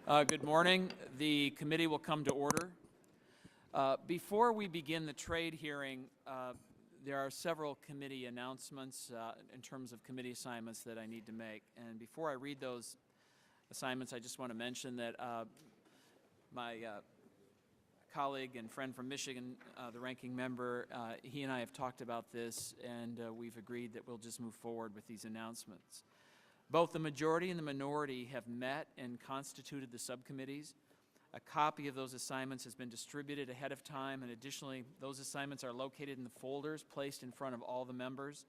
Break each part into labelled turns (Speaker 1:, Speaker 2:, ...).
Speaker 1: Good morning. The committee will come to order. Before we begin the trade hearing, there are several committee announcements in terms of committee assignments that I need to make. And before I read those assignments, I just want to mention that my colleague and friend from Michigan, the ranking member, he and I have talked about this, and we've agreed that we'll just move forward with these announcements. Both the majority and the minority have met and constituted the subcommittees. A copy of those assignments has been distributed ahead of time, and additionally, those assignments are located in the folders placed in front of all the members.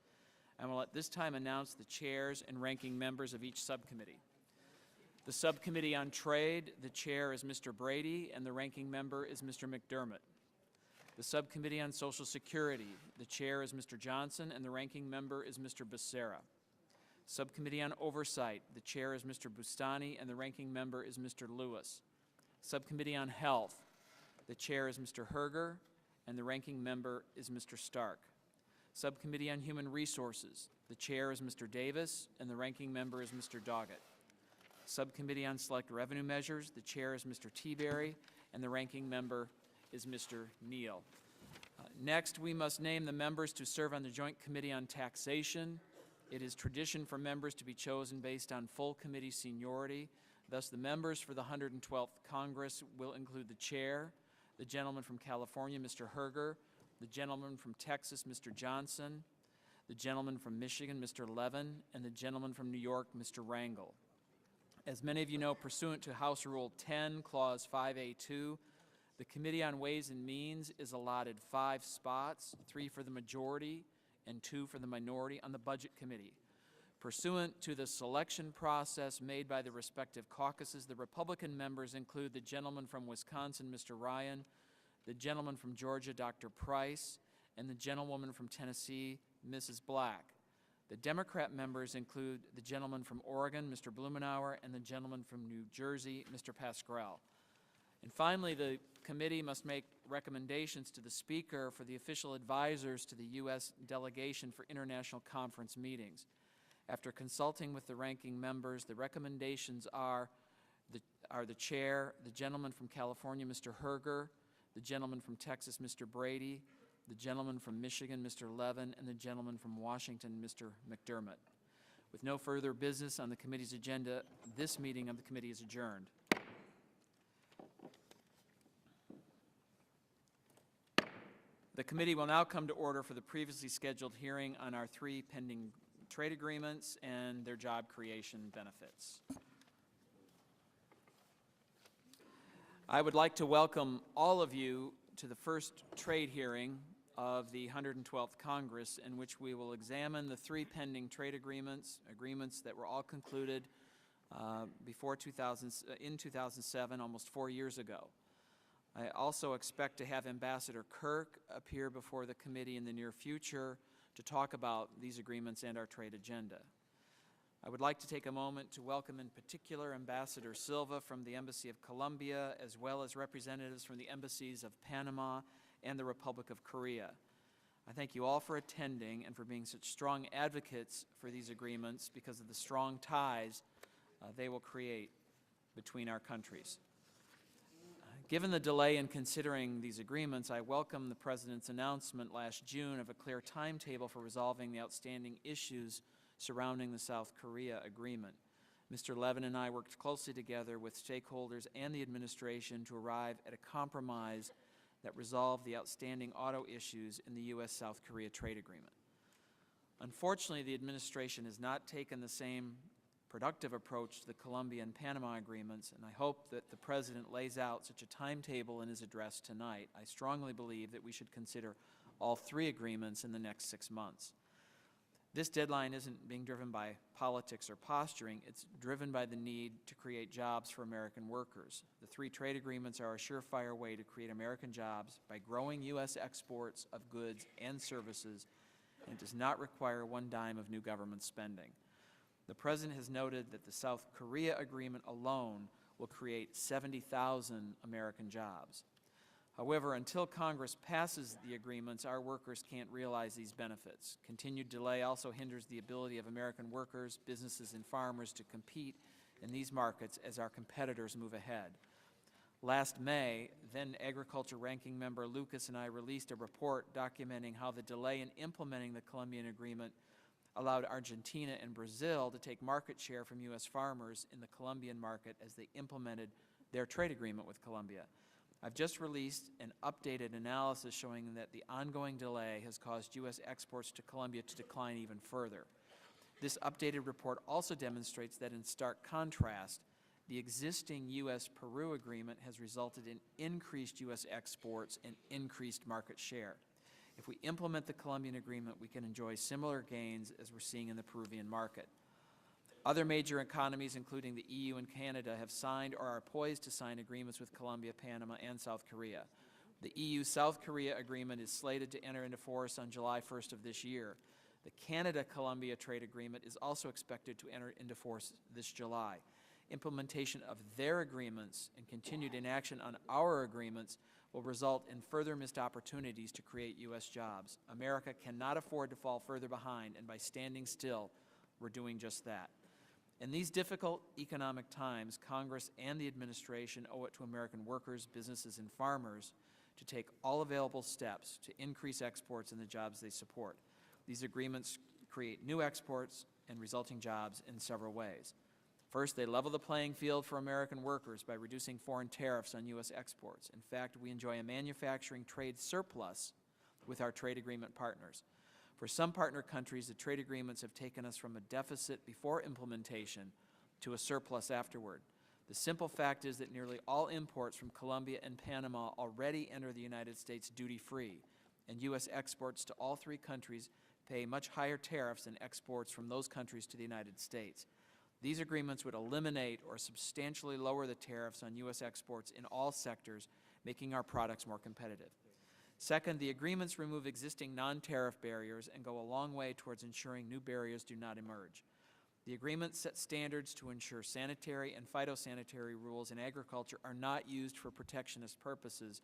Speaker 1: I will at this time announce the chairs and ranking members of each subcommittee. The Subcommittee on Trade, the chair is Mr. Brady, and the ranking member is Mr. McDermott. The Subcommittee on Social Security, the chair is Mr. Johnson, and the ranking member is Mr. Becerra. Subcommittee on Oversight, the chair is Mr. Bustani, and the ranking member is Mr. Lewis. Subcommittee on Health, the chair is Mr. Herger, and the ranking member is Mr. Stark. Subcommittee on Human Resources, the chair is Mr. Davis, and the ranking member is Mr. Doggett. Subcommittee on Select Revenue Measures, the chair is Mr. Teaberry, and the ranking member is Mr. Neal. Next, we must name the members to serve on the Joint Committee on Taxation. It is tradition for members to be chosen based on full committee seniority. Thus, the members for the 112th Congress will include the chair, the gentleman from California, Mr. Herger, the gentleman from Texas, Mr. Johnson, the gentleman from Michigan, Mr. Levin, and the gentleman from New York, Mr. Rangel. As many of you know, pursuant to House Rule 10, Clause 5A2, the Committee on Ways and Means is allotted 5 spots, 3 for the majority and 2 for the minority on the Budget Committee. Pursuant to the selection process made by the respective caucuses, the Republican members include the gentleman from Wisconsin, Mr. Ryan, the gentleman from Georgia, Dr. Price, and the gentlewoman from Tennessee, Mrs. Black. The Democrat members include the gentleman from Oregon, Mr. Blumenauer, and the gentleman from New Jersey, Mr. Pascrell. And finally, the committee must make recommendations to the Speaker for the official advisors to the U.S. delegation for international conference meetings. After consulting with the ranking members, the recommendations are the chair, the gentleman from California, Mr. Herger, the gentleman from Texas, Mr. Brady, the gentleman from Michigan, Mr. Levin, and the gentleman from Washington, Mr. McDermott. With no further business on the committee's agenda, this meeting of the committee is adjourned. The committee will now come to order for the previously scheduled hearing on our 3 pending trade agreements and their job creation benefits. I would like to welcome all of you to the first trade hearing of the 112th Congress, in which we will examine the 3 pending trade agreements that were all concluded in 2007, almost 4 years ago. I also expect to have Ambassador Kirk appear before the committee in the near future to talk about these agreements and our trade agenda. I would like to take a moment to welcome in particular Ambassador Silva from the Embassy of Colombia, as well as representatives from the embassies of Panama and the Republic of Korea. I thank you all for attending and for being such strong advocates for these agreements because of the strong ties they will create between our countries. Given the delay in considering these agreements, I welcome the President's announcement last June of a clear timetable for resolving the outstanding issues surrounding the South Korea agreement. Mr. Levin and I worked closely together with stakeholders and the administration to arrive at a compromise that resolved the outstanding auto issues in the U.S.-South Korea trade agreement. Unfortunately, the administration has not taken the same productive approach to the Colombia and Panama agreements, and I hope that the President lays out such a timetable in his address tonight. I strongly believe that we should consider all 3 agreements in the next 6 months. This deadline isn't being driven by politics or posturing. It's driven by the need to create jobs for American workers. The 3 trade agreements are a surefire way to create American jobs by growing U.S. exports of goods and services, and it does not require one dime of new government spending. The President has noted that the South Korea agreement alone will create 70,000 American jobs. However, until Congress passes the agreements, our workers can't realize these benefits. Continued delay also hinders the ability of American workers, businesses, and farmers to compete in these markets as our competitors move ahead. Last May, then Agriculture Ranking Member Lucas and I released a report documenting how the delay in implementing the Colombian agreement allowed Argentina and Brazil to take market share from U.S. farmers in the Colombian market as they implemented their trade agreement with Colombia. I've just released an updated analysis showing that the ongoing delay has caused U.S. exports to Colombia to decline even further. This updated report also demonstrates that in stark contrast, the existing U.S.-Peru agreement has resulted in increased U.S. exports and increased market share. If we implement the Colombian agreement, we can enjoy similar gains as we're seeing in the Peruvian market. Other major economies, including the EU and Canada, have signed or are poised to sign agreements with Colombia, Panama, and South Korea. The EU-South Korea agreement is slated to enter into force on July 1st of this year. The Canada-Colombia trade agreement is also expected to enter into force this July. Implementation of their agreements and continued inaction on our agreements will result in further missed opportunities to create U.S. jobs. America cannot afford to fall further behind, and by standing still, we're doing just that. In these difficult economic times, Congress and the administration owe it to American workers, businesses, and farmers to take all available steps to increase exports and the jobs they support. These agreements create new exports and resulting jobs in several ways. First, they level the playing field for American workers by reducing foreign tariffs on U.S. exports. In fact, we enjoy a manufacturing trade surplus with our trade agreement partners. For some partner countries, the trade agreements have taken us from a deficit before implementation to a surplus afterward. The simple fact is that nearly all imports from Colombia and Panama already enter the United States duty-free, and U.S. exports to all three countries pay much higher tariffs than exports from those countries to the United States. These agreements would eliminate or substantially lower the tariffs on U.S. exports in all sectors, making our products more competitive. Second, the agreements remove existing non-tariff barriers and go a long way towards ensuring new barriers do not emerge. The agreements set standards to ensure sanitary and phytosanitary rules in agriculture are not used for protectionist purposes,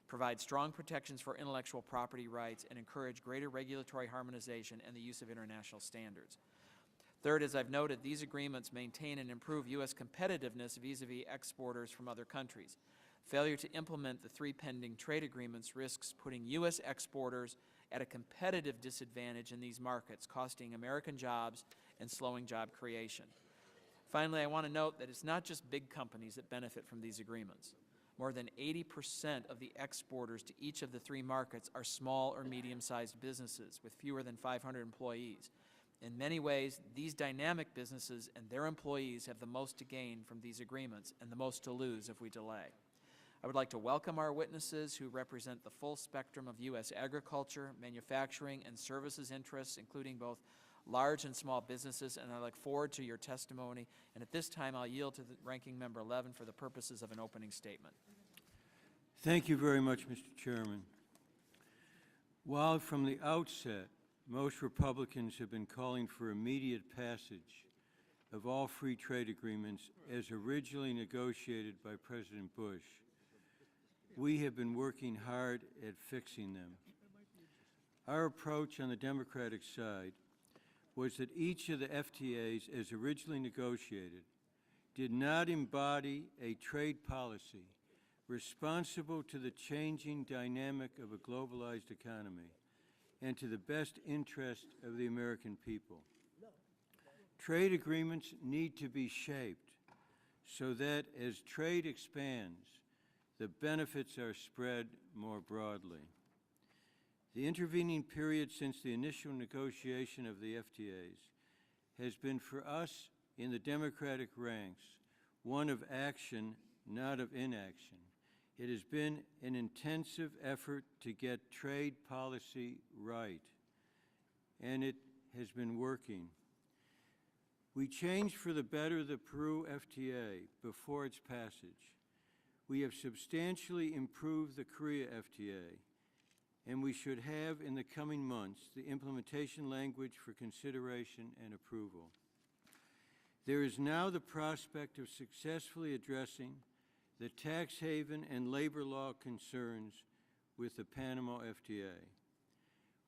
Speaker 1: provide strong protections for intellectual property rights, and encourage greater regulatory harmonization and the use of international standards. Third, as I've noted, these agreements maintain and improve U.S. competitiveness vis-a-vis exporters from other countries. Failure to implement the three pending trade agreements risks putting U.S. exporters at a competitive disadvantage in these markets, costing American jobs and slowing job creation. Finally, I want to note that it's not just big companies that benefit from these agreements. More than 80% of the exporters to each of the three markets are small or medium-sized businesses with fewer than 500 employees. In many ways, these dynamic businesses and their employees have the most to gain from these agreements and the most to lose if we delay. I would like to welcome our witnesses who represent the full spectrum of U.S. agriculture, manufacturing, and services interests, including both large and small businesses, and I look forward to your testimony. And at this time, I'll yield to the Ranking Member Levin for the purposes of an opening statement.
Speaker 2: Thank you very much, Mr. Chairman. While from the outset, most Republicans have been calling for immediate passage of all free trade agreements as originally negotiated by President Bush, we have been working hard at fixing them. Our approach on the Democratic side was that each of the FTAs, as originally negotiated, did not embody a trade policy responsible to the changing dynamic of a globalized economy and to the best interest of the American people. Trade agreements need to be shaped so that as trade expands, the benefits are spread more broadly. The intervening period since the initial negotiation of the FTAs has been for us in the Democratic ranks one of action, not of inaction. It has been an intensive effort to get trade policy right, and it has been working. We changed for the better the Peru FTA before its passage. We have substantially improved the Korea FTA, and we should have in the coming months the implementation language for consideration and approval. There is now the prospect of successfully addressing the tax haven and labor law concerns with the Panama FTA.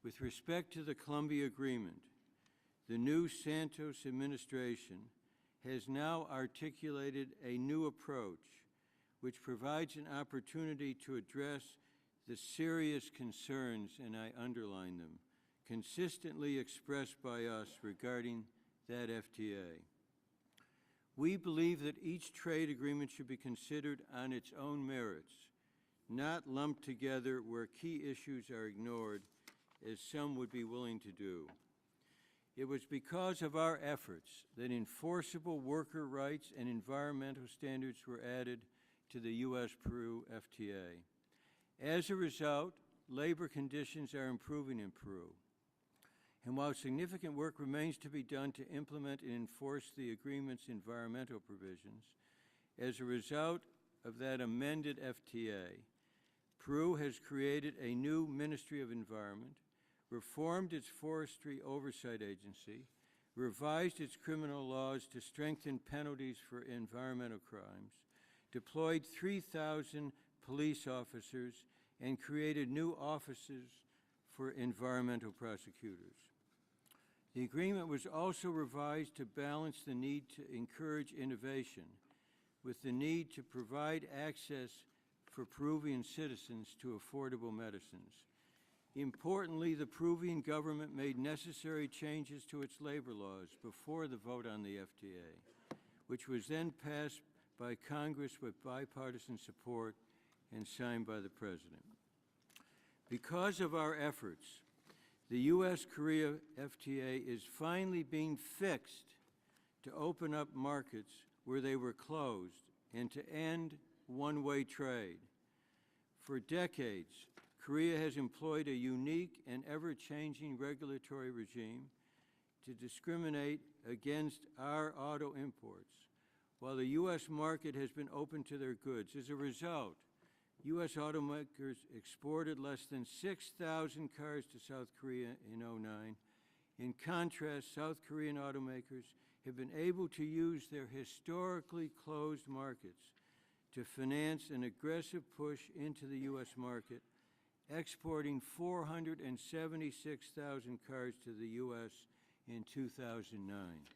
Speaker 2: With respect to the Colombia Agreement, the new Santos administration has now articulated a new approach which provides an opportunity to address the serious concerns, and I underline them, consistently expressed by us regarding that FTA. We believe that each trade agreement should be considered on its own merits, not lumped together where key issues are ignored, as some would be willing to do. It was because of our efforts that enforceable worker rights and environmental standards were added to the U.S.-Peru FTA. As a result, labor conditions are improving in Peru. And while significant work remains to be done to implement and enforce the agreement's environmental provisions, as a result of that amended FTA, Peru has created a new Ministry of Environment, reformed its Forestry Oversight Agency, revised its criminal laws to strengthen penalties for environmental crimes, deployed 3,000 police officers, and created new offices for environmental prosecutors. The agreement was also revised to balance the need to encourage innovation with the need to provide access for Peruvian citizens to affordable medicines. Importantly, the Peruvian government made necessary changes to its labor laws before the vote on the FTA, which was then passed by Congress with bipartisan support and signed by the President. Because of our efforts, the U.S.-Korea FTA is finally being fixed to open up markets where they were closed and to end one-way trade. For decades, Korea has employed a unique and ever-changing regulatory regime to discriminate against our auto imports, while the U.S. market has been open to their goods. As a result, U.S. automakers exported less than 6,000 cars to South Korea in 2009. In contrast, South Korean automakers have been able to use their historically closed markets to finance an aggressive push into the U.S. market, exporting 476,000 cars to the U.S. in 2009.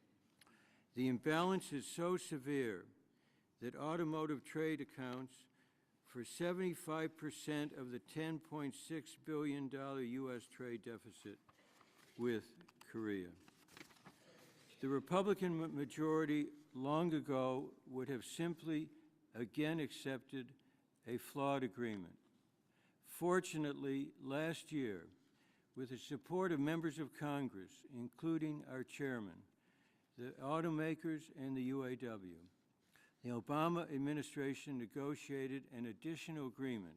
Speaker 2: The imbalance is so severe that automotive trade accounts for 75% of the $10.6 billion U.S. trade deficit with Korea. The Republican majority long ago would have simply again accepted a flawed agreement. Fortunately, last year, with the support of members of Congress, including our chairman, the automakers, and the UAW, the Obama administration negotiated an additional agreement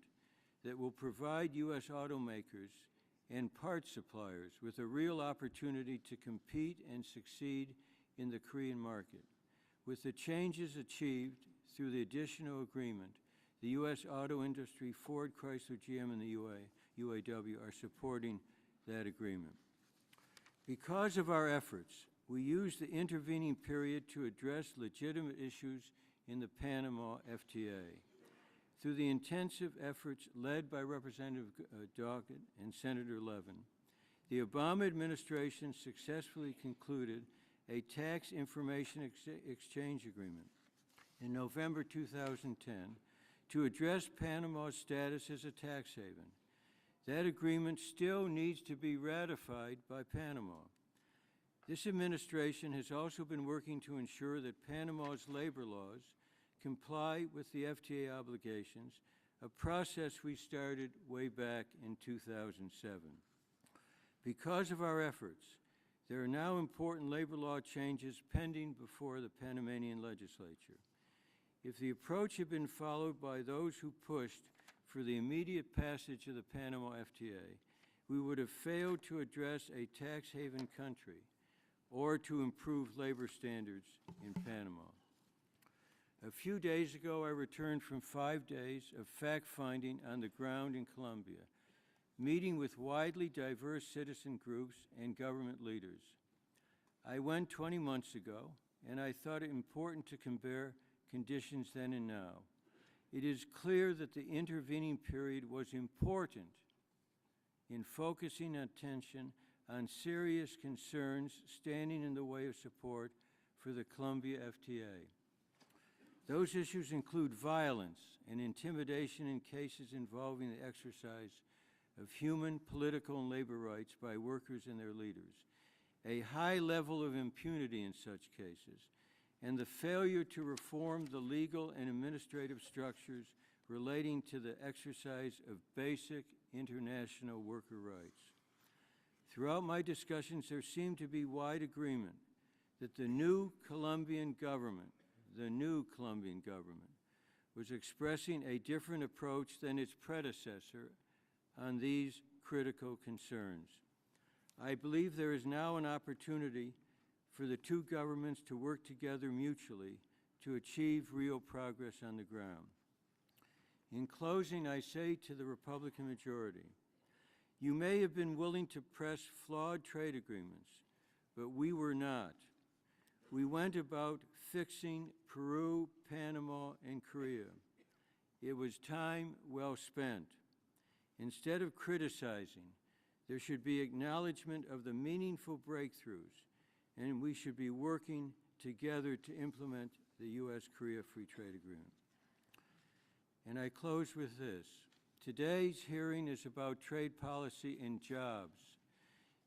Speaker 2: that will provide U.S. automakers and parts suppliers with a real opportunity to compete and succeed in the Korean market. With the changes achieved through the additional agreement, the U.S. auto industry, Ford, Chrysler, GM, and the UAW are supporting that agreement. Because of our efforts, we used the intervening period to address legitimate issues in the Panama FTA. Through the intensive efforts led by Representative Doggett and Senator Levin, the Obama administration successfully concluded a tax information exchange agreement in November 2010 to address Panama's status as a tax haven. That agreement still needs to be ratified by Panama. This administration has also been working to ensure that Panama's labor laws comply with the FTA obligations, a process we started way back in 2007. Because of our efforts, there are now important labor law changes pending before the Panamanian legislature. If the approach had been followed by those who pushed for the immediate passage of the Panama FTA, we would have failed to address a tax haven country or to improve labor standards in Panama. A few days ago, I returned from 5 days of fact-finding on the ground in Colombia, meeting with widely diverse citizen groups and government leaders. I went 20 months ago, and I thought it important to compare conditions then and now. It is clear that the intervening period was important in focusing attention on serious concerns standing in the way of support for the Colombia FTA. Those issues include violence and intimidation in cases involving the exercise of human, political, and labor rights by workers and their leaders, a high level of impunity in such cases, and the failure to reform the legal and administrative structures relating to the exercise of basic international worker rights. Throughout my discussions, there seemed to be wide agreement that the new Colombian government was expressing a different approach than its predecessor on these critical concerns. I believe there is now an opportunity for the two governments to work together mutually to achieve real progress on the ground. In closing, I say to the Republican majority, you may have been willing to press flawed trade agreements, but we were not. We went about fixing Peru, Panama, and Korea. It was time well spent. Instead of criticizing, there should be acknowledgement of the meaningful breakthroughs, and we should be working together to implement the U.S.-Korea Free Trade Agreement. And I close with this. Today's hearing is about trade policy and jobs.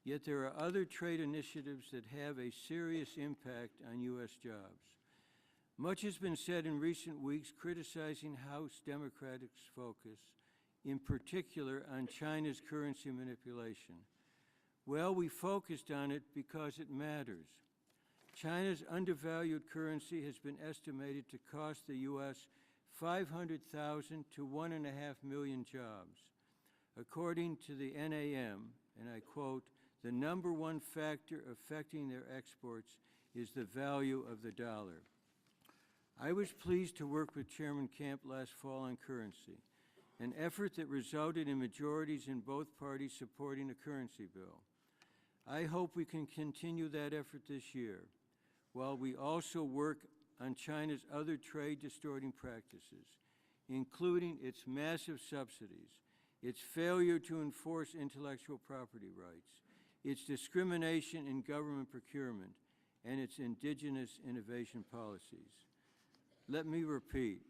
Speaker 2: Yet there are other trade initiatives that have a serious impact on U.S. jobs. Much has been said in recent weeks criticizing House Democrats' focus, in particular on China's currency manipulation. Well, we focused on it because it matters. China's undervalued currency has been estimated to cost the U.S. 500,000 to 1.5 million jobs. According to the NAM, and I quote, the number one factor affecting their exports is the value of the dollar. I was pleased to work with Chairman Camp last fall on currency, an effort that resulted in majorities in both parties supporting a currency bill. I hope we can continue that effort this year, while we also work on China's other trade-distorting practices, including its massive subsidies, its failure to enforce intellectual property rights, its discrimination in government procurement, and its indigenous innovation policies. Let me repeat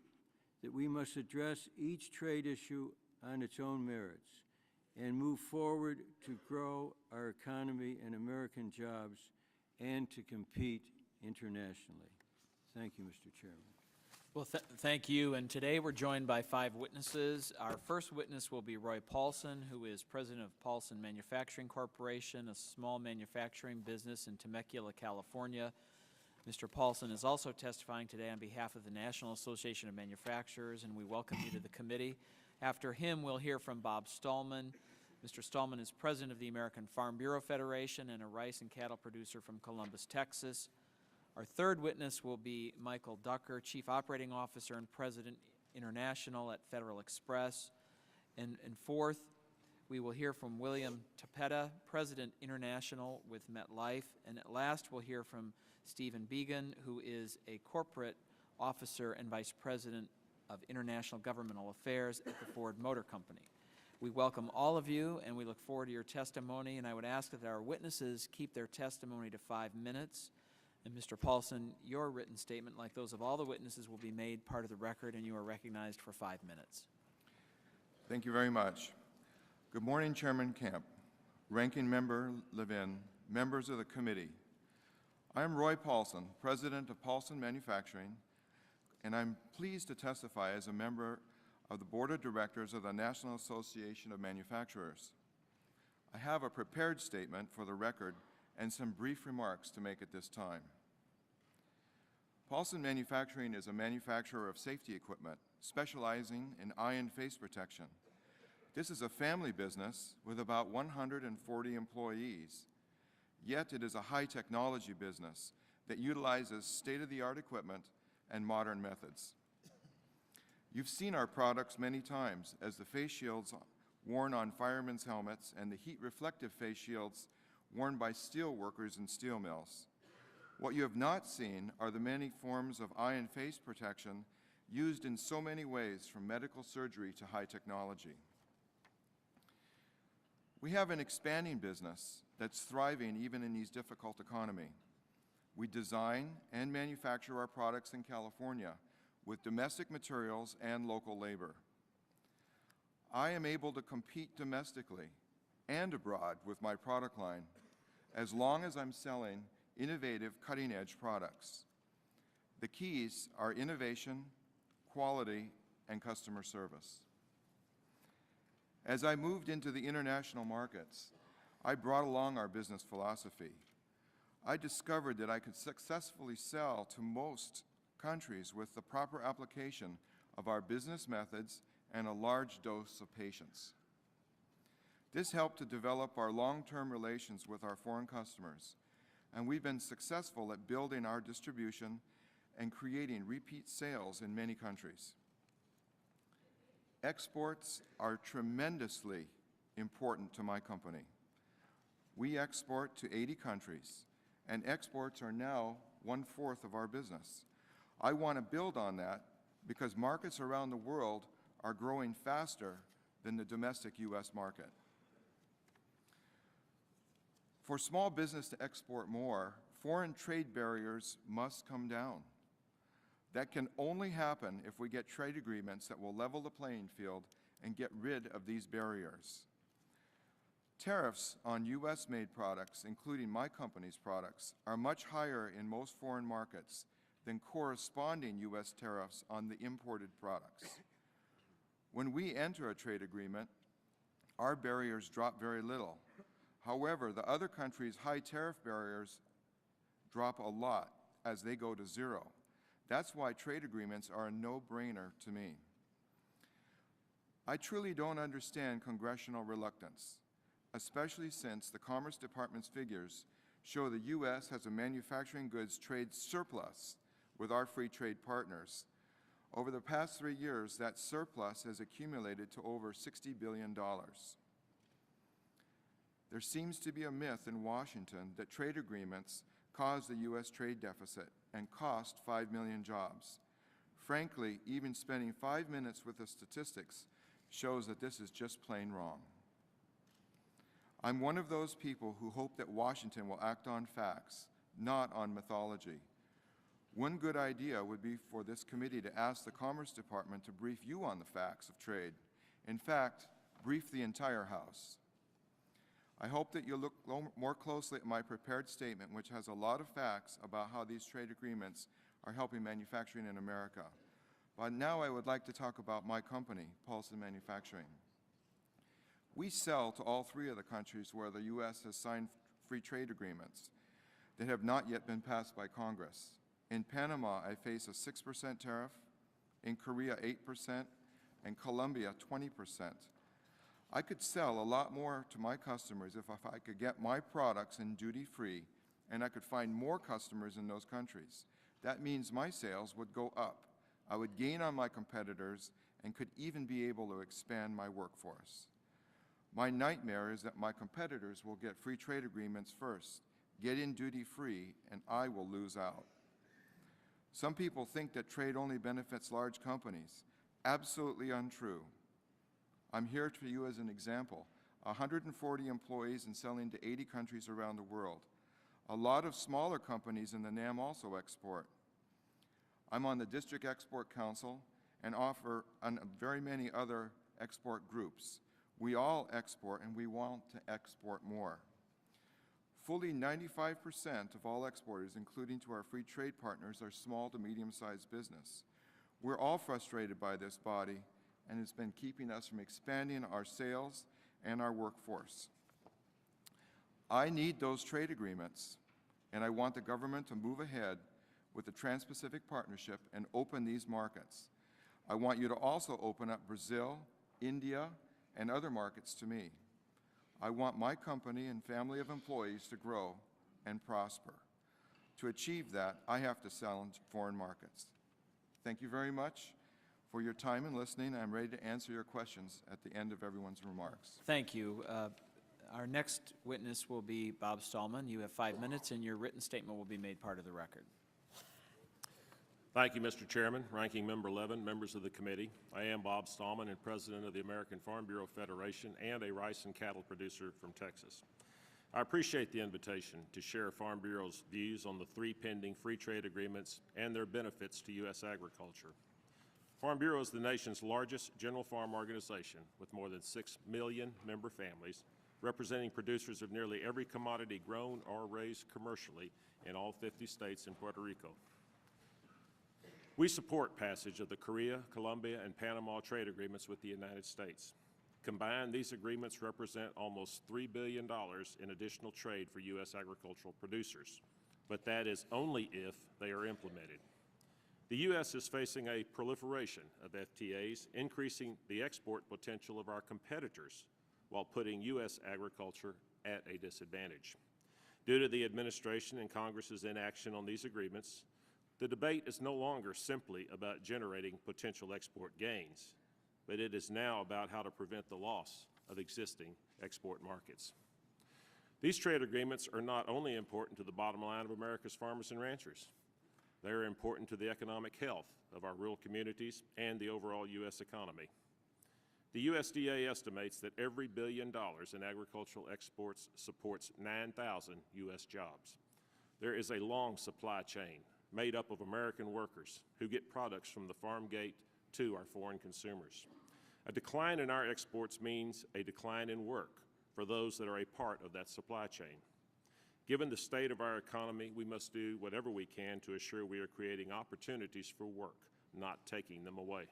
Speaker 2: that we must address each trade issue on its own merits and move forward to grow our economy and American jobs and to compete internationally. Thank you, Mr. Chairman.
Speaker 1: Well, thank you. And today we're joined by 5 witnesses. Our first witness will be Roy Paulson, who is president of Paulson Manufacturing Corporation, a small manufacturing business in Temecula, California. Mr. Paulson is also testifying today on behalf of the National Association of Manufacturers, and we welcome you to the committee. After him, we'll hear from Bob Stallman. Mr. Stallman is president of the American Farm Bureau Federation and a rice and cattle producer from Columbus, Texas. Our third witness will be Michael Ducker, Chief Operating Officer and President International at Federal Express. And fourth, we will hear from William Tapeta, President International with MetLife. And at last, we'll hear from Stephen Began, who is a corporate officer and Vice President of International Governmental Affairs at the Ford Motor Company. We welcome all of you, and we look forward to your testimony. And I would ask that our witnesses keep their testimony to 5 minutes. And Mr. Paulson, your written statement, like those of all the witnesses, will be made part of the record, and you are recognized for 5 minutes.
Speaker 3: Thank you very much. Good morning, Chairman Camp, Ranking Member Levin, members of the committee. I am Roy Paulson, President of Paulson Manufacturing, and I'm pleased to testify as a member of the Board of Directors of the National Association of Manufacturers. I have a prepared statement for the record and some brief remarks to make at this time. Paulson Manufacturing is a manufacturer of safety equipment, specializing in eye and face protection. This is a family business with about 140 employees, yet it is a high-technology business that utilizes state-of-the-art equipment and modern methods. You've seen our products many times as the face shields worn on firemen's helmets and the heat-reflective face shields worn by steel workers in steel mills. What you have not seen are the many forms of eye and face protection used in so many ways, from medical surgery to high technology. We have an expanding business that's thriving even in these difficult economy. We design and manufacture our products in California with domestic materials and local labor. I am able to compete domestically and abroad with my product line as long as I'm selling innovative, cutting-edge products. The keys are innovation, quality, and customer service. As I moved into the international markets, I brought along our business philosophy. I discovered that I could successfully sell to most countries with the proper application of our business methods and a large dose of patience. This helped to develop our long-term relations with our foreign customers, and we've been successful at building our distribution and creating repeat sales in many countries. Exports are tremendously important to my company. We export to 80 countries, and exports are now 1/4 of our business. I want to build on that because markets around the world are growing faster than the domestic U.S. market. For small business to export more, foreign trade barriers must come down. That can only happen if we get trade agreements that will level the playing field and get rid of these barriers. Tariffs on U.S.-made products, including my company's products, are much higher in most foreign markets than corresponding U.S. tariffs on the imported products. When we enter a trade agreement, our barriers drop very little. However, the other countries' high tariff barriers drop a lot as they go to zero. That's why trade agreements are a no-brainer to me. I truly don't understand congressional reluctance, especially since the Commerce Department's figures show the U.S. has a manufacturing goods trade surplus with our free trade partners. Over the past 3 years, that surplus has accumulated to over $60 billion. There seems to be a myth in Washington that trade agreements cause the U.S. trade deficit and cost 5 million jobs. Frankly, even spending 5 minutes with the statistics shows that this is just plain wrong. I'm one of those people who hope that Washington will act on facts, not on mythology. One good idea would be for this committee to ask the Commerce Department to brief you on the facts of trade. In fact, brief the entire House. I hope that you'll look more closely at my prepared statement, which has a lot of facts about how these trade agreements are helping manufacturing in America. But now I would like to talk about my company, Paulson Manufacturing. We sell to all 3 of the countries where the U.S. has signed free trade agreements that have not yet been passed by Congress. In Panama, I face a 6% tariff, in Korea 8%, and Colombia 20%. I could sell a lot more to my customers if I could get my products in duty-free, and I could find more customers in those countries. That means my sales would go up. I would gain on my competitors and could even be able to expand my workforce. My nightmare is that my competitors will get free trade agreements first, get in duty-free, and I will lose out. Some people think that trade only benefits large companies. Absolutely untrue. I'm here to you as an example. 140 employees and selling to 80 countries around the world. A lot of smaller companies in the NAM also export. I'm on the District Export Council and offer on very many other export groups. We all export and we want to export more. Fully 95% of all exporters, including to our free trade partners, are small to medium-sized business. We're all frustrated by this body, and it's been keeping us from expanding our sales and our workforce. I need those trade agreements, and I want the government to move ahead with the Trans-Pacific Partnership and open these markets. I want you to also open up Brazil, India, and other markets to me. I want my company and family of employees to grow and prosper. To achieve that, I have to sell in foreign markets. Thank you very much for your time and listening. I'm ready to answer your questions at the end of everyone's remarks.
Speaker 1: Thank you. Our next witness will be Bob Stallman. You have 5 minutes, and your written statement will be made part of the record.
Speaker 4: Thank you, Mr. Chairman, Ranking Member Levin, members of the committee. I am Bob Stallman and President of the American Farm Bureau Federation and a rice and cattle producer from Texas. I appreciate the invitation to share Farm Bureau's views on the 3 pending free trade agreements and their benefits to U.S. agriculture. Farm Bureau is the nation's largest general farm organization with more than 6 million member families, representing producers of nearly every commodity grown or raised commercially in all 50 states and Puerto Rico. We support passage of the Korea, Colombia, and Panama trade agreements with the United States. Combined, these agreements represent almost $3 billion in additional trade for U.S. agricultural producers, but that is only if they are implemented. The U.S. is facing a proliferation of FTAs, increasing the export potential of our competitors while putting U.S. agriculture at a disadvantage. Due to the administration and Congress's inaction on these agreements, the debate is no longer simply about generating potential export gains, but it is now about how to prevent the loss of existing export markets. These trade agreements are not only important to the bottom line of America's farmers and ranchers, they are important to the economic health of our rural communities and the overall U.S. economy. The USDA estimates that every $1 billion in agricultural exports supports 9,000 U.S. jobs. There is a long supply chain made up of American workers who get products from the farm gate to our foreign consumers. A decline in our exports means a decline in work for those that are a part of that supply chain. Given the state of our economy, we must do whatever we can to assure we are creating opportunities for work, not taking them away.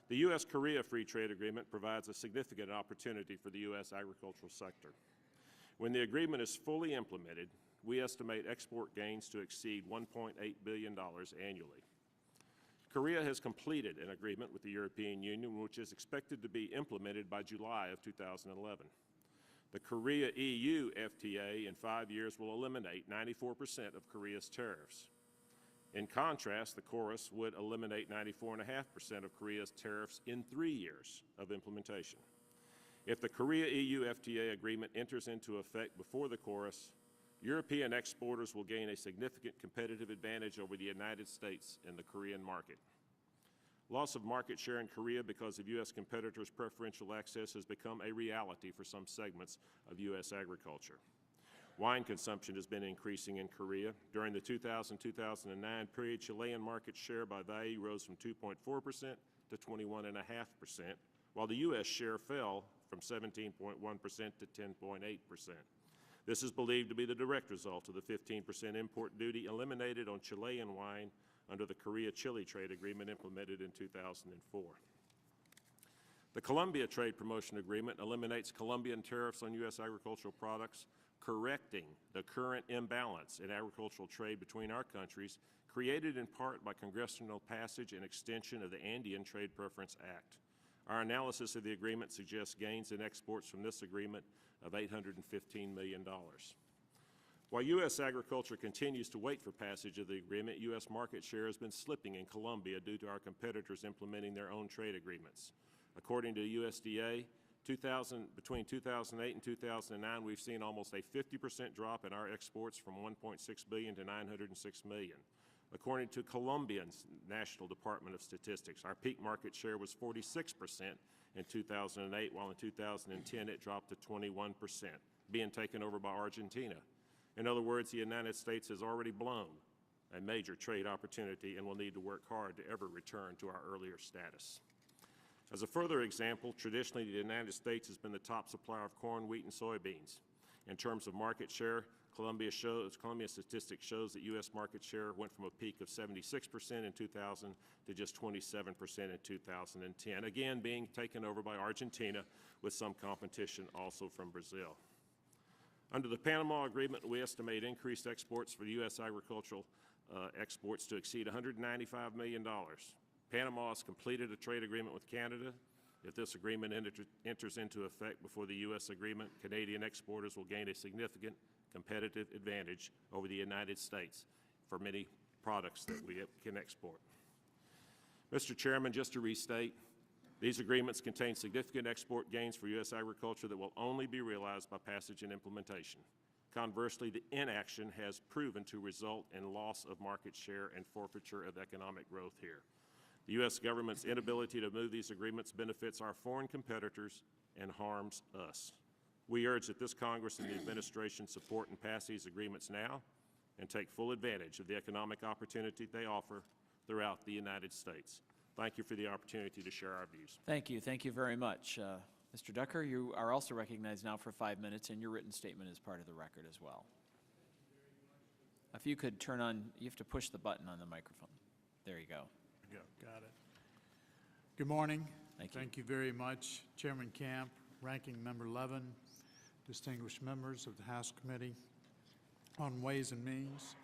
Speaker 4: The U.S.-Korea Free Trade Agreement provides a significant opportunity for the U.S. agricultural sector. When the agreement is fully implemented, we estimate export gains to exceed $1.8 billion annually. Korea has completed an agreement with the European Union, which is expected to be implemented by July of 2011. The Korea-EU FTA in 5 years will eliminate 94% of Korea's tariffs. In contrast, the KORUS would eliminate 94.5% of Korea's tariffs in 3 years of implementation. If the Korea-EU FTA agreement enters into effect before the KORUS, European exporters will gain a significant competitive advantage over the United States in the Korean market. Loss of market share in Korea because of U.S. competitors' preferential access has become a reality for some segments of U.S. agriculture. Wine consumption has been increasing in Korea. During the 2000-2009 period, Chilean market share by value rose from 2.4% to 21.5%, while the U.S. share fell from 17.1% to 10.8%. This is believed to be the direct result of the 15% import duty eliminated on Chilean wine under the Korea-Chile trade agreement implemented in 2004. The Colombia Trade Promotion Agreement eliminates Colombian tariffs on U.S. agricultural products, correcting the current imbalance in agricultural trade between our countries, created in part by congressional passage and extension of the Andean Trade Preference Act. Our analysis of the agreement suggests gains in exports from this agreement of $815 million. While U.S. agriculture continues to wait for passage of the agreement, U.S. market share has been slipping in Colombia due to our competitors implementing their own trade agreements. According to USDA, between 2008 and 2009, we've seen almost a 50% drop in our exports from $1.6 billion to $906 million. According to Colombia's National Department of Statistics, our peak market share was 46% in 2008, while in 2010 it dropped to 21%, being taken over by Argentina. In other words, the United States has already blown a major trade opportunity and will need to work hard to ever return to our earlier status. As a further example, traditionally the United States has been the top supplier of corn, wheat, and soybeans. In terms of market share, Colombia statistics shows that U.S. market share went from a peak of 76% in 2000 to just 27% in 2010, again being taken over by Argentina with some competition also from Brazil. Under the Panama Agreement, we estimate increased exports for U.S. agricultural exports to exceed $195 million. Panama has completed a trade agreement with Canada. If this agreement enters into effect before the U.S. agreement, Canadian exporters will gain a significant competitive advantage over the United States for many products that we can export. Mr. Chairman, just to restate, these agreements contain significant export gains for U.S. agriculture that will only be realized by passage and implementation. Conversely, the inaction has proven to result in loss of market share and forfeiture of economic growth here. The U.S. government's inability to move these agreements benefits our foreign competitors and harms us. We urge that this Congress and the administration support and pass these agreements now and take full advantage of the economic opportunity they offer throughout the United States. Thank you for the opportunity to share our views.
Speaker 1: Thank you. Thank you very much. Mr. Ducker, you are also recognized now for 5 minutes, and your written statement is part of the record as well. If you could turn on, you have to push the button on the microphone. There you go.
Speaker 5: There we go. Got it. Good morning.
Speaker 1: Thank you.
Speaker 5: Thank you very much, Chairman Camp, Ranking Member Levin, distinguished members of the House Committee on Ways and Means.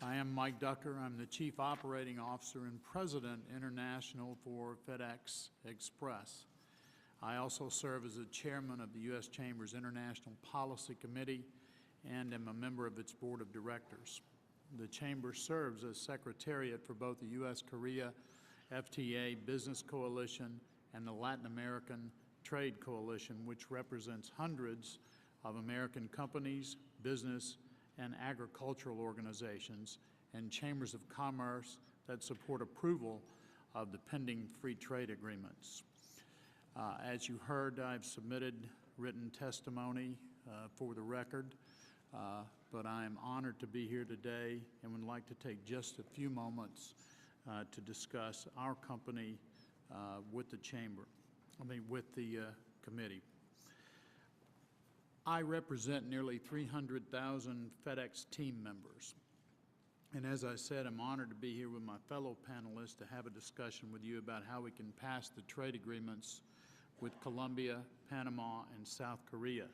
Speaker 5: I am Mike Ducker. I'm the Chief Operating Officer and President International for FedEx Express. I also serve as the Chairman of the U.S. Chamber's International Policy Committee and am a member of its Board of Directors. The Chamber serves as Secretariat for both the U.S.-Korea FTA Business Coalition and the Latin American Trade Coalition, which represents hundreds of American companies, business, and agricultural organizations, and chambers of commerce that support approval of the pending free trade agreements. As you heard, I've submitted written testimony for the record, but I am honored to be here today and would like to take just a few moments to discuss our company with the with the committee. I represent nearly 300,000 FedEx team members. And as I said, I'm honored to be here with my fellow panelists to have a discussion with you about how we can pass the trade agreements with Colombia, Panama, and South Korea.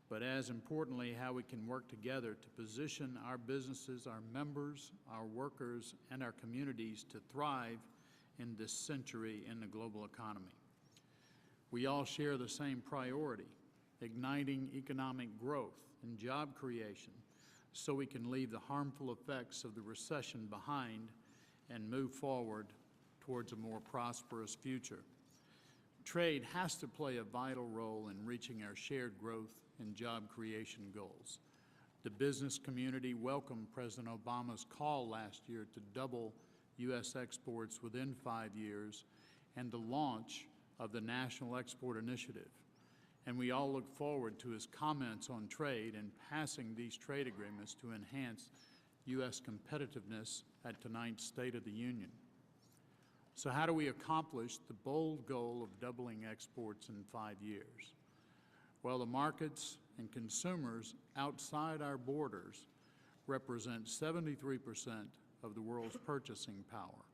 Speaker 5: But as importantly, how we can work together to position our businesses, our members, our workers, and our communities to thrive in this century in the global economy. We all share the same priority: igniting economic growth and job creation so we can leave the harmful effects of the recession behind and move forward towards a more prosperous future. Trade has to play a vital role in reaching our shared growth and job creation goals. The business community welcomed President Obama's call last year to double U.S. exports within 5 years and the launch of the National Export Initiative. And we all look forward to his comments on trade and passing these trade agreements to enhance U.S. competitiveness at tonight's State of the Union. So how do we accomplish the bold goal of doubling exports in 5 years? Well, the markets and consumers outside our borders represent 73% of the world's purchasing power,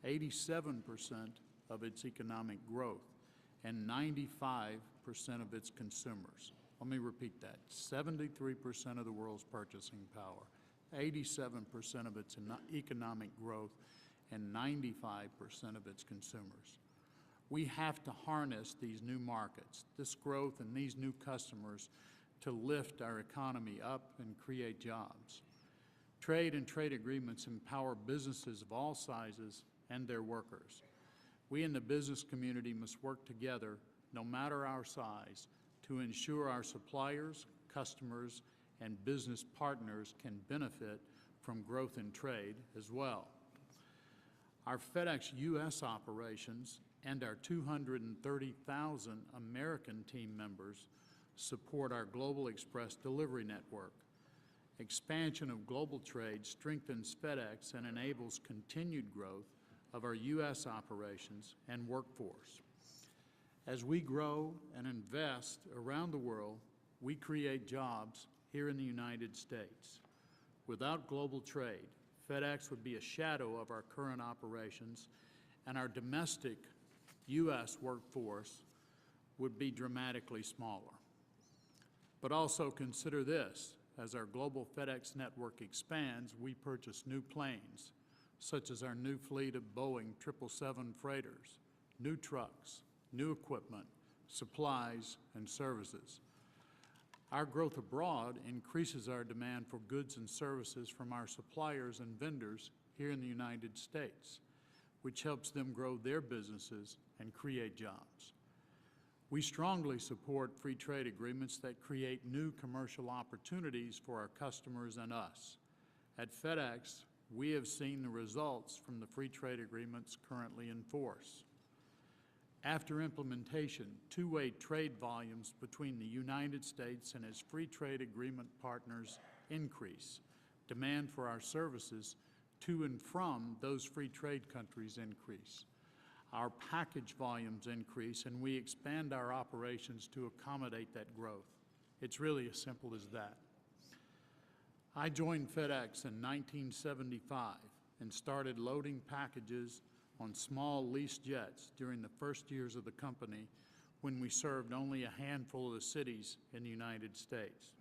Speaker 5: 87% of its economic growth, and 95% of its consumers. Let me repeat that. 73% of the world's purchasing power, 87% of its economic growth, and 95% of its consumers. We have to harness these new markets, this growth and these new customers to lift our economy up and create jobs. Trade and trade agreements empower businesses of all sizes and their workers. We in the business community must work together, no matter our size, to ensure our suppliers, customers, and business partners can benefit from growth in trade as well. Our FedEx U.S. operations and our 230,000 American team members support our Global Express delivery network. Expansion of global trade strengthens FedEx and enables continued growth of our U.S. operations and workforce. As we grow and invest around the world, we create jobs here in the United States. Without global trade, FedEx would be a shadow of our current operations, and our domestic U.S. workforce would be dramatically smaller. But also consider this: as our global FedEx network expands, we purchase new planes, such as our new fleet of Boeing 777 freighters, new trucks, new equipment, supplies, and services. Our growth abroad increases our demand for goods and services from our suppliers and vendors here in the United States, which helps them grow their businesses and create jobs. We strongly support free trade agreements that create new commercial opportunities for our customers and us. At FedEx, we have seen the results from the free trade agreements currently in force. After implementation, two-way trade volumes between the United States and its free trade agreement partners increase. Demand for our services to and from those free trade countries increase. Our package volumes increase, and we expand our operations to accommodate that growth. It's really as simple as that. I joined FedEx in 1975 and started loading packages on small leased jets during the first years of the company when we served only a handful of the cities in the United States.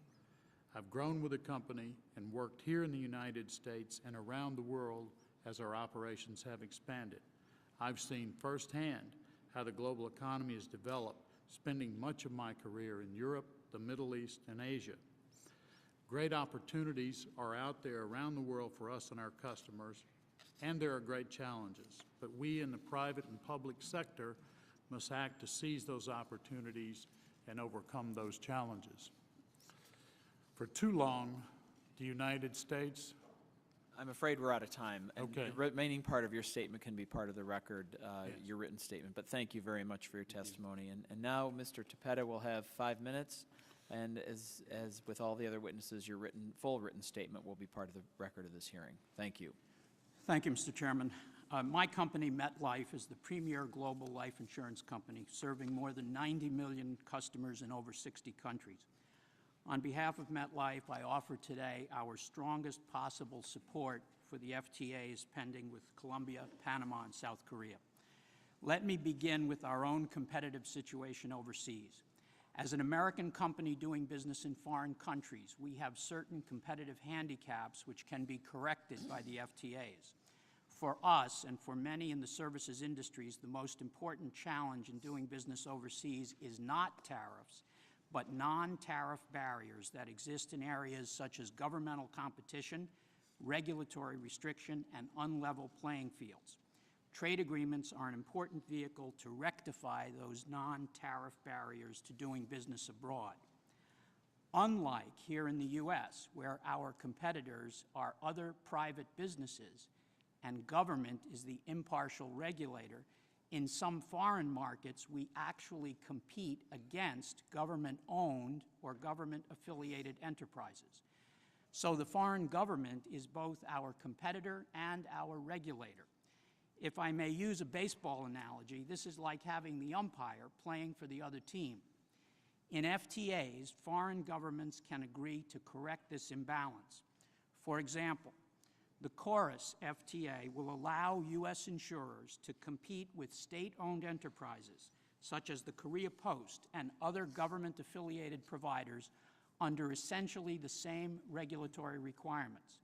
Speaker 5: I've grown with the company and worked here in the United States and around the world as our operations have expanded. I've seen firsthand how the global economy has developed, spending much of my career in Europe, the Middle East, and Asia. Great opportunities are out there around the world for us and our customers, and there are great challenges. But we in the private and public sector must act to seize those opportunities and overcome those challenges. For too long, the United States...
Speaker 1: I'm afraid we're out of time. And
Speaker 5: Okay.
Speaker 1: the remaining part of your statement can be part of the record, your written statement. But thank you very much for your testimony. And now Mr. Tepeta will have 5 minutes. And as with all the other witnesses, your full written statement will be part of the record of this hearing. Thank you.
Speaker 6: Thank you, Mr. Chairman. My company, MetLife, is the premier global life insurance company, serving more than 90 million customers in over 60 countries. On behalf of MetLife, I offer today our strongest possible support for the FTAs pending with Colombia, Panama, and South Korea. Let me begin with our own competitive situation overseas. As an American company doing business in foreign countries, we have certain competitive handicaps which can be corrected by the FTAs. For us, and for many in the services industries, the most important challenge in doing business overseas is not tariffs, but non-tariff barriers that exist in areas such as governmental competition, regulatory restriction, and unlevel playing fields. Trade agreements are an important vehicle to rectify those non-tariff barriers to doing business abroad. Unlike here in the U.S., where our competitors are other private businesses and government is the impartial regulator, in some foreign markets we actually compete against government-owned or government-affiliated enterprises. So the foreign government is both our competitor and our regulator. If I may use a baseball analogy, this is like having the umpire playing for the other team. In FTAs, foreign governments can agree to correct this imbalance. For example, the Chorus FTA will allow U.S. insurers to compete with state-owned enterprises, such as the Korea Post and other government-affiliated providers, under essentially the same regulatory requirements.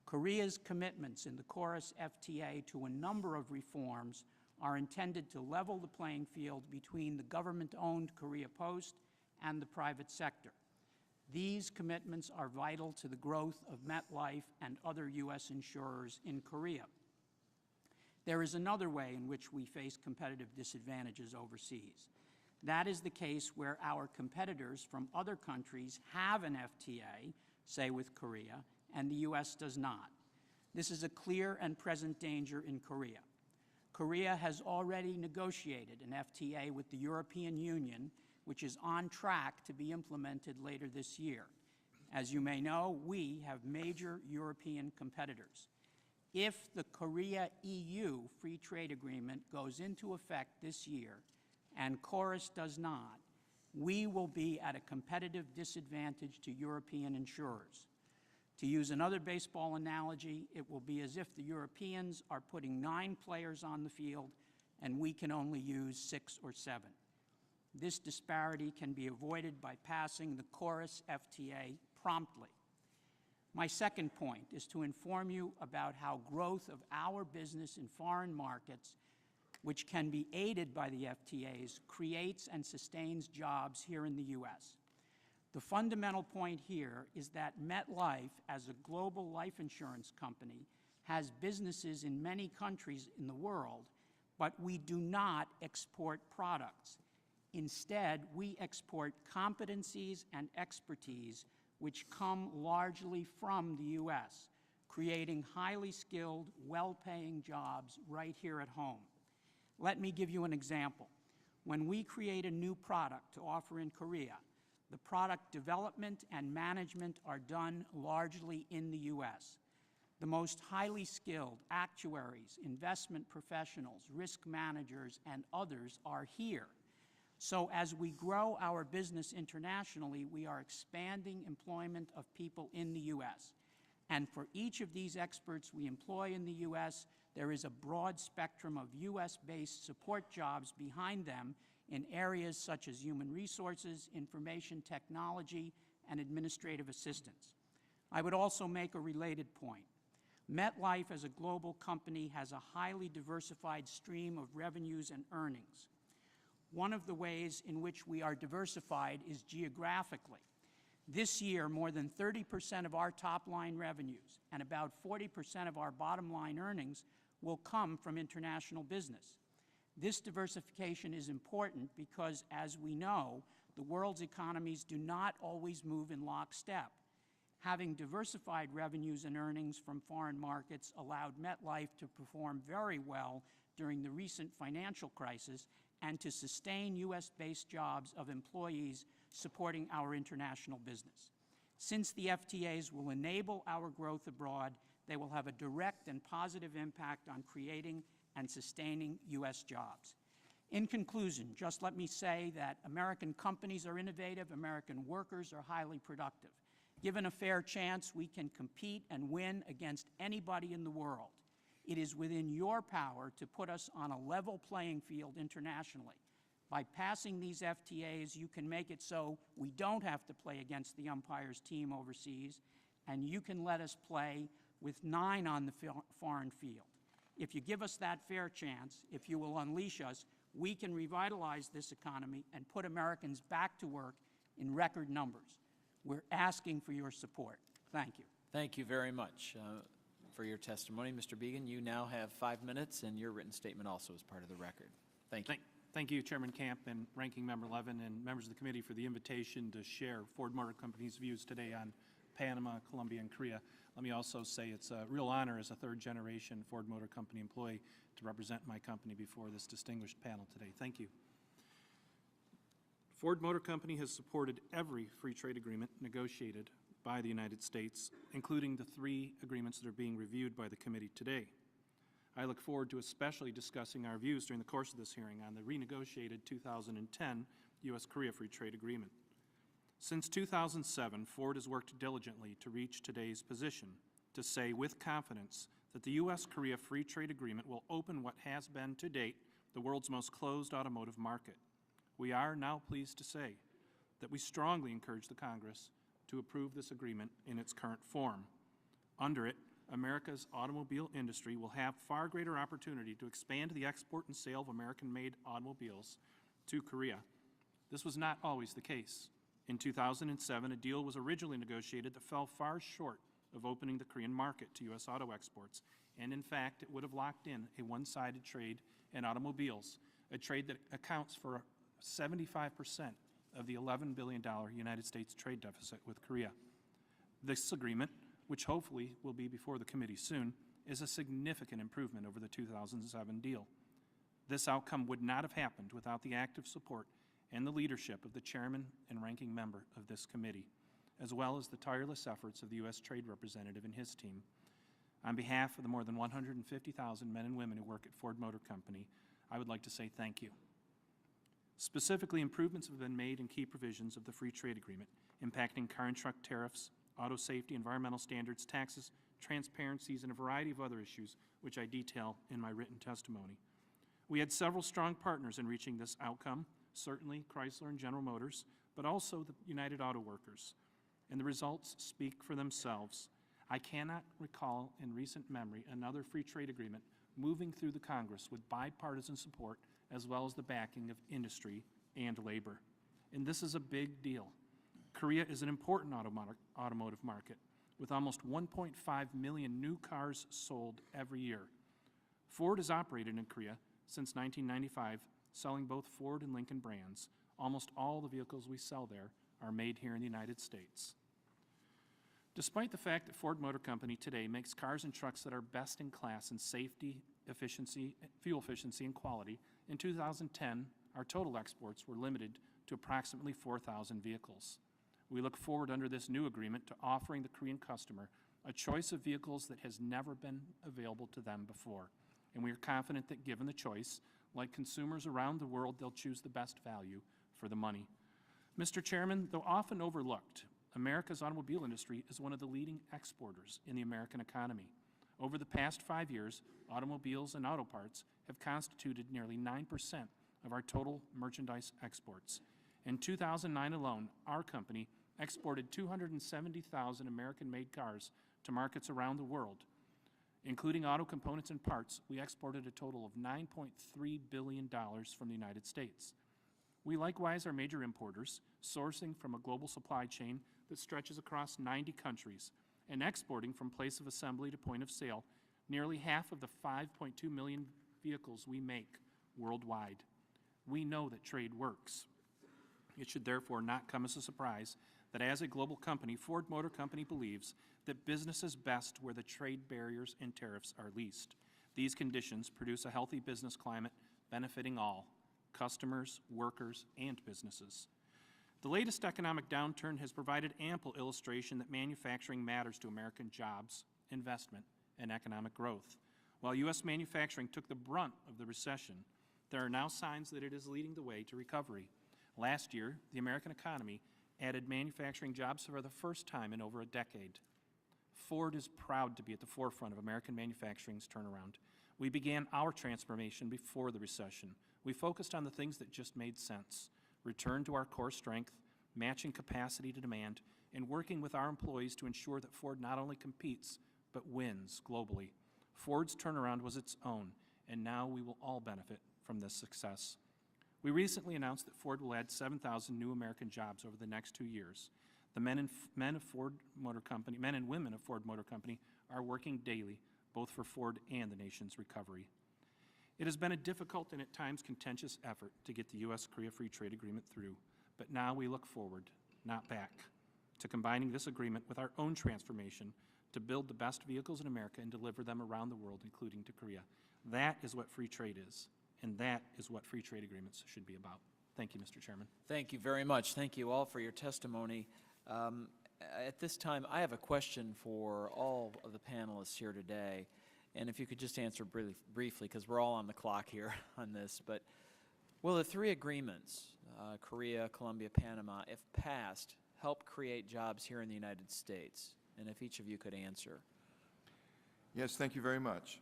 Speaker 6: Korea's commitments in the Chorus FTA to a number of reforms are intended to level the playing field between the government-owned Korea Post and the private sector. These commitments are vital to the growth of MetLife and other U.S. insurers in Korea. There is another way in which we face competitive disadvantages overseas. That is the case where our competitors from other countries have an FTA, say with Korea, and the U.S. does not. This is a clear and present danger in Korea. Korea has already negotiated an FTA with the European Union, which is on track to be implemented later this year. As you may know, we have major European competitors. If the Korea-EU Free Trade Agreement goes into effect this year, and Chorus does not, we will be at a competitive disadvantage to European insurers. To use another baseball analogy, it will be as if the Europeans are putting 9 players on the field and we can only use 6 or 7. This disparity can be avoided by passing the Chorus FTA promptly. My second point is to inform you about how growth of our business in foreign markets, which can be aided by the FTAs, creates and sustains jobs here in the U.S. The fundamental point here is that MetLife, as a global life insurance company, has businesses in many countries in the world, but we do not export products. Instead, we export competencies and expertise which come largely from the U.S., creating highly skilled, well-paying jobs right here at home. Let me give you an example. When we create a new product to offer in Korea, the product development and management are done largely in the U.S. The most highly skilled actuaries, investment professionals, risk managers, and others are here. So as we grow our business internationally, we are expanding employment of people in the U.S. And for each of these experts we employ in the U.S., there is a broad spectrum of U.S.-based support jobs behind them in areas such as human resources, information technology, and administrative assistance. I would also make a related point. MetLife as a global company has a highly diversified stream of revenues and earnings. One of the ways in which we are diversified is geographically. This year, more than 30% of our top-line revenues and about 40% of our bottom-line earnings will come from international business. This diversification is important because, as we know, the world's economies do not always move in lockstep. Having diversified revenues and earnings from foreign markets allowed MetLife to perform very well during the recent financial crisis and to sustain U.S.-based jobs of employees supporting our international business. Since the FTAs will enable our growth abroad, they will have a direct and positive impact on creating and sustaining U.S. jobs. In conclusion, just let me say that American companies are innovative, American workers are highly productive. Given a fair chance, we can compete and win against anybody in the world. It is within your power to put us on a level playing field internationally. By passing these FTAs, you can make it so we don't have to play against the umpire's team overseas, and you can let us play with 9 on the foreign field. If you give us that fair chance, if you will unleash us, we can revitalize this economy and put Americans back to work in record numbers. We're asking for your support. Thank you.
Speaker 1: Thank you very much for your testimony. Mr. Began, you now have 5 minutes, and your written statement also is part of the record. Thank you.
Speaker 7: Thank you, Chairman Camp and Ranking Member Levin and members of the committee for the invitation to share Ford Motor Company's views today on Panama, Colombia, and Korea. Let me also say it's a real honor as a third-generation Ford Motor Company employee to represent my company before this distinguished panel today. Thank you. Ford Motor Company has supported every free trade agreement negotiated by the United States, including the 3 agreements that are being reviewed by the committee today. I look forward to especially discussing our views during the course of this hearing on the renegotiated 2010 U.S.-Korea Free Trade Agreement. Since 2007, Ford has worked diligently to reach today's position, to say with confidence that the U.S.-Korea Free Trade Agreement will open what has been to date the world's most closed automotive market. We are now pleased to say that we strongly encourage the Congress to approve this agreement in its current form. Under it, America's automobile industry will have far greater opportunity to expand the export and sale of American-made automobiles to Korea. This was not always the case. In 2007, a deal was originally negotiated that fell far short of opening the Korean market to U.S. auto exports, and in fact, it would have locked in a one-sided trade in automobiles, a trade that accounts for 75% of the $11 billion United States trade deficit with Korea. This agreement, which hopefully will be before the committee soon, is a significant improvement over the 2007 deal. This outcome would not have happened without the active support and the leadership of the chairman and ranking member of this committee, as well as the tireless efforts of the U.S. Trade Representative and his team. On behalf of the more than 150,000 men and women who work at Ford Motor Company, I would like to say thank you. Specifically, improvements have been made in key provisions of the Free Trade Agreement, impacting car and truck tariffs, auto safety, environmental standards, taxes, transparencies, and a variety of other issues, which I detail in my written testimony. We had several strong partners in reaching this outcome, certainly Chrysler and General Motors, but also the United Auto Workers, and the results speak for themselves. I cannot recall in recent memory another free trade agreement moving through the Congress with bipartisan support as well as the backing of industry and labor. And this is a big deal. Korea is an important automotive market with almost 1.5 million new cars sold every year. Ford has operated in Korea since 1995, selling both Ford and Lincoln brands. Almost all the vehicles we sell there are made here in the United States. Despite the fact that Ford Motor Company today makes cars and trucks that are best in class in safety, efficiency, fuel efficiency, and quality, in 2010, our total exports were limited to approximately 4,000 vehicles. We look forward under this new agreement to offering the Korean customer a choice of vehicles that has never been available to them before. And we are confident that given the choice, like consumers around the world, they'll choose the best value for the money. Mr. Chairman, though often overlooked, America's automobile industry is one of the leading exporters in the American economy. Over the past 5 years, automobiles and auto parts have constituted nearly 9% of our total merchandise exports. In 2009 alone, our company exported 270,000 American-made cars to markets around the world. Including auto components and parts, we exported a total of $9.3 billion from the United States. We likewise are major importers, sourcing from a global supply chain that stretches across 90 countries and exporting from place of assembly to point of sale nearly half of the 5.2 million vehicles we make worldwide. We know that trade works. It should therefore not come as a surprise that as a global company, Ford Motor Company believes that business is best where the trade barriers and tariffs are least. These conditions produce a healthy business climate benefiting all, customers, workers, and businesses. The latest economic downturn has provided ample illustration that manufacturing matters to American jobs, investment, and economic growth. While U.S. manufacturing took the brunt of the recession, there are now signs that it is leading the way to recovery. Last year, the American economy added manufacturing jobs for the first time in over a decade. Ford is proud to be at the forefront of American manufacturing's turnaround. We began our transformation before the recession. We focused on the things that just made sense: return to our core strength, matching capacity to demand, and working with our employees to ensure that Ford not only competes, but wins globally. Ford's turnaround was its own, and now we will all benefit from this success. We recently announced that Ford will add 7,000 new American jobs over the next 2 years. The men and women of Ford Motor Company are working daily, both for Ford and the nation's recovery. It has been a difficult and at times contentious effort to get the U.S.-Korea Free Trade Agreement through, but now we look forward, not back, to combining this agreement with our own transformation to build the best vehicles in America and deliver them around the world, including to Korea. That is what free trade is, and that is what free trade agreements should be about. Thank you, Mr. Chairman.
Speaker 1: Thank you very much. Thank you all for your testimony. At this time, I have a question for all of the panelists here today, and if you could just answer briefly, because we're all on the clock here on this, but will the three agreements, Korea, Colombia, Panama, if passed, help create jobs here in the United States? And if each of you could answer.
Speaker 3: Yes, thank you very much.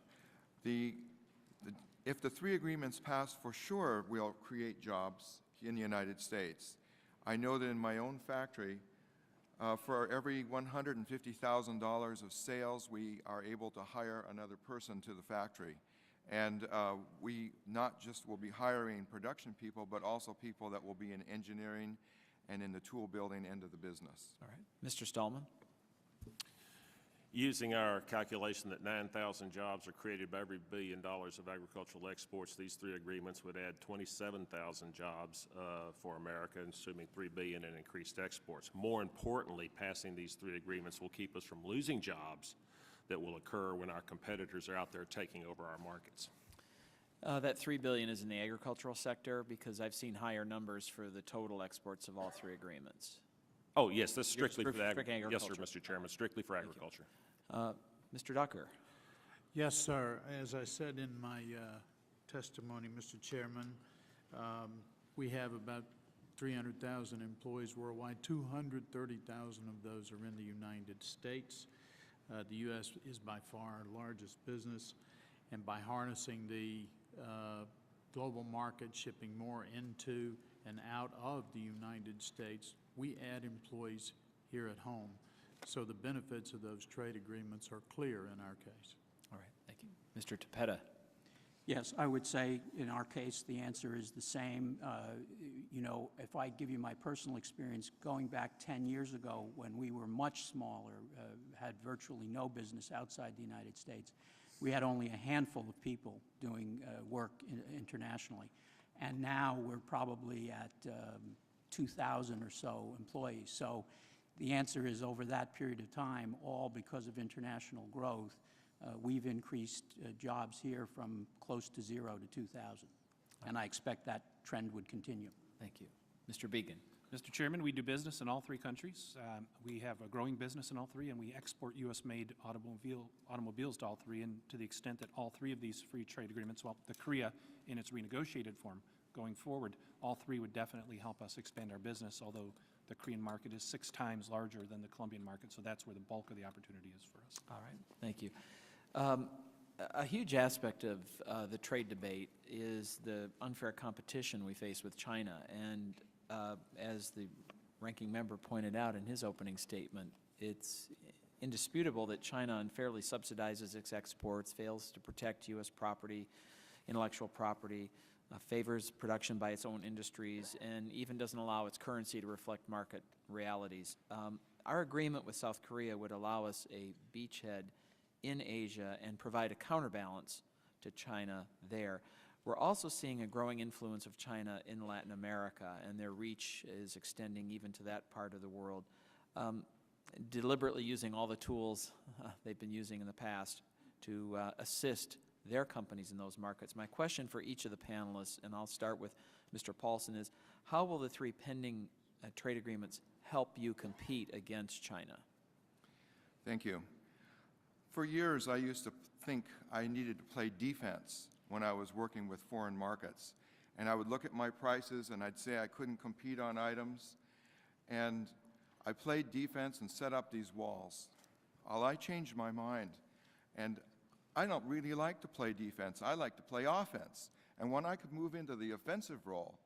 Speaker 3: If the three agreements pass, for sure we'll create jobs in the United States. I know that in my own factory, for every $150,000 of sales, we are able to hire another person to the factory. And we not just will be hiring production people, but also people that will be in engineering and in the tool building end of the business.
Speaker 1: All right. Mr. Stallman?
Speaker 4: Using our calculation that 9,000 jobs are created by every $1 billion of agricultural exports, these three agreements would add 27,000 jobs for America, assuming $3 billion in increased exports. More importantly, passing these three agreements will keep us from losing jobs that will occur when our competitors are out there taking over our markets.
Speaker 1: That $3 billion is in the agricultural sector, because I've seen higher numbers for the total exports of all three agreements.
Speaker 4: Oh, yes, that's strictly for the
Speaker 1: agriculture.
Speaker 4: Yes, sir, Mr. Chairman, strictly for agriculture.
Speaker 1: Mr. Ducker?
Speaker 5: Yes, sir. As I said in my testimony, Mr. Chairman, we have about 300,000 employees worldwide. 230,000 of those are in the United States. The U.S. is by far our largest business, and by harnessing the global market, shipping more into and out of the United States, we add employees here at home. So the benefits of those trade agreements are clear in our case.
Speaker 1: All right, thank you. Mr. Tepeda?
Speaker 6: Yes, I would say in our case the answer is the same. You know, if I give you my personal experience, going back 10 years ago when we were much smaller, had virtually no business outside the United States, we had only a handful of people doing work internationally. And now we're probably at 2,000 or so employees. So the answer is, over that period of time, all because of international growth, we've increased jobs here from close to 0 to 2,000. And I expect that trend would continue.
Speaker 1: Thank you. Mr. Began.
Speaker 7: Mr. Chairman, we do business in all three countries. We have a growing business in all three, and we export U.S.-made automobiles to all three. And to the extent that all three of these free trade agreements, well, the Korea in its renegotiated form going forward, all three would definitely help us expand our business, although the Korean market is 6 times larger than the Colombian market, so that's where the bulk of the opportunity is for us.
Speaker 1: All right. Thank you. A huge aspect of the trade debate is the unfair competition we face with China. And as the ranking member pointed out in his opening statement, it's indisputable that China unfairly subsidizes its exports, fails to protect U.S. property, intellectual property, favors production by its own industries, and even doesn't allow its currency to reflect market realities. Our agreement with South Korea would allow us a beachhead in Asia and provide a counterbalance to China there. We're also seeing a growing influence of China in Latin America, and their reach is extending even to that part of the world, deliberately using all the tools they've been using in the past to assist their companies in those markets. My question for each of the panelists, and I'll start with Mr. Paulson, is how will the 3 pending trade agreements help you compete against China?
Speaker 3: Thank you. For years, I used to think I needed to play defense when I was working with foreign markets. And I would look at my prices and I'd say I couldn't compete on items. And I played defense and set up these walls. Well, I changed my mind. And I don't really like to play defense. I like to play offense. And when I could move into the offensive role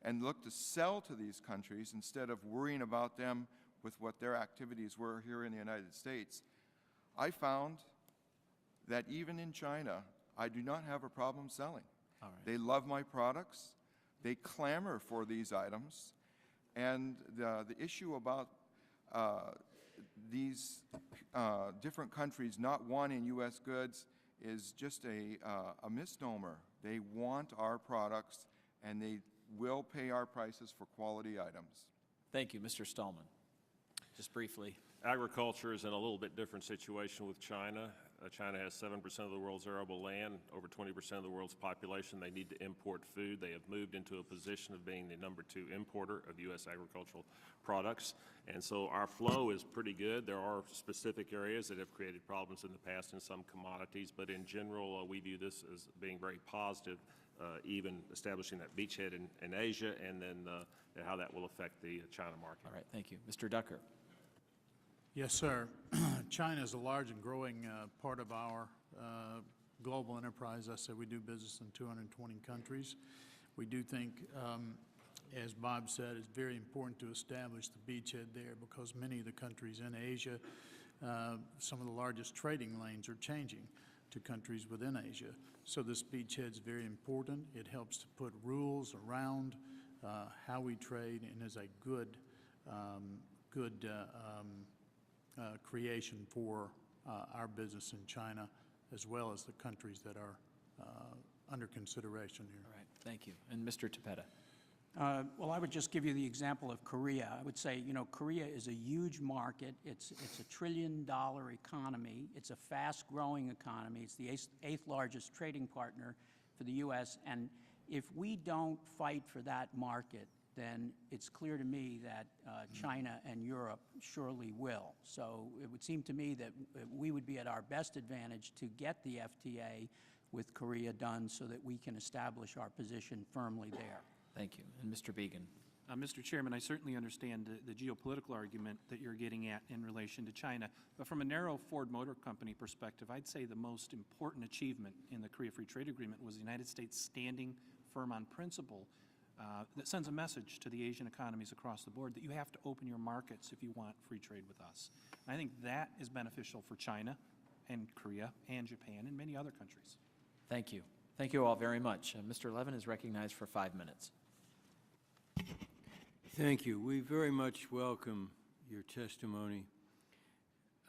Speaker 3: and look to sell to these countries instead of worrying about them with what their activities were here in the United States, I found that even in China, I do not have a problem selling.
Speaker 1: All right.
Speaker 3: They love my products. They clamor for these items. And the issue about these different countries not wanting U.S. goods is just a misnomer. They want our products, and they will pay our prices for quality items.
Speaker 1: Thank you. Mr. Stallman. Just briefly.
Speaker 4: Agriculture is in a little bit different situation with China. China has 7% of the world's arable land, over 20% of the world's population. They need to import food. They have moved into a position of being the #2 importer of U.S. agricultural products. And so our flow is pretty good. There are specific areas that have created problems in the past in some commodities, but in general, we view this as being very positive, even establishing that beachhead in Asia, and then how that will affect the China market.
Speaker 1: All right. Thank you. Mr. Ducker.
Speaker 5: Yes, sir. China is a large and growing part of our global enterprise. I said we do business in 220 countries. We do think, as Bob said, it's very important to establish the beachhead there because many of the countries in Asia, some of the largest trading lanes are changing to countries within Asia. So this beachhead is very important. It helps to put rules around how we trade and is a good creation for our business in China, as well as the countries that are under consideration here.
Speaker 1: All right. Thank you. And Mr. Tepeta.
Speaker 6: Well, I would just give you the example of Korea. I would say, you know, Korea is a huge market. It's a $1 trillion economy. It's a fast-growing economy. It's the eighth largest trading partner for the U.S. And if we don't fight for that market, then it's clear to me that China and Europe surely will. So it would seem to me that we would be at our best advantage to get the FTA with Korea done so that we can establish our position firmly there.
Speaker 1: Thank you. And Mr. Began.
Speaker 7: Mr. Chairman, I certainly understand the geopolitical argument that you're getting at in relation to China. But from a narrow Ford Motor Company perspective, I'd say the most important achievement in the Korea Free Trade Agreement was the United States standing firm on principle that sends a message to the Asian economies across the board that you have to open your markets if you want free trade with us. And I think that is beneficial for China and Korea and Japan and many other countries.
Speaker 1: Thank you. Thank you all very much. Mr. Levin is recognized for 5 minutes.
Speaker 2: Thank you. We very much welcome your testimony.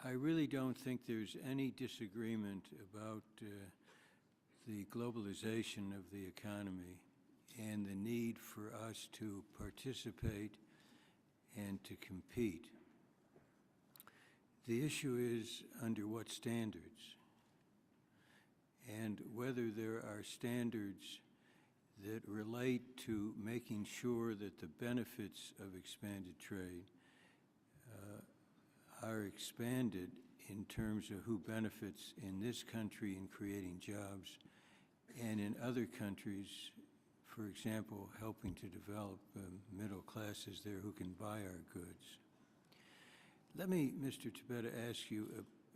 Speaker 2: I really don't think there's any disagreement about the globalization of the economy and the need for us to participate and to compete. The issue is under what standards, and whether there are standards that relate to making sure that the benefits of expanded trade are expanded in terms of who benefits in this country in creating jobs and in other countries, for example, helping to develop middle classes there who can buy our goods. Let me, Mr. Tibetta, ask you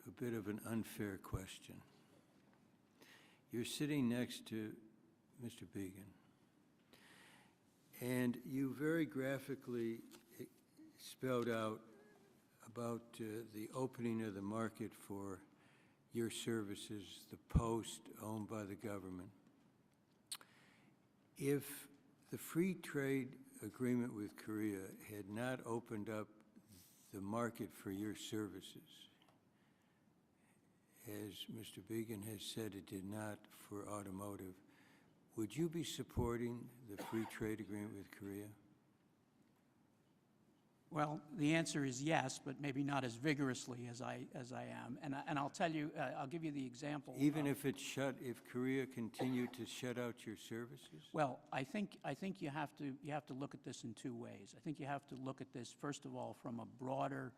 Speaker 2: a bit of an unfair question. You're sitting next to Mr. Began, and you very graphically spelled out about the opening of the market for your services, the post owned by the government. If the free trade agreement with Korea had not opened up the market for your services, as Mr. Began has said it did not for automotive, would you be supporting the free trade agreement with Korea?
Speaker 6: Well, the answer is yes, but maybe not as vigorously as I am. And I'll tell you, I'll give you the example.
Speaker 2: Even if Korea continued to shut out your services?
Speaker 6: Well, I think you have to look at this in two ways. I think you have to look at this, first of all, from a broader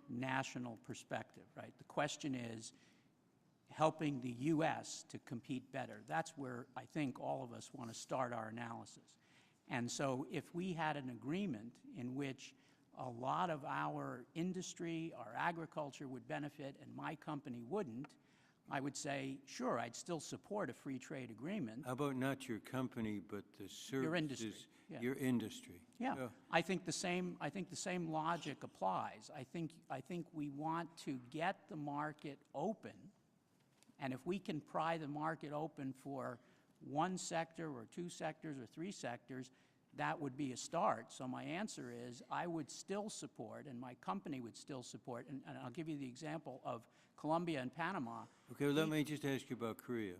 Speaker 6: national perspective, right? The question is helping the U.S. to compete better. That's where I think all of us want to start our analysis. And so if we had an agreement in which a lot of our industry, our agriculture would benefit and my company wouldn't, I would say, sure, I'd still support a free trade agreement.
Speaker 2: How about not your company, but the services?
Speaker 6: Your industry. Yeah.
Speaker 2: Your industry.
Speaker 6: Yeah,
Speaker 2: Oh.
Speaker 6: I think the same logic applies. I think we want to get the market open, and if we can pry the market open for one sector or two sectors or three sectors, that would be a start. So my answer is I would still support, and my company would still support, and I'll give you the example of Colombia and Panama.
Speaker 2: Okay, well, let me just ask you about Korea.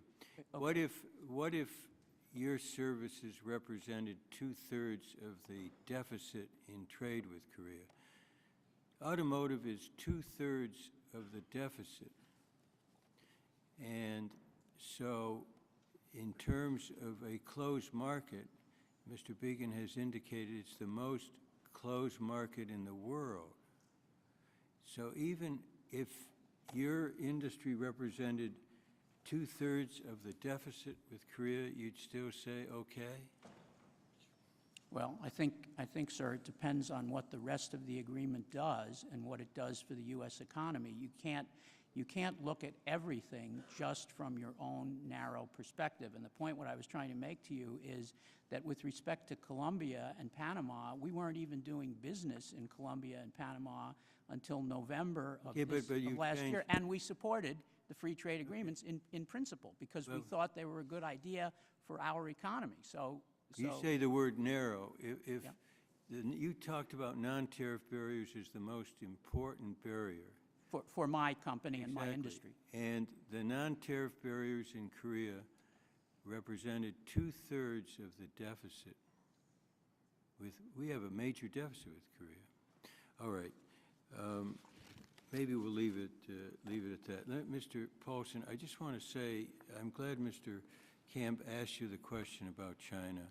Speaker 6: Okay.
Speaker 2: What if your services represented 2/3 of the deficit in trade with Korea? Automotive is 2/3 of the deficit. And so in terms of a closed market, Mr. Began has indicated it's the most closed market in the world. So even if your industry represented 2/3 of the deficit with Korea, you'd still say okay?
Speaker 6: Well, I think, sir, it depends on what the rest of the agreement does and what it does for the U.S. economy. You can't look at everything just from your own narrow perspective. And the point what I was trying to make to you is that with respect to Colombia and Panama, we weren't even doing business in Colombia and Panama until November of, of last year. And we supported the free trade agreements in principle because we thought they were a good idea for our economy. So
Speaker 2: you say the word narrow. You talked about non-tariff barriers as the most important barrier.
Speaker 6: For my company and my industry.
Speaker 2: And the non-tariff barriers in Korea represented 2/3 of the deficit. We have a major deficit with Korea. All right. Maybe we'll leave it at that. Mr. Paulson, I just want to say I'm glad Mr. Camp asked you the question about China.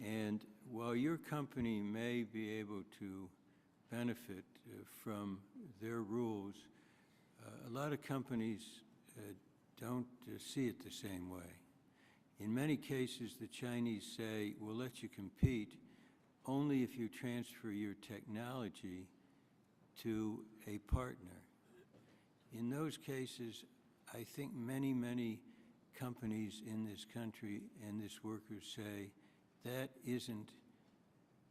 Speaker 2: And while your company may be able to benefit from their rules, a lot of companies don't see it the same way. In many cases, the Chinese say, we'll let you compete only if you transfer your technology to a partner. In those cases, I think many companies in this country and this workers say, that isn't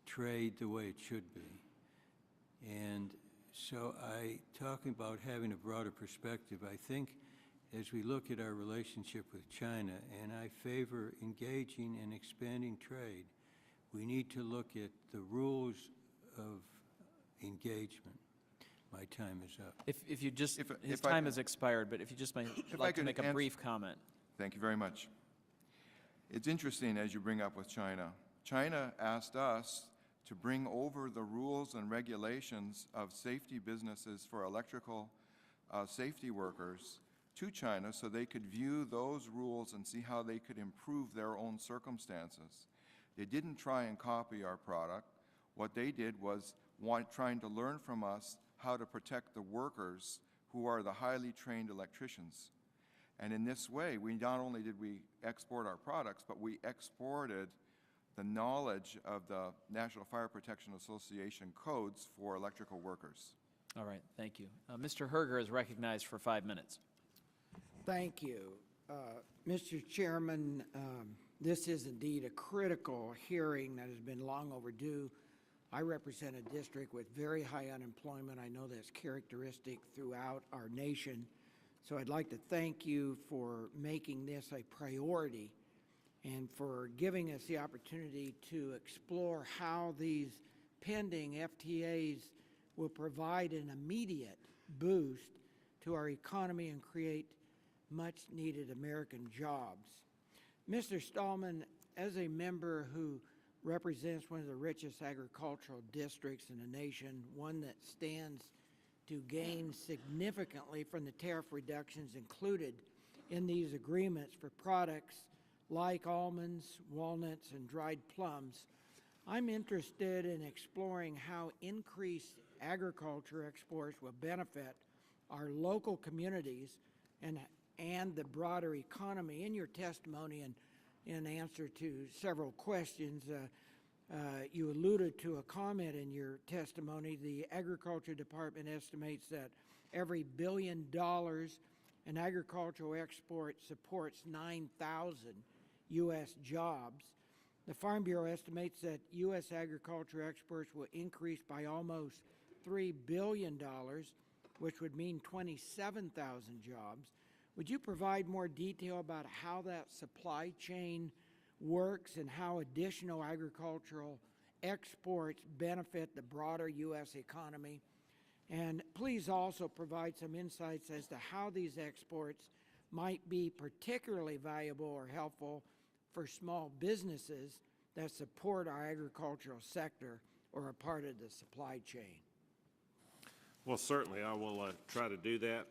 Speaker 2: trade the way it should be. And so talking about having a broader perspective, I think as we look at our relationship with China, and I favor engaging and expanding trade, we need to look at the rules of engagement. My time is up.
Speaker 1: If you just, his
Speaker 3: if I
Speaker 1: time
Speaker 3: can-
Speaker 1: has expired, but if you just might
Speaker 3: I
Speaker 1: like to
Speaker 3: could
Speaker 1: make a
Speaker 3: ans-
Speaker 1: brief comment.
Speaker 3: Thank you very much. It's interesting as you bring up with China. China asked us to bring over the rules and regulations of safety businesses for electrical safety workers to China so they could view those rules and see how they could improve their own circumstances. They didn't try and copy our product. What they did was trying to learn from us how to protect the workers who are the highly trained electricians. And in this way, we not only did we export our products, but we exported the knowledge of the National Fire Protection Association codes for electrical workers.
Speaker 1: All right, thank you. Mr. Herger is recognized for 5 minutes.
Speaker 8: Thank you. Mr. Chairman, this is indeed a critical hearing that has been long overdue. I represent a district with very high unemployment. I know that's characteristic throughout our nation. So I'd like to thank you for making this a priority and for giving us the opportunity to explore how these pending FTAs will provide an immediate boost to our economy and create much-needed American jobs. Mr. Stallman, as a member who represents one of the richest agricultural districts in the nation, one that stands to gain significantly from the tariff reductions included in these agreements for products like almonds, walnuts, and dried plums, I'm interested in exploring how increased agriculture exports will benefit our local communities and the broader economy. In your testimony and in answer to several questions, you alluded to a comment in your testimony. The Agriculture Department estimates that every $1 billion in agricultural export supports 9,000 U.S. jobs. The Farm Bureau estimates that U.S. agriculture exports will increase by almost $3 billion, which would mean 27,000 jobs. Would you provide more detail about how that supply chain works and how additional agricultural exports benefit the broader U.S. economy? And please also provide some insights as to how these exports might be particularly valuable or helpful for small businesses that support our agricultural sector or are part of the supply chain.
Speaker 4: Well, certainly, I will try to do that.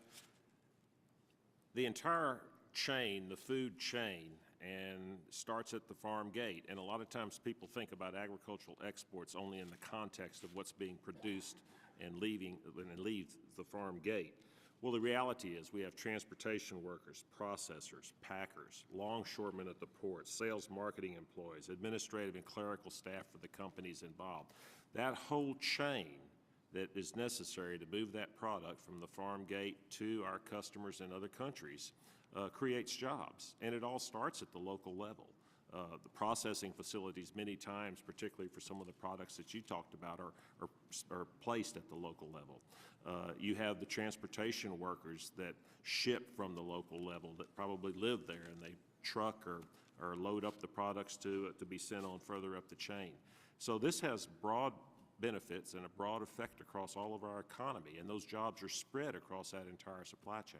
Speaker 4: The entire chain, the food chain, and starts at the farm gate. And a lot of times people think about agricultural exports only in the context of what's being produced and leaves the farm gate. Well, the reality is we have transportation workers, processors, packers, longshoremen at the ports, sales marketing employees, administrative and clerical staff for the companies involved. That whole chain that is necessary to move that product from the farm gate to our customers in other countries creates jobs, and it all starts at the local level. The processing facilities many times, particularly for some of the products that you talked about, are placed at the local level. You have the transportation workers that ship from the local level that probably live there, and they truck or load up the products to be sent on further up the chain. So this has broad benefits and a broad effect across all of our economy, and those jobs are spread across that entire supply chain.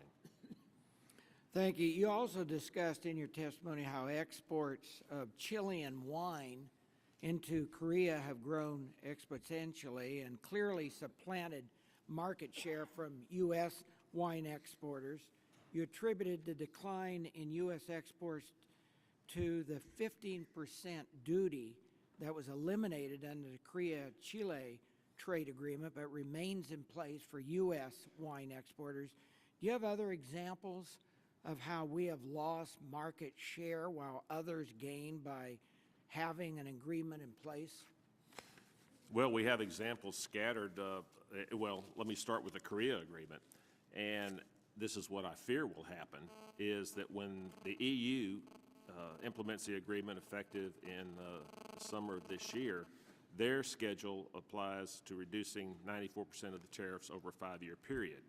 Speaker 8: Thank you. You also discussed in your testimony how exports of Chilean wine into Korea have grown exponentially and clearly supplanted market share from U.S. wine exporters. You attributed the decline in U.S. exports to the 15% duty that was eliminated under the Korea-Chile trade agreement but remains in place for U.S. wine exporters. Do you have other examples of how we have lost market share while others gain by having an agreement in place?
Speaker 4: Well, we have examples scattered. Well, let me start with the Korea agreement. And this is what I fear will happen, is that when the EU implements the agreement effective in the summer of this year, their schedule applies to reducing 94% of the tariffs over a 5-year period.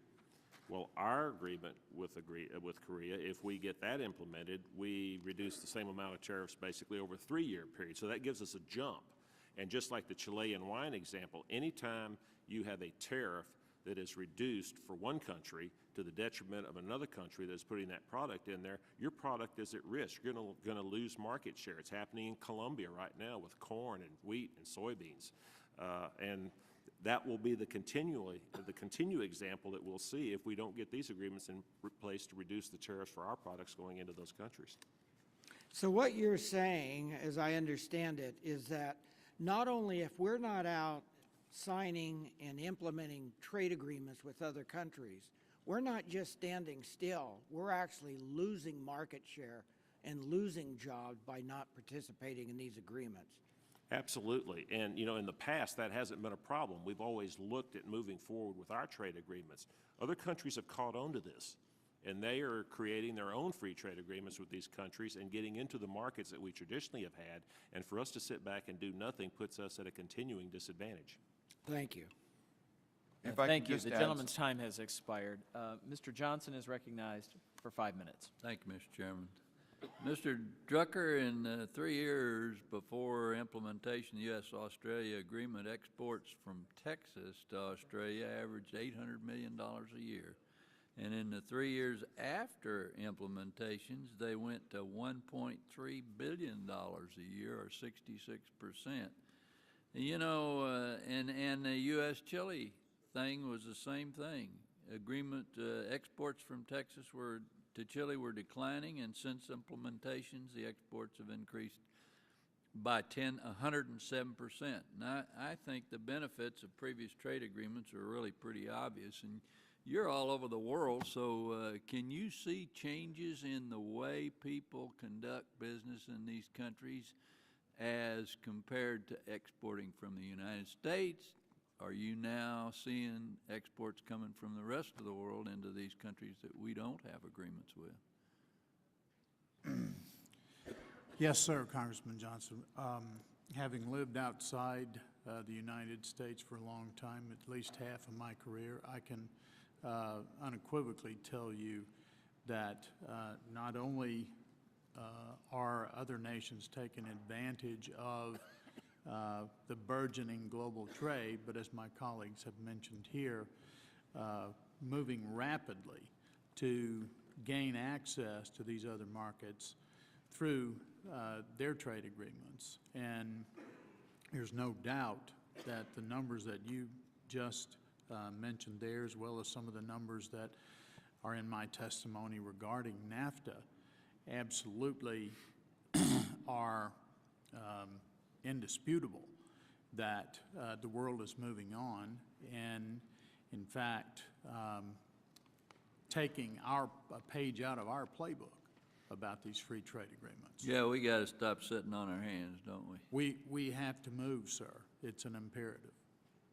Speaker 4: Well, our agreement with Korea, if we get that implemented, we reduce the same amount of tariffs basically over a 3-year period. So that gives us a jump. And just like the Chilean wine example, anytime you have a tariff that is reduced for one country to the detriment of another country that's putting that product in there, your product is at risk. You're going to lose market share. It's happening in Colombia right now with corn and wheat and soybeans. And that will be the continued example that we'll see if we don't get these agreements in place to reduce the tariffs for our products going into those countries.
Speaker 8: So what you're saying, as I understand it, is that not only if we're not out signing and implementing trade agreements with other countries, we're not just standing still, we're actually losing market share and losing jobs by not participating in these agreements.
Speaker 4: Absolutely. And, you know, in the past, that hasn't been a problem. We've always looked at moving forward with our trade agreements. Other countries have caught on to this, and they are creating their own free trade agreements with these countries and getting into the markets that we traditionally have had. And for us to sit back and do nothing puts us at a continuing disadvantage.
Speaker 8: Thank you.
Speaker 3: If I
Speaker 1: Thank
Speaker 3: could
Speaker 1: you.
Speaker 3: just
Speaker 1: The
Speaker 3: add-
Speaker 1: gentleman's time has expired. Mr. Johnson is recognized for 5 minutes.
Speaker 9: Thank you, Mr. Chairman. Mr. Drucker, in 3 years before implementation of the U.S.-Australia agreement, exports from Texas to Australia averaged $800 million a year. And in the 3 years after implementations, they went to $1.3 billion a year, or 66%. You know, and the U.S.-Chile thing was the same thing. Exports from Texas to Chile were declining, and since implementations, the exports have increased by 107%. And I think the benefits of previous trade agreements are really pretty obvious. And you're all over the world, so can you see changes in the way people conduct business in these countries as compared to exporting from the United States? Are you now seeing exports coming from the rest of the world into these countries that we don't have agreements with?
Speaker 5: Yes, sir, Congressman Johnson. Having lived outside the United States for a long time, at least half of my career, I can unequivocally tell you that not only are other nations taking advantage of the burgeoning global trade, but as my colleagues have mentioned here, moving rapidly to gain access to these other markets through their trade agreements. And there's no doubt that the numbers that you just mentioned there, as well as some of the numbers that are in my testimony regarding NAFTA, absolutely are indisputable that the world is moving on, and in fact taking a page out of our playbook about these free trade agreements.
Speaker 9: Yeah, we got to stop sitting on our hands, don't we?
Speaker 5: We have to move, sir. It's an imperative.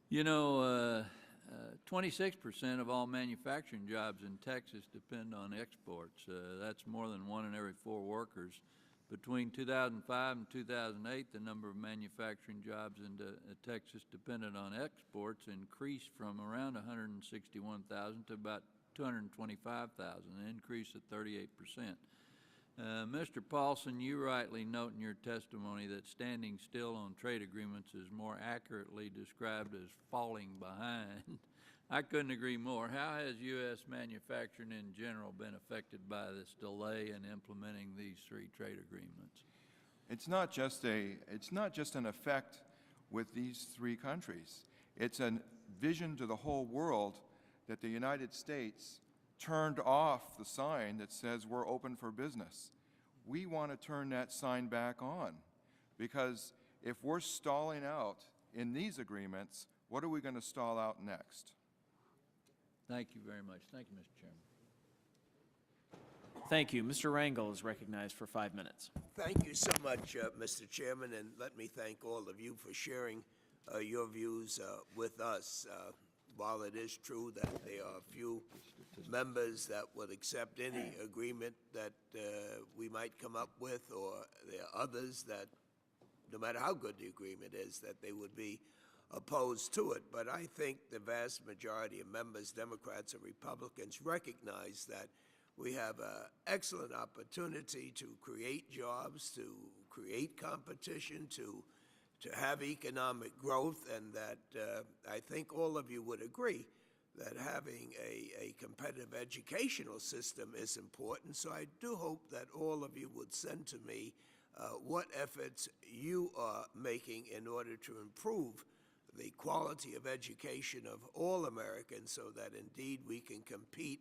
Speaker 9: You know, 26% of all manufacturing jobs in Texas depend on exports. That's more than 1 in every 4 workers. Between 2005 and 2008, the number of manufacturing jobs in Texas dependent on exports increased from around 161,000 to about 225,000, an increase of 38%. Mr. Paulson, you rightly note in your testimony that standing still on trade agreements is more accurately described as falling behind. I couldn't agree more. How has U.S. manufacturing in general been affected by this delay in implementing these 3 trade agreements?
Speaker 3: It's not just an effect with these 3 countries. It's a vision to the whole world that the United States turned off the sign that says we're open for business. We want to turn that sign back on, because if we're stalling out in these agreements, what are we going to stall out next?
Speaker 9: Thank you very much. Thank you, Mr. Chairman.
Speaker 1: Thank you. Mr. Rangel is recognized for 5 minutes.
Speaker 10: Thank you so much, Mr. Chairman, and let me thank all of you for sharing your views with us. While it is true that there are a few members that would accept any agreement that we might come up with, or there are others that, no matter how good the agreement is, that they would be opposed to it. But I think the vast majority of members, Democrats and Republicans, recognize that we have an excellent opportunity to create jobs, to create competition, to have economic growth, and that I think all of you would agree that having a competitive educational system is important. So I do hope that all of you would send to me what efforts you are making in order to improve the quality of education of all Americans so that indeed we can compete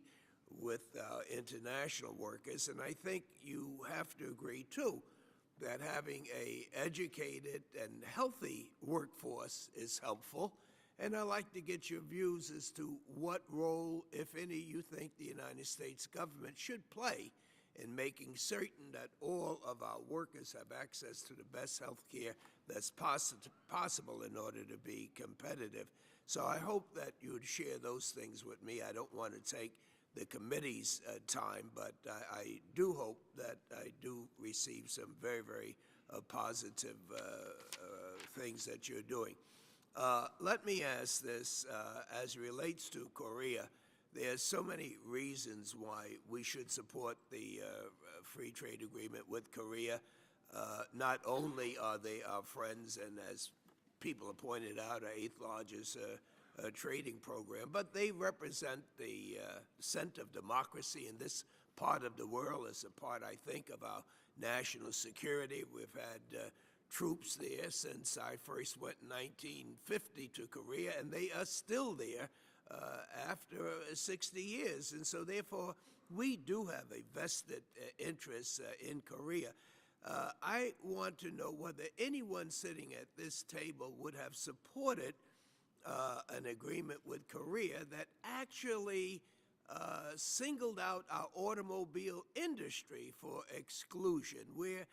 Speaker 10: with international workers. And I think you have to agree, too, that having a educated and healthy workforce is helpful. And I'd like to get your views as to what role, if any, you think the United States government should play in making certain that all of our workers have access to the best health care that's possible in order to be competitive. So I hope that you would share those things with me. I don't want to take the committee's time, but I do hope that I do receive some very, very positive things that you're doing. Let me ask this, as it relates to Korea, there's so many reasons why we should support the free trade agreement with Korea. Not only are they our friends, and as people have pointed out, our 8th largest trading program, but they represent the center of democracy in this part of the world. As a part, I think, of our national security. We've had troops there since I first went in 1950 to Korea, and they are still there after 60 years. And so, therefore, we do have a vested interest in Korea. I want to know whether anyone sitting at this table would have supported an agreement with Korea that actually singled out our automobile industry for exclusion, where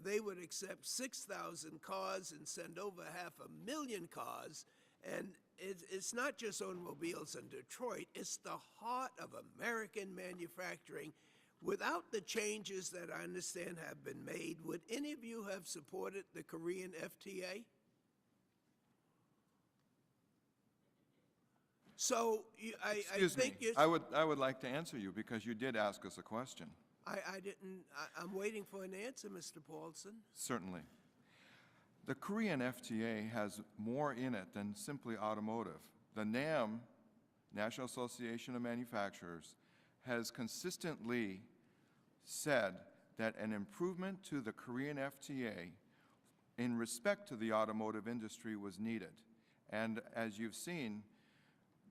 Speaker 10: they would accept 6,000 cars and send over 500,000 cars. And it's not just automobiles in Detroit, it's the heart of American manufacturing. Without the changes that I understand have been made, would any of you have supported the Korean FTA? So I
Speaker 3: Excuse
Speaker 10: think
Speaker 3: me. I would like to answer you because you did ask us a question.
Speaker 10: I didn't. I'm waiting for an answer, Mr. Paulson.
Speaker 3: Certainly. The Korean FTA has more in it than simply automotive. The NAM, National Association of Manufacturers, has consistently said that an improvement to the Korean FTA in respect to the automotive industry was needed. And as you've seen,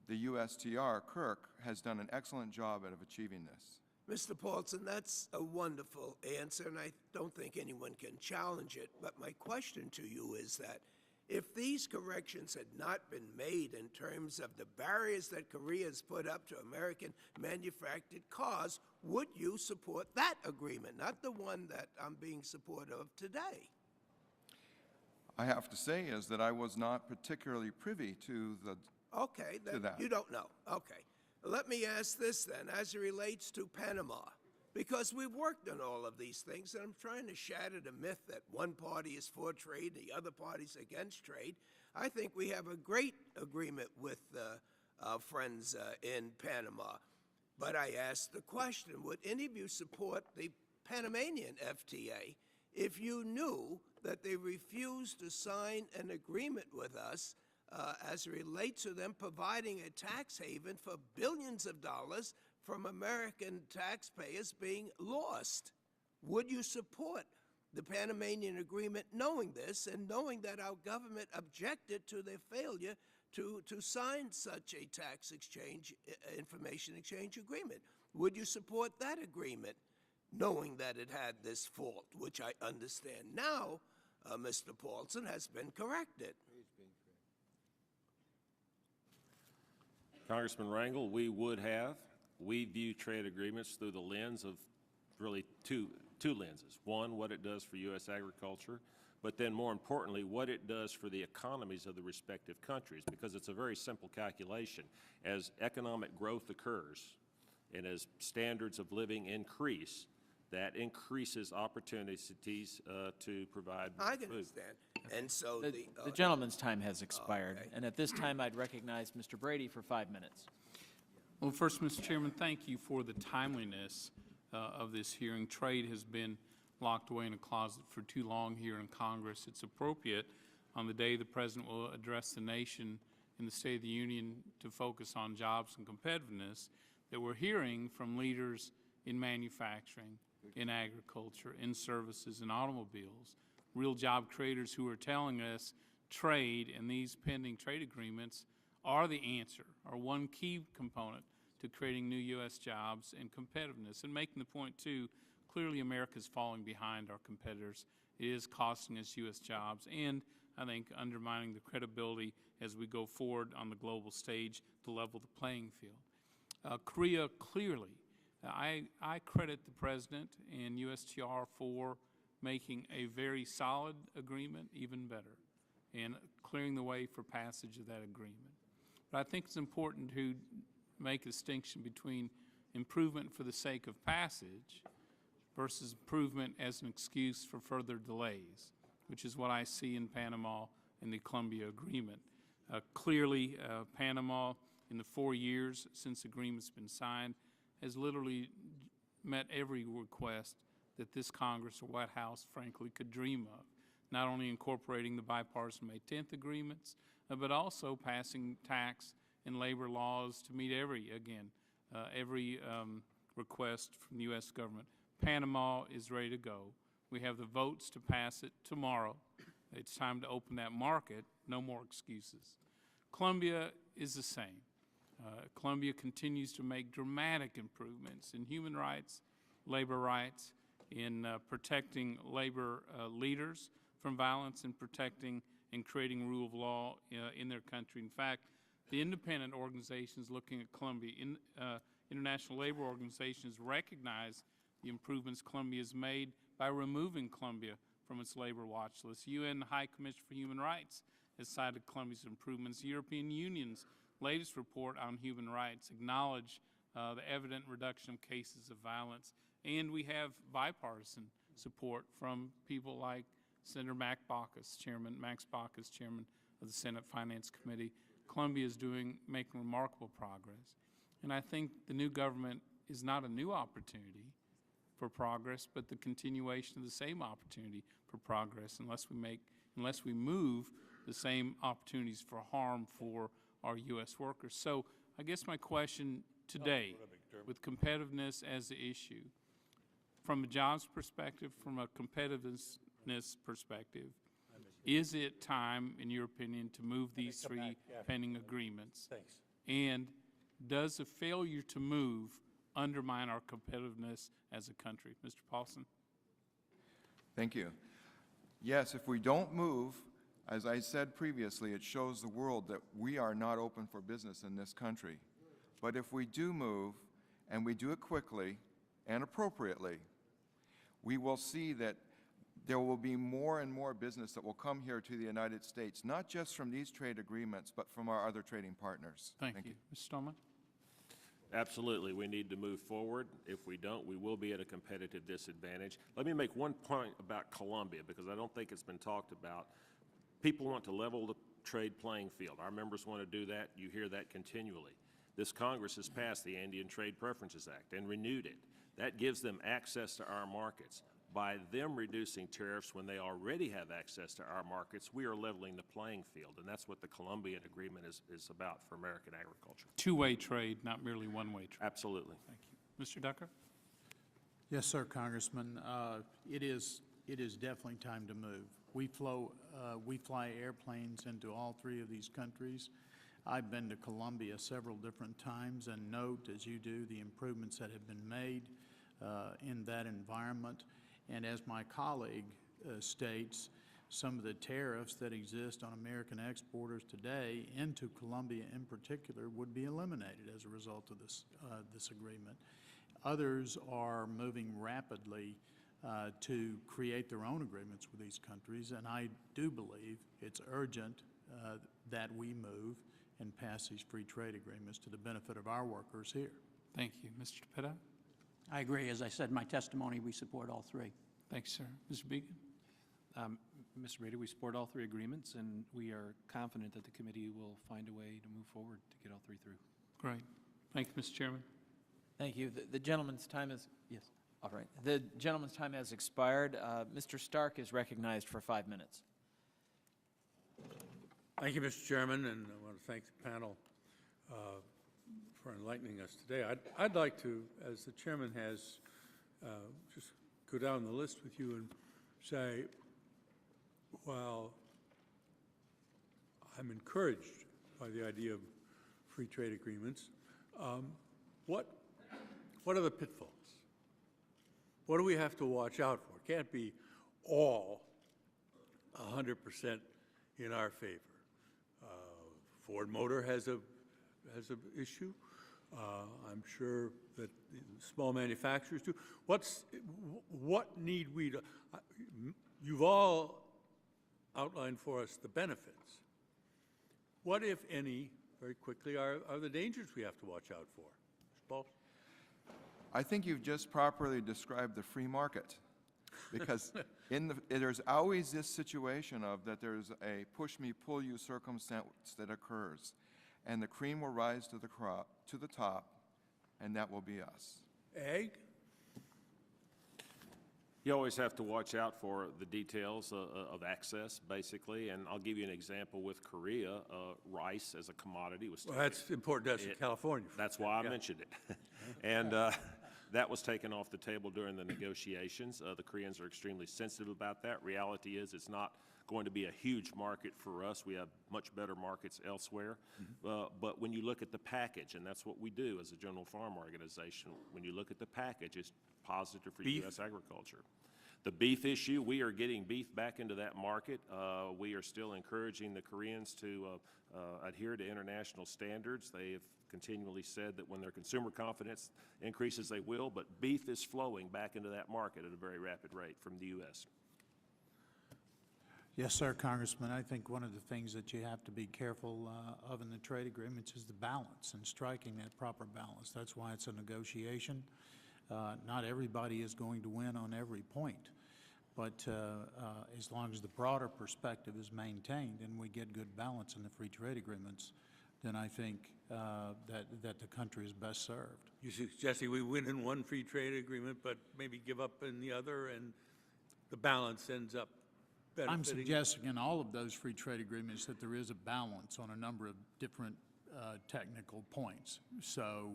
Speaker 3: the USTR, Kirk, has done an excellent job of achieving this.
Speaker 10: Mr. Paulson, that's a wonderful answer, and I don't think anyone can challenge it. But my question to you is that if these corrections had not been made in terms of the barriers that Korea has put up to American manufactured cars, would you support that agreement, not the one that I'm being supportive of today?
Speaker 3: I have to say is that I was not particularly privy to the
Speaker 10: Okay, then you don't know. Okay. Let me ask this then, as it relates to Panama, because we've worked on all of these things, and I'm trying to shatter the myth that one party is for trade, the other party's against trade. I think we have a great agreement with our friends in Panama. But I asked the question, would any of you support the Panamanian FTA if you knew that they refused to sign an agreement with us as it relates to them providing a tax haven for billions of dollars from American taxpayers being lost? Would you support the Panamanian agreement knowing this and knowing that our government objected to their failure to sign such a tax exchange, information exchange agreement? Would you support that agreement knowing that it had this fault, which I understand now, Mr. Paulson, has been corrected?
Speaker 4: Congressman Rangel, we would have. We view trade agreements through the lens of really two lenses. One, what it does for U.S. agriculture, but then more importantly, what it does for the economies of the respective countries, because it's a very simple calculation. As economic growth occurs and as standards of living increase, that increases opportunities to provide
Speaker 10: I
Speaker 4: food.
Speaker 10: can understand. And so
Speaker 1: The gentleman's time has expired,
Speaker 10: okay.
Speaker 1: and at this time, I'd recognize Mr. Brady for 5 minutes.
Speaker 11: Well, first, Mr. Chairman, thank you for the timeliness of this hearing. Trade has been locked away in a closet for too long here in Congress. It's appropriate on the day the President will address the nation in the State of the Union to focus on jobs and competitiveness that we're hearing from leaders in manufacturing, in agriculture, in services, and automobiles, real job creators who are telling us trade and these pending trade agreements are the answer, are one key component to creating new U.S. jobs and competitiveness. And making the point, too, clearly America's falling behind our competitors. It is costing us U.S. jobs and, I think, undermining the credibility as we go forward on the global stage to level the playing field. Korea, clearly, I credit the President and USTR for making a very solid agreement even better and clearing the way for passage of that agreement. But I think it's important to make a distinction between improvement for the sake of passage versus improvement as an excuse for further delays, which is what I see in Panama and the Colombia agreement. Clearly, Panama, in the 4 years since the agreement's been signed, has literally met every request that this Congress or White House, frankly, could dream of, not only incorporating the bipartisan May 10th agreements, but also passing tax and labor laws to meet every request from the U.S. government. Panama is ready to go. We have the votes to pass it tomorrow. It's time to open that market. No more excuses. Colombia is the same. Colombia continues to make dramatic improvements in human rights, labor rights, in protecting labor leaders from violence and protecting and creating rule of law in their country. In fact, the independent organizations looking at Colombia, international labor organizations, recognize the improvements Colombia has made by removing Colombia from its labor watch list. UN High Commissioner for Human Rights has cited Colombia's improvements. The European Union's latest report on human rights acknowledged the evident reduction of cases of violence. And we have bipartisan support from people like Senator Max Baucus, Chairman of the Senate Finance Committee. Colombia is making remarkable progress. And I think the new government is not a new opportunity for progress, but the continuation of the same opportunity for progress unless we move the same opportunities for harm for our U.S. workers. So I guess my question today, with competitiveness as the issue, from a jobs perspective, from a competitiveness perspective, is it time, in your opinion, to move these three pending agreements?
Speaker 12: Thanks.
Speaker 11: And does a failure to move undermine our competitiveness as a country? Mr. Paulson?
Speaker 3: Thank you. Yes, if we don't move, as I said previously, it shows the world that we are not open for business in this country. But if we do move, and we do it quickly and appropriately, we will see that there will be more and more business that will come here to the United States, not just from these trade agreements, but from our other trading partners.
Speaker 11: Thank you. Mr. Stoneman?
Speaker 4: Absolutely, we need to move forward. If we don't, we will be at a competitive disadvantage. Let me make one point about Colombia, because I don't think it's been talked about. People want to level the trade playing field. Our members want to do that. You hear that continually. This Congress has passed the Andean Trade Preferences Act and renewed it. That gives them access to our markets. By them reducing tariffs when they already have access to our markets, we are leveling the playing field, and that's what the Colombian agreement is about for American agriculture.
Speaker 11: Two-way trade, not merely one-way trade.
Speaker 4: Absolutely.
Speaker 11: Thank you. Mr. Ducker?
Speaker 5: Yes, sir, Congressman. It is definitely time to move. We fly airplanes into all three of these countries. I've been to Colombia several different times and note, as you do, the improvements that have been made in that environment. And as my colleague states, some of the tariffs that exist on American exporters today into Colombia in particular would be eliminated as a result of this agreement. Others are moving rapidly to create their own agreements with these countries, and I do believe it's urgent that we move and pass these free trade agreements to the benefit of our workers here.
Speaker 11: Thank you. Mr. Petta?
Speaker 6: I agree. As I said in my testimony, we support all three.
Speaker 11: Thanks, sir. Mr. Beacon?
Speaker 7: Mr. Rader, we support all three agreements, and we are confident that the committee will find a way to move forward to get all three through.
Speaker 11: Great. Thank you, Mr. Chairman.
Speaker 1: Thank you. The gentleman's time is, yes, all right. The gentleman's time has expired. Mr. Stark is recognized for 5 minutes.
Speaker 12: Thank you, Mr. Chairman, and I want to thank the panel for enlightening us today. I'd like to, as the chairman has, just go down the list with you and say, while I'm encouraged by the idea of free trade agreements. What are the pitfalls? What do we have to watch out for? It can't be all 100% in our favor. Ford Motor has a issue. I'm sure that the small manufacturers do. What need we to? You've all outlined for us the benefits. What, if any, very quickly, are the dangers we have to watch out for? Mr. Paul?
Speaker 3: I think you've just properly described the free market, because there's always this situation of that there's a push-me-pull-you circumstance that occurs, and the cream will rise to the top, and that will be us.
Speaker 12: Ag?
Speaker 4: You always have to watch out for the details of access, basically, and I'll give you an example with Korea. Rice as a commodity was
Speaker 12: Well, that's important to us in California.
Speaker 4: That's why I mentioned it. And that was taken off the table during the negotiations. The Koreans are extremely sensitive about that. Reality is it's not going to be a huge market for us. We have much better markets elsewhere. But when you look at the package, and that's what we do as a general farm organization, when you look at the package, it's positive for U.S. agriculture. The beef issue, we are getting beef back into that market. We are still encouraging the Koreans to adhere to international standards. They have continually said that when their consumer confidence increases, they will, but beef is flowing back into that market at a very rapid rate from the U.S.
Speaker 5: Yes, sir, Congressman. I think one of the things that you have to be careful of in the trade agreements is the balance and striking that proper balance. That's why it's a negotiation. Not everybody is going to win on every point, but as long as the broader perspective is maintained and we get good balance in the free trade agreements, then I think that the country is best served.
Speaker 12: You suggesting we win in one free trade agreement, but maybe give up in the other, and the balance ends up benefiting?
Speaker 5: I'm suggesting in all of those free trade agreements that there is a balance on a number of different technical points. So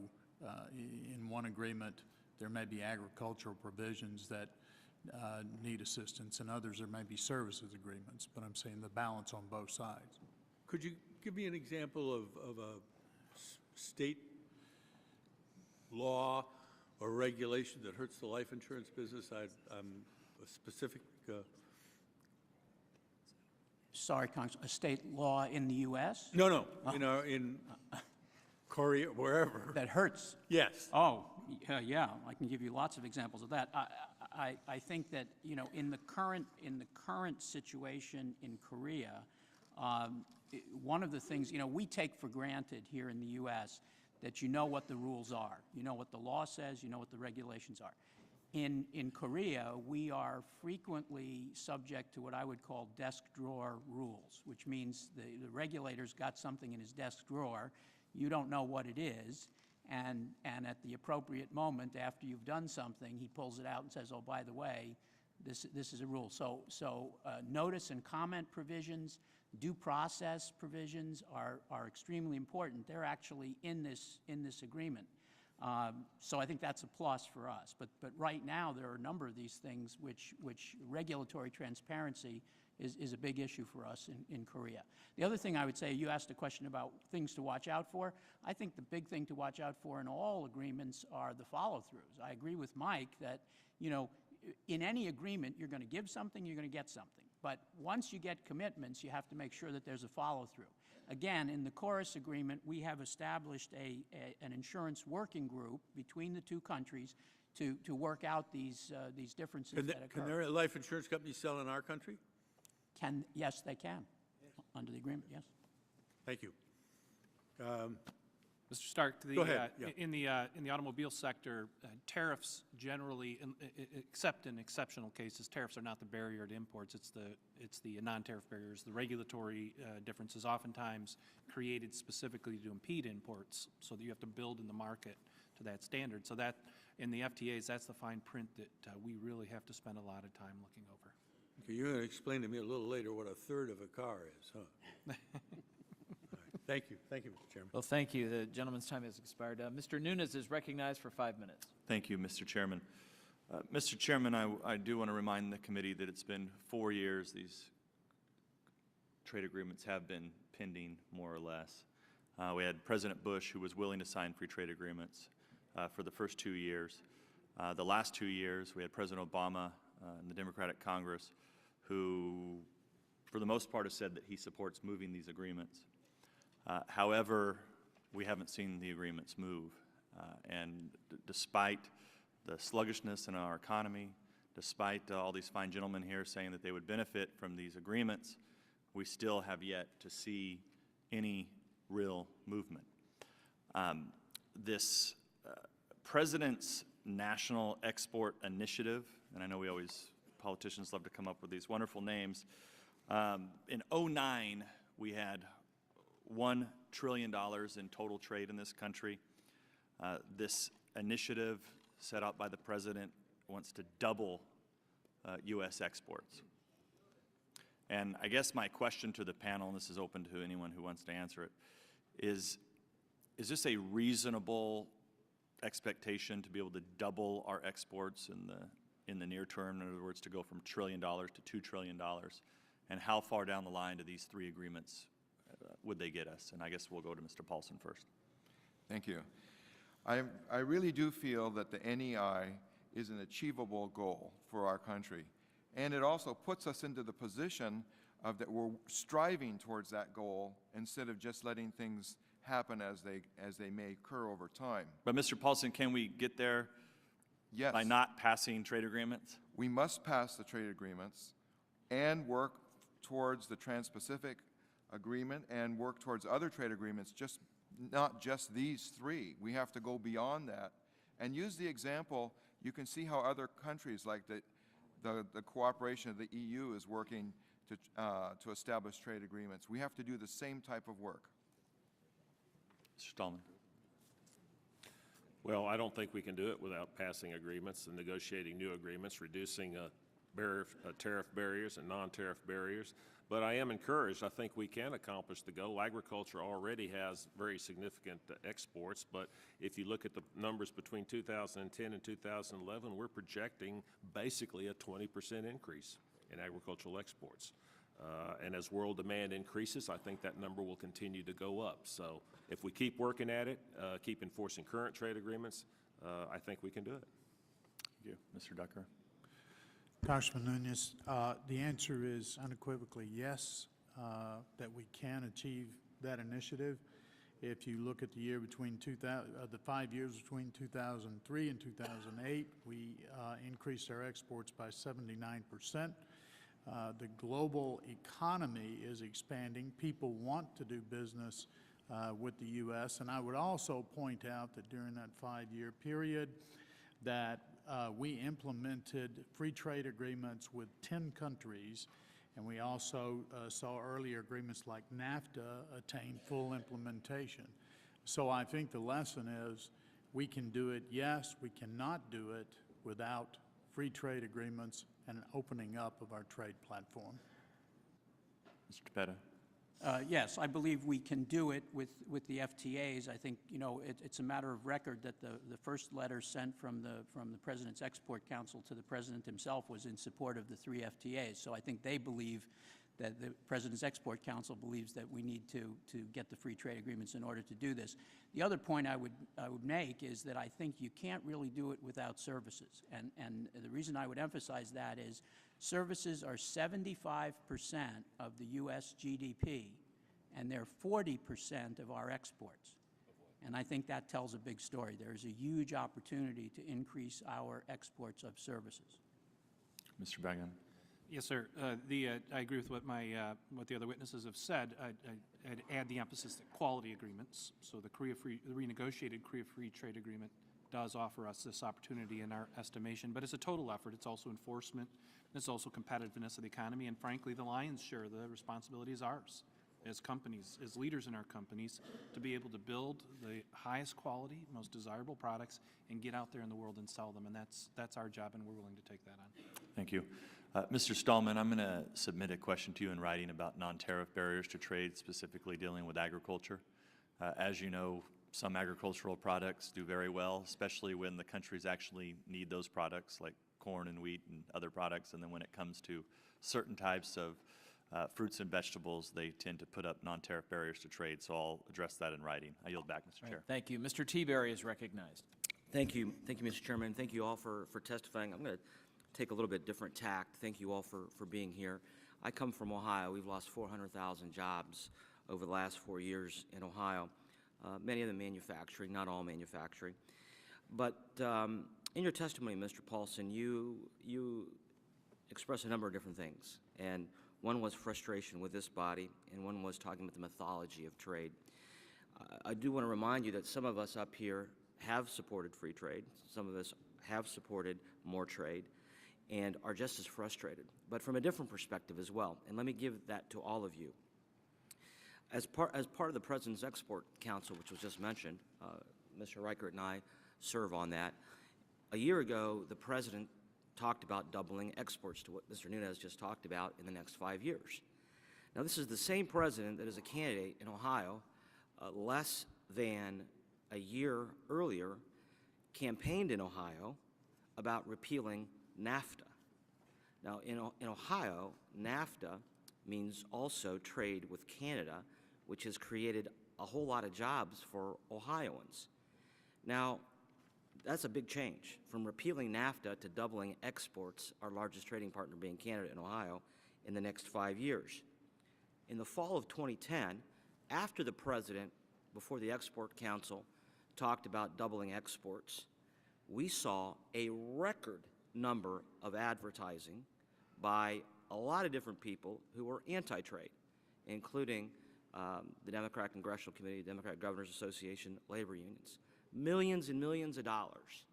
Speaker 5: in one agreement, there may be agricultural provisions that need assistance, and others there may be services agreements, but I'm saying the balance on both sides.
Speaker 12: Could you give me an example of a state law or regulation that hurts the life insurance business? I'm a specific...
Speaker 6: Sorry, Congressman, a state law in the U.S.?
Speaker 12: No, in Korea, wherever.
Speaker 6: That hurts?
Speaker 12: Yes.
Speaker 6: Oh, yeah, I can give you lots of examples of that. I think that, in the current situation in Korea, one of the things, we take for granted here in the U.S. that you know what the rules are. You know what the law says, you know what the regulations are. In Korea, we are frequently subject to what I would call desk drawer rules, which means the regulator's got something in his desk drawer, you don't know what it is, and at the appropriate moment after you've done something, he pulls it out and says, oh, by the way, this is a rule. So notice and comment provisions, due process provisions are extremely important. They're actually in this agreement. So I think that's a plus for us. But right now, there are a number of these things which regulatory transparency is a big issue for us in Korea. The other thing I would say, you asked a question about things to watch out for. I think the big thing to watch out for in all agreements are the follow-throughs. I agree with Mike that, in any agreement, you're going to give something, you're going to get something. But once you get commitments, you have to make sure that there's a follow-through. Again, in the Chorus Agreement, we have established an insurance working group between the two countries to work out these differences that occur.
Speaker 12: Can there life insurance companies sell in our country?
Speaker 6: Yes, they can, under the agreement, yes.
Speaker 12: Thank you.
Speaker 13: Mr. Stark,
Speaker 12: Go ahead. Yeah.
Speaker 13: in the automobile sector, tariffs generally, except in exceptional cases, tariffs are not the barrier to imports. It's the non-tariff barriers. The regulatory differences oftentimes created specifically to impede imports, so that you have to build in the market to that standard. So that in the FTAs, that's the fine print that we really have to spend a lot of time looking over.
Speaker 12: Okay, you're going to explain to me a little later what a third of a car is, huh? Thank you. Thank you, Mr. Chairman.
Speaker 1: Well, thank you. The gentleman's time has expired. Mr. Nunes is recognized for 5 minutes.
Speaker 14: Thank you, Mr. Chairman. Mr. Chairman, I do want to remind the committee that it's been 4 years. These trade agreements have been pending, more or less. We had President Bush, who was willing to sign free trade agreements for the first 2 years. The last 2 years, we had President Obama and the Democratic Congress, who, for the most part, has said that he supports moving these agreements. However, we haven't seen the agreements move. And despite the sluggishness in our economy, despite all these fine gentlemen here saying that they would benefit from these agreements, we still have yet to see any real movement. This President's National Export Initiative, and I know politicians love to come up with these wonderful names. In 2009, we had $1 trillion in total trade in this country. This initiative set out by the President wants to double U.S. exports. And I guess my question to the panel, and this is open to anyone who wants to answer it, is this a reasonable expectation to be able to double our exports in the near term? In other words, to go from $1 trillion to $2 trillion? And how far down the line do these three agreements would they get us? And I guess we'll go to Mr. Paulson first.
Speaker 3: Thank you. I really do feel that the NEI is an achievable goal for our country. And it also puts us into the position of that we're striving towards that goal instead of just letting things happen as they may occur over time.
Speaker 14: But Mr. Paulson, can we get there
Speaker 3: Yes.
Speaker 14: by not passing trade agreements?
Speaker 3: We must pass the trade agreements and work towards the Trans-Pacific Agreement and work towards other trade agreements, not just these three. We have to go beyond that and use the example. You can see how other countries, like the cooperation of the EU, is working to establish trade agreements. We have to do the same type of work.
Speaker 14: Mr. Stallman.
Speaker 4: Well, I don't think we can do it without passing agreements and negotiating new agreements, reducing tariff barriers and non-tariff barriers. But I am encouraged. I think we can accomplish the goal. Agriculture already has very significant exports, but if you look at the numbers between 2010 and 2011, we're projecting basically a 20% increase in agricultural exports. And as world demand increases, I think that number will continue to go up. So if we keep working at it, keep enforcing current trade agreements, I think we can do it.
Speaker 14: Thank you. Mr. Ducker.
Speaker 5: Congressman Nunes, the answer is unequivocally yes, that we can achieve that initiative. If you look at the year between the 5 years between 2003 and 2008, we increased our exports by 79%. The global economy is expanding. People want to do business with the U.S. And I would also point out that during that 5-year period that we implemented free trade agreements with 10 countries, and we also saw earlier agreements like NAFTA attain full implementation. So I think the lesson is we can do it, yes, we cannot do it without free trade agreements and an opening up of our trade platform.
Speaker 14: Mr. Tepeda.
Speaker 6: Yes, I believe we can do it with the FTAs. I think, you know, it's a matter of record that the first letter sent from the President's Export Council to the President himself was in support of the 3 FTAs. So I think they believe that the President's Export Council believes that we need to get the free trade agreements in order to do this. The other point I would make is that I think you can't really do it without services. And the reason I would emphasize that is services are 75% of the U.S. GDP, and they're 40% of our exports. And I think that tells a big story. There's a huge opportunity to increase our exports of services.
Speaker 14: Mr. Bagan.
Speaker 13: Yes, sir. I agree with what what the other witnesses have said. I'd add the emphasis that quality agreements. So the renegotiated Korea Free Trade Agreement does offer us this opportunity in our estimation, but it's a total effort. It's also enforcement. It's also competitiveness of the economy, and frankly, the lion's share of the responsibility is ours as companies, as leaders in our companies, to be able to build the highest quality, most desirable products and get out there in the world and sell them, and that's our job, and we're willing to take that on.
Speaker 14: Thank you. Mr. Stallman, I'm going to submit a question to you in writing about non-tariff barriers to trade, specifically dealing with agriculture. As you know, some agricultural products do very well, especially when the countries actually need those products, like corn and wheat and other products. And then when it comes to certain types of fruits and vegetables, they tend to put up non-tariff barriers to trade, so I'll address that in writing. I yield back, Mr. Chair.
Speaker 1: Thank you. Mr. Teaberry is recognized.
Speaker 15: Thank you, Mr. Chairman. Thank you all for testifying. I'm going to take a little bit different tact. Thank you all for being here. I come from Ohio. We've lost 400,000 jobs over the last 4 years in Ohio, many of them manufacturing, not all manufacturing. But in your testimony, Mr. Paulson, you expressed a number of different things, and one was frustration with this body, and one was talking about the mythology of trade. I do want to remind you that some of us up here have supported free trade, some of us have supported more trade, and are just as frustrated, but from a different perspective as well. And let me give that to all of you. As part of the President's Export Council, which was just mentioned, Mr. Reichert and I serve on that. A year ago, the President talked about doubling exports to what Mr. Nunes just talked about in the next 5 years. Now, this is the same President that is a candidate in Ohio less than a year earlier campaigned in Ohio about repealing NAFTA. Now, in Ohio, NAFTA means also trade with Canada, which has created a whole lot of jobs for Ohioans. Now, that's a big change, from repealing NAFTA to doubling exports, our largest trading partner being Canada and Ohio, in the next 5 years. In the fall of 2010, after the President, before the Export Council, talked about doubling exports, we saw a record number of advertising by a lot of different people who were anti-trade, including the Democratic Congressional Committee, Democratic Governors Association, labor unions. Millions and millions of dollars.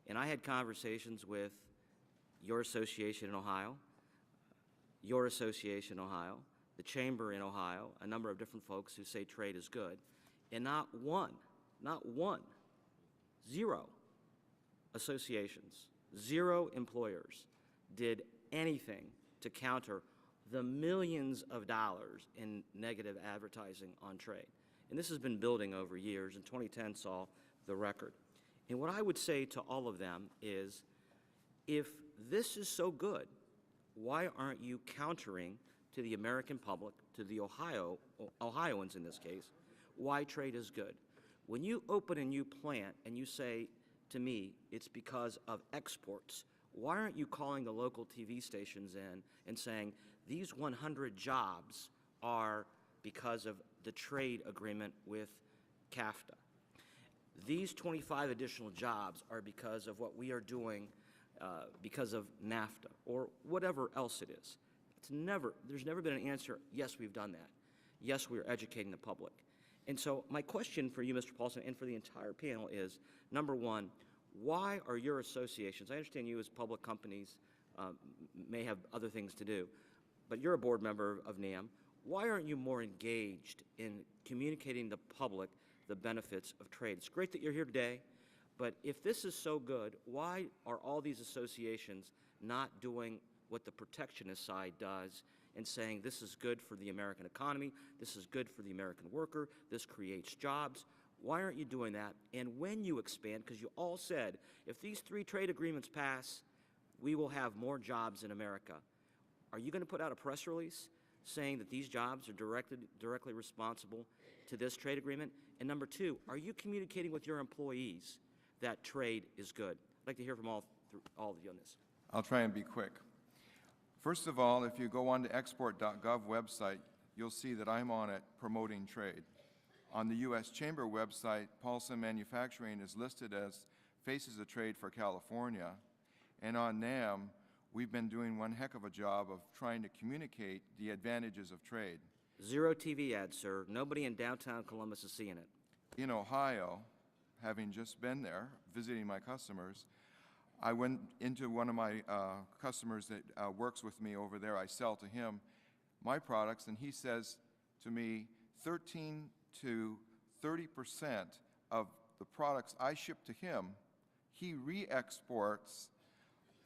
Speaker 15: And I had conversations with your association in Ohio, your association in Ohio, the Chamber in Ohio, a number of different folks who say trade is good, and not one, zero associations, zero employers did anything to counter the millions of dollars in negative advertising on trade. And this has been building over years, and 2010 saw the record. And what I would say to all of them is, if this is so good, why aren't you countering to the American public, to the Ohioans in this case, why trade is good? When you open a new plant and you say to me it's because of exports, why aren't you calling the local TV stations in and saying these 100 jobs are because of the trade agreement with CAFTA? These 25 additional jobs are because of what we are doing because of NAFTA or whatever else it is. There's never been an answer, yes, we've done that. Yes, we are educating the public. And so my question for you, Mr. Paulson, and for the entire panel is, number one, why are your associations, I understand you as public companies may have other things to do, but you're a board member of NAM, why aren't you more engaged in communicating to the public the benefits of trade? It's great that you're here today, but if this is so good, why are all these associations not doing what the protectionist side does and saying this is good for the American economy, this is good for the American worker, this creates jobs? Why aren't you doing that? And when you expand, because you all said, if these 3 trade agreements pass, we will have more jobs in America. Are you going to put out a press release saying that these jobs are directly responsible to this trade agreement? And number 2, are you communicating with your employees that trade is good? I'd like to hear from all of you on this.
Speaker 3: I'll try and be quick. First of all, if you go on the export.gov website, you'll see that I'm on it promoting trade. On the U.S. Chamber website, Paulson Manufacturing is listed as Faces of Trade for California. And on NAM, we've been doing one heck of a job of trying to communicate the advantages of trade.
Speaker 15: Zero TV ads, sir. Nobody in downtown Columbus is seeing it.
Speaker 3: In Ohio, having just been there, visiting my customers, I went into one of my customers that works with me over there. I sell to him my products, and he says to me, 13 to 30% of the products I ship to him, he re-exports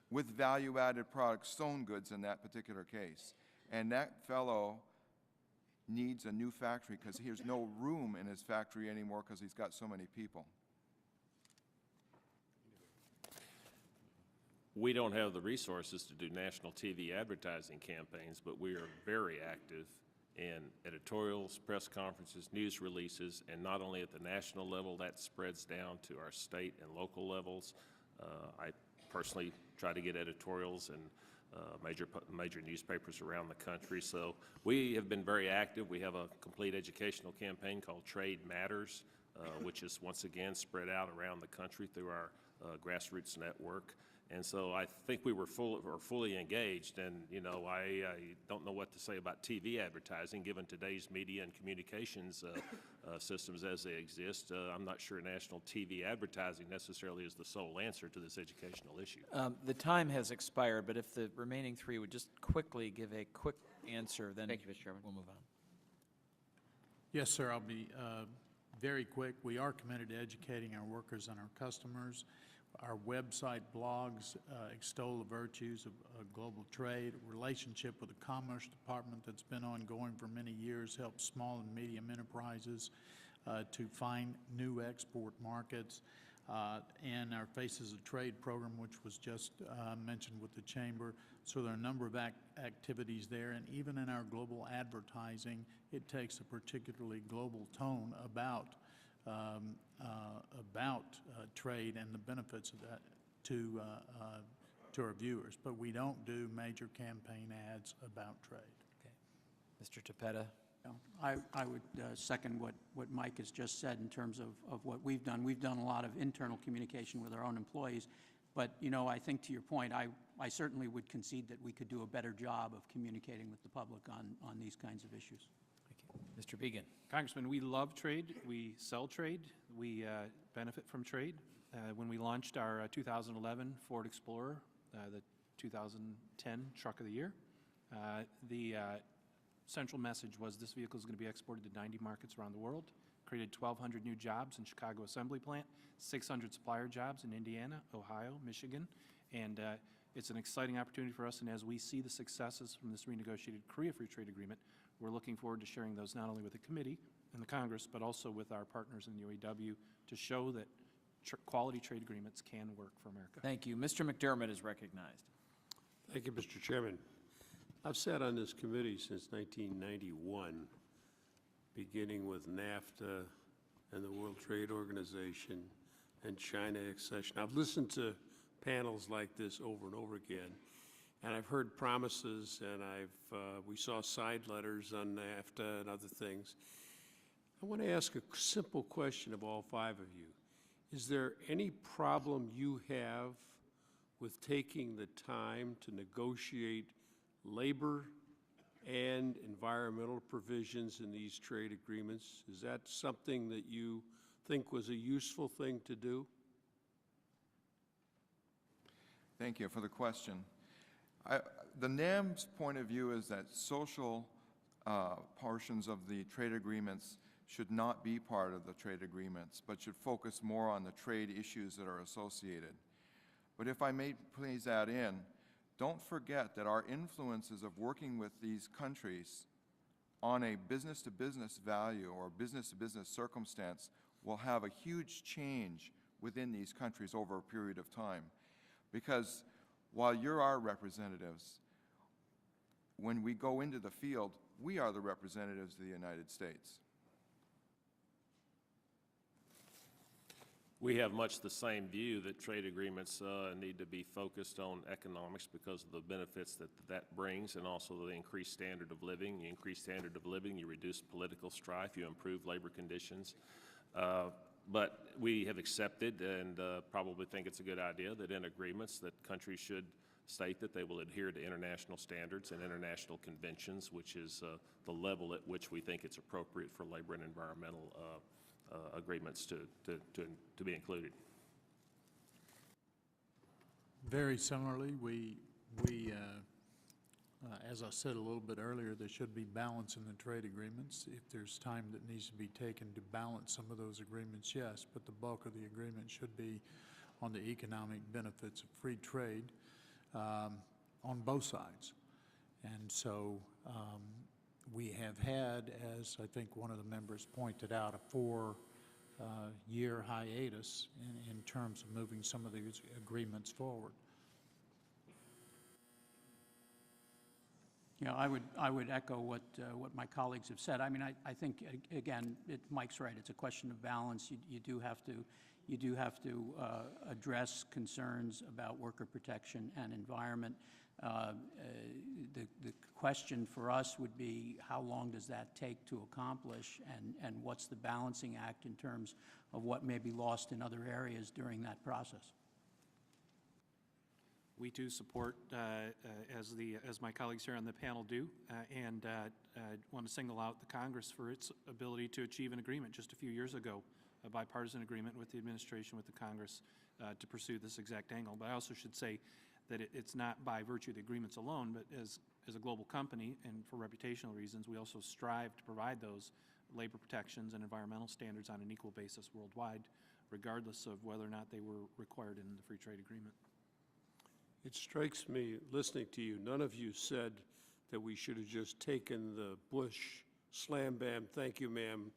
Speaker 3: with value-added products, sewn goods in that particular case. And that fellow needs a new factory because he has no room in his factory anymore because he's got so many people.
Speaker 4: We don't have the resources to do national TV advertising campaigns, but we are very active in editorials, press conferences, news releases, and not only at the national level, that spreads down to our state and local levels. I personally try to get editorials in major newspapers around the country. So we have been very active. We have a complete educational campaign called Trade Matters, which is once again spread out around the country through our grassroots network. And so I think we were fully engaged, and you know, I don't know what to say about TV advertising given today's media and communications systems as they exist. I'm not sure national TV advertising necessarily is the sole answer to this educational issue.
Speaker 1: The time has expired, but if the remaining three would just quickly give a quick answer, then
Speaker 15: Thank you, Mr. Chairman.
Speaker 1: we'll move on.
Speaker 5: Yes, sir, I'll be very quick. We are committed to educating our workers and our customers. Our website blogs extol the virtues of global trade. Relationship with the Commerce Department that's been ongoing for many years helps small and medium enterprises to find new export markets. And our Faces of Trade program, which was just mentioned with the Chamber. So there are a number of activities there. And even in our global advertising, it takes a particularly global tone about trade and the benefits of that to our viewers. But we don't do major campaign ads about trade.
Speaker 1: Okay. Mr. Tepeta.
Speaker 6: I would second what Mike has just said in terms of what we've done. We've done a lot of internal communication with our own employees. But, you know, I think to your point, I certainly would concede that we could do a better job of communicating with the public on these kinds of issues.
Speaker 1: Mr. Began.
Speaker 13: Congressman, we love trade. We sell trade. We benefit from trade. When we launched our 2011 Ford Explorer, the 2010 Truck of the Year, the central message was this vehicle is going to be exported to 90 markets around the world, created 1,200 new jobs in Chicago Assembly Plant, 600 supplier jobs in Indiana, Ohio, Michigan, and it's an exciting opportunity for us. And as we see the successes from this renegotiated Korea Free Trade Agreement, we're looking forward to sharing those not only with the committee and the Congress, but also with our partners in the UAW to show that quality trade agreements can work for America.
Speaker 1: Thank you. Mr. McDermott is recognized.
Speaker 16: Thank you, Mr. Chairman. I've sat on this committee since 1991, beginning with NAFTA and the World Trade Organization and China accession. I've listened to panels like this over and over again. And I've heard promises, and we saw side letters on NAFTA and other things. I want to ask a simple question of all five of you. Is there any problem you have with taking the time to negotiate labor and environmental provisions in these trade agreements? Is that something that you think was a useful thing to do?
Speaker 3: Thank you for the question. The NAM's point of view is that social portions of the trade agreements should not be part of the trade agreements, but should focus more on the trade issues that are associated. But if I may please add in, don't forget that our influences of working with these countries on a business-to-business value or business-to-business circumstance will have a huge change within these countries over a period of time. Because while you're our representatives, when we go into the field, we are the representatives of the United States.
Speaker 4: We have much the same view that trade agreements need to be focused on economics because of the benefits that brings, and also the increased standard of living. You increase standard of living, you reduce political strife, you improve labor conditions. But we have accepted and probably think it's a good idea that in agreements that countries should state that they will adhere to international standards and international conventions, which is the level at which we think it's appropriate for labor and environmental agreements to be included.
Speaker 5: Very similarly, as I said a little bit earlier, there should be balance in the trade agreements. If there's time that needs to be taken to balance some of those agreements, yes, but the bulk of the agreement should be on the economic benefits of free trade on both sides. And so we have had, as I think one of the members pointed out, a 4-year hiatus in terms of moving some of these agreements forward.
Speaker 6: Yeah, I would echo what my colleagues have said. I mean, I think, again, Mike's right. It's a question of balance. You do have to address concerns about worker protection and environment. The question for us would be, how long does that take to accomplish, and what's the balancing act in terms of what may be lost in other areas during that process?
Speaker 13: We too support, as my colleagues here on the panel do, and want to single out the Congress for its ability to achieve an agreement just a few years ago, a bipartisan agreement with the administration, with the Congress, to pursue this exact angle. But I also should say that it's not by virtue of the agreements alone, but as a global company and for reputational reasons, we also strive to provide those labor protections and environmental standards on an equal basis worldwide, regardless of whether or not they were required in the free trade agreement.
Speaker 16: It strikes me, listening to you, none of you said that we should have just taken the Bush slam bam, thank you ma'am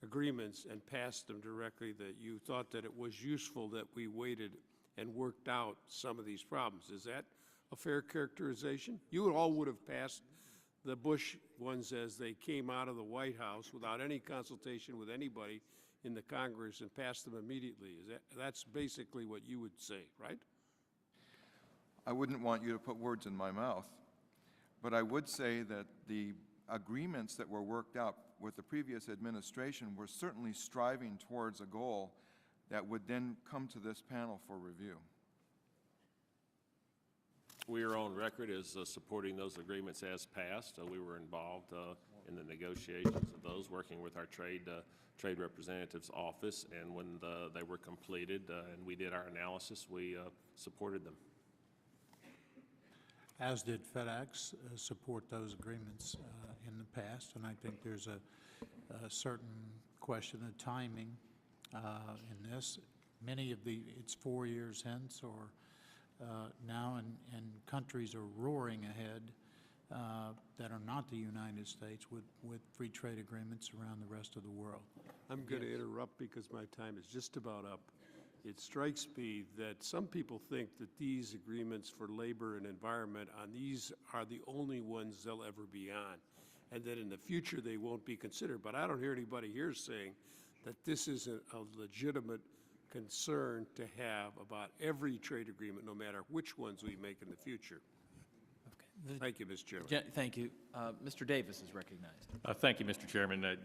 Speaker 16: agreements and passed them directly, that you thought that it was useful that we waited and worked out some of these problems. Is that a fair characterization? You all would have passed the Bush ones as they came out of the White House without any consultation with anybody in the Congress and passed them immediately. That's basically what you would say, right?
Speaker 3: I wouldn't want you to put words in my mouth, but I would say that the agreements that were worked out with the previous administration were certainly striving towards a goal that would then come to this panel for review.
Speaker 4: We are on record as supporting those agreements as passed. We were involved in the negotiations of those, working with our trade representative's office, and when they were completed and we did our analysis, we supported them.
Speaker 5: As did FedEx support those agreements in the past, and I think there's a certain question of timing in this. Many of it's 4 years hence or now, and countries are roaring ahead that are not the United States with free trade agreements around the rest of the world.
Speaker 16: I'm going to interrupt because my time is just about up. It strikes me that some people think that these agreements for labor and environment on these are the only ones they'll ever be on, and that in the future they won't be considered. But I don't hear anybody here saying that this is a legitimate concern to have about every trade agreement, no matter which ones we make in the future.
Speaker 1: Okay.
Speaker 16: Thank you, Mr. Chairman.
Speaker 1: Thank you. Mr. Davis is recognized.
Speaker 17: Thank you, Mr. Chairman. I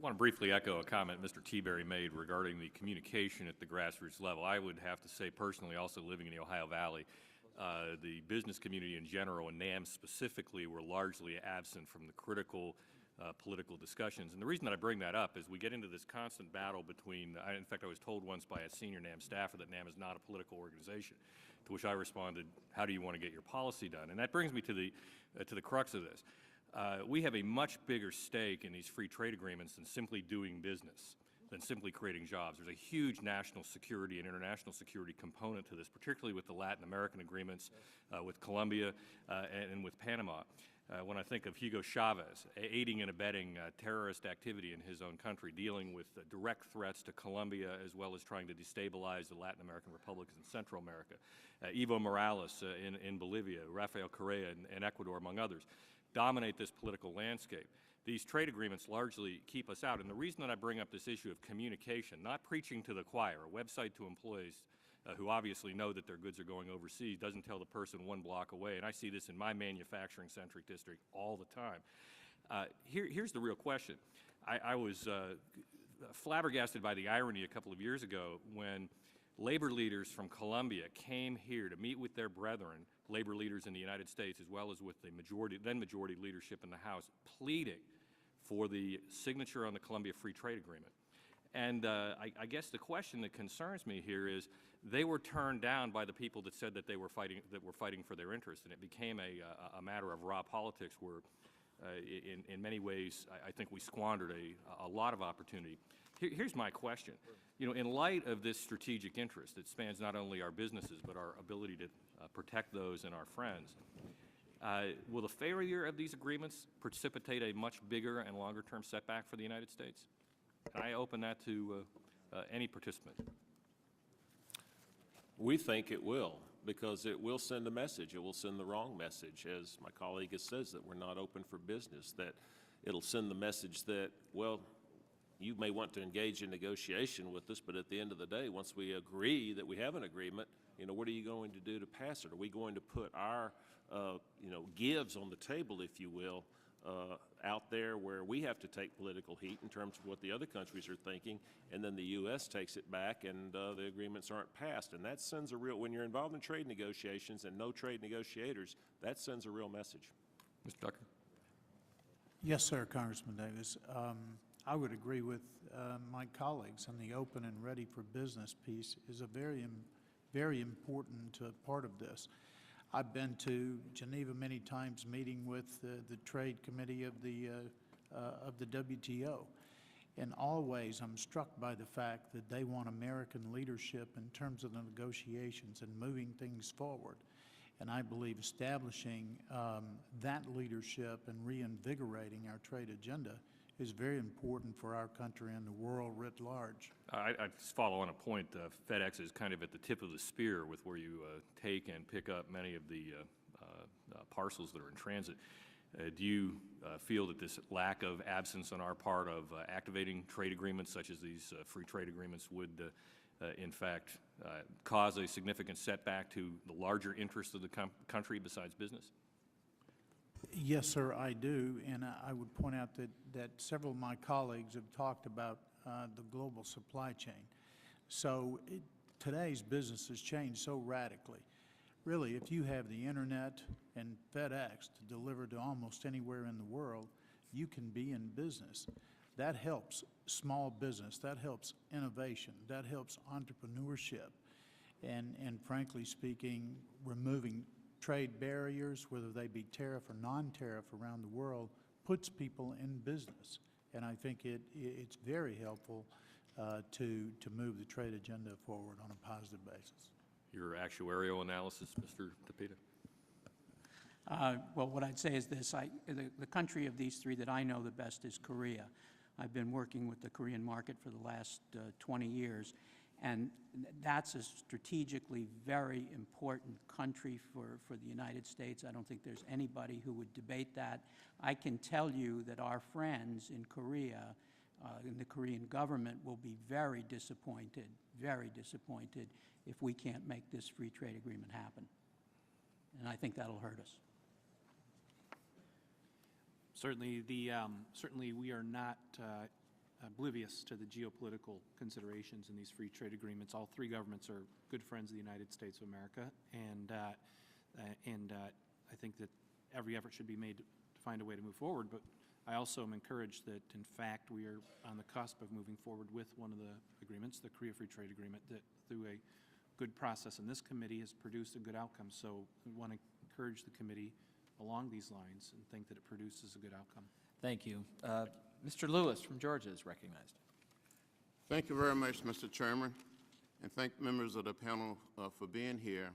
Speaker 17: want to briefly echo a comment Mr. Teaberry made regarding the communication at the grassroots level. I would have to say personally, also living in the Ohio Valley, the business community in general and NAM specifically were largely absent from the critical political discussions. And the reason that I bring that up is we get into this constant battle between, in fact, I was told once by a senior NAM staffer that NAM is not a political organization, to which I responded, how do you want to get your policy done? And that brings me to the crux of this. We have a much bigger stake in these free trade agreements than simply doing business, than simply creating jobs. There's a huge national security and international security component to this, particularly with the Latin American agreements, with Colombia, and with Panama. When I think of Hugo Chavez aiding and abetting terrorist activity in his own country, dealing with direct threats to Colombia as well as trying to destabilize the Latin American republics in Central America, Evo Morales in Bolivia, Rafael Correa in Ecuador, among others, dominate this political landscape. These trade agreements largely keep us out. And the reason that I bring up this issue of communication, not preaching to the choir, a website to employees who obviously know that their goods are going overseas doesn't tell the person one block away, and I see this in my manufacturing-centric district all the time. Here's the real question. I was flabbergasted by the irony a couple of years ago when labor leaders from Colombia came here to meet with their brethren, labor leaders in the United States, as well as with the then majority leadership in the House, pleading for the signature on the Colombia Free Trade Agreement. And I guess the question that concerns me here is they were turned down by the people that said that they were fighting for their interests, and it became a matter of raw politics where, in many ways, I think we squandered a lot of opportunity. Here's my question. You know, in light of this strategic interest that spans not only our businesses but our ability to protect those and our friends, will the failure of these agreements precipitate a much bigger and longer-term setback for the United States? Can I open that to any participant?
Speaker 4: We think it will. because it will send a message. It will send the wrong message, as my colleague has says, that we're not open for business, that it'll send the message that, well, you may want to engage in negotiation with us, but at the end of the day, once we agree that we have an agreement, what are you going to do to pass it? Are we going to put our, gives on the table, if you will, out there where we have to take political heat in terms of what the other countries are thinking, and then the U.S. takes it back and the agreements aren't passed? And that sends a real, when you're involved in trade negotiations and no trade negotiators, that sends a real message.
Speaker 17: Mr. Tucker?
Speaker 5: Yes, sir, Congressman Davis. I would agree with my colleagues, and the open and ready for business piece is a very important part of this. I've been to Geneva many times, meeting with the Trade Committee of the WTO, and always I'm struck by the fact that they want American leadership in terms of the negotiations and moving things forward. And I believe establishing that leadership and reinvigorating our trade agenda is very important for our country and the world writ large.
Speaker 17: I just follow on a point. FedEx is kind of at the tip of the spear with where you take and pick up many of the parcels that are in transit. Do you feel that this lack of absence on our part of activating trade agreements such as these free trade agreements would in fact cause a significant setback to the larger interests of the country besides business?
Speaker 5: Yes, sir, I do, and I would point out that several of my colleagues have talked about the global supply chain. So today's business has changed so radically. Really, if you have the internet and FedEx to deliver to almost anywhere in the world, you can be in business. That helps small business, that helps innovation, that helps entrepreneurship, and frankly speaking, removing trade barriers, whether they be tariff or non-tariff around the world, puts people in business. And I think it's very helpful to move the trade agenda forward on a positive basis.
Speaker 17: Your actuarial analysis, Mr. Tapita?
Speaker 6: Well, what I'd say is this. The country of these three that I know the best is Korea. I've been working with the Korean market for the last 20 years. And that's a strategically very important country for the United States. I don't think there's anybody who would debate that. I can tell you that our friends in Korea, in the Korean government, will be very disappointed if we can't make this free trade agreement happen. And I think that'll hurt us.
Speaker 13: Certainly, we are not oblivious to the geopolitical considerations in these free trade agreements. All three governments are good friends of the United States of America, and I think that every effort should be made to find a way to move forward. But I also am encouraged that, in fact, we are on the cusp of moving forward with one of the agreements, the Korea Free Trade Agreement, that through a good process in this committee has produced a good outcome. So we want to encourage the committee along these lines and think that it produces a good outcome.
Speaker 1: Thank you. Mr. Lewis from Georgia is recognized.
Speaker 18: Thank you very much, Mr. Chairman, and thank members of the panel for being here.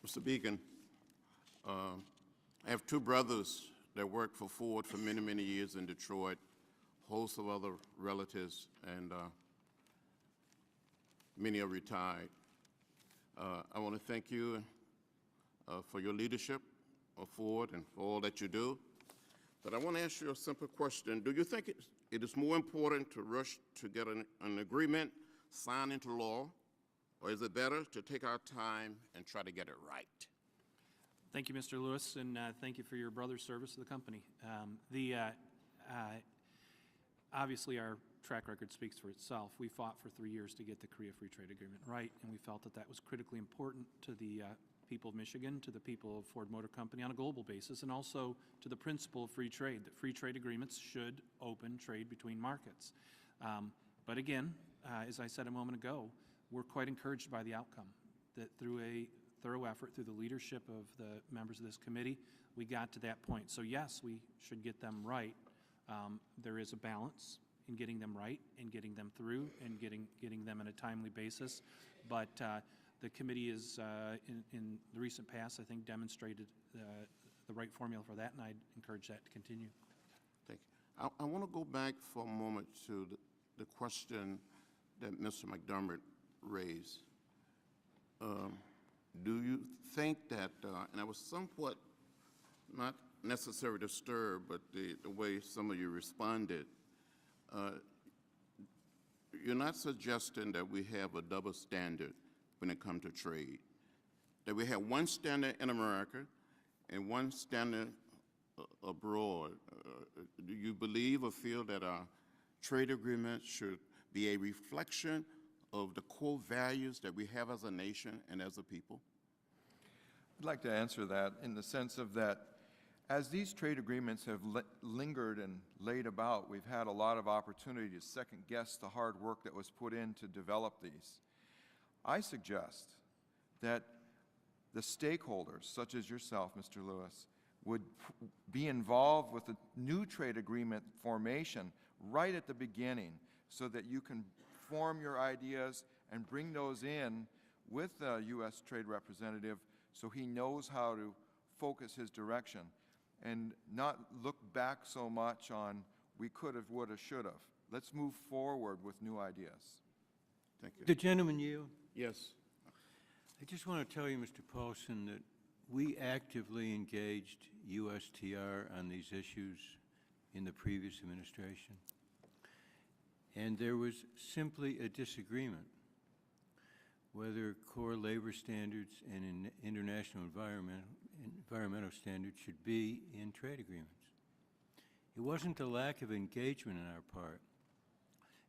Speaker 18: Mr. Beacon, I have two brothers that worked for Ford for many, many years in Detroit, a host of other relatives, and many are retired. I want to thank you for your leadership of Ford and for all that you do. But I want to ask you a simple question. Do you think it is more important to rush to get an agreement signed into law, or is it better to take our time and try to get it right?
Speaker 13: Thank you, Mr. Lewis, and thank you for your brother's service to the company. Obviously, our track record speaks for itself. We fought for 3 years to get the Korea Free Trade Agreement right, and we felt that that was critically important to the people of Michigan, to the people of Ford Motor Company on a global basis, and also to the principle of free trade, that free trade agreements should open trade between markets. But again, as I said a moment ago, we're quite encouraged by the outcome, that through a thorough effort, through the leadership of the members of this committee, we got to that point. So yes, we should get them right. There is a balance in getting them right and getting them through and getting them on a timely basis. But the committee is, in the recent past, I think, demonstrated the right formula for that, and I'd encourage that to continue.
Speaker 18: Thank you. I want to go back for a moment to the question that Mr. McDermott raised. do you think that, and I was somewhat not necessarily disturbed, but the way some of you responded, you're not suggesting that we have a double standard when it comes to trade, that we have one standard in America and one standard abroad. Do you believe or feel that our trade agreements should be a reflection of the core values that we have as a nation and as a people?
Speaker 3: I'd like to answer that in the sense of that as these trade agreements have lingered and laid about, we've had a lot of opportunity to second guess the hard work that was put in to develop these. I suggest that the stakeholders, such as yourself, Mr. Lewis, would be involved with the new trade agreement formation right at the beginning so that you can form your ideas and bring those in with the U.S. Trade Representative so he knows how to focus his direction and not look back so much on we could have, would have, should have. Let's move forward with new ideas.
Speaker 18: Thank you.
Speaker 2: The gentleman yield.
Speaker 18: Yes.
Speaker 2: I just want to tell you, Mr. Paulson, that we actively engaged USTR on these issues in the previous administration, and there was simply a disagreement whether core labor standards and international environmental standards should be in trade agreements. It wasn't a lack of engagement on our part,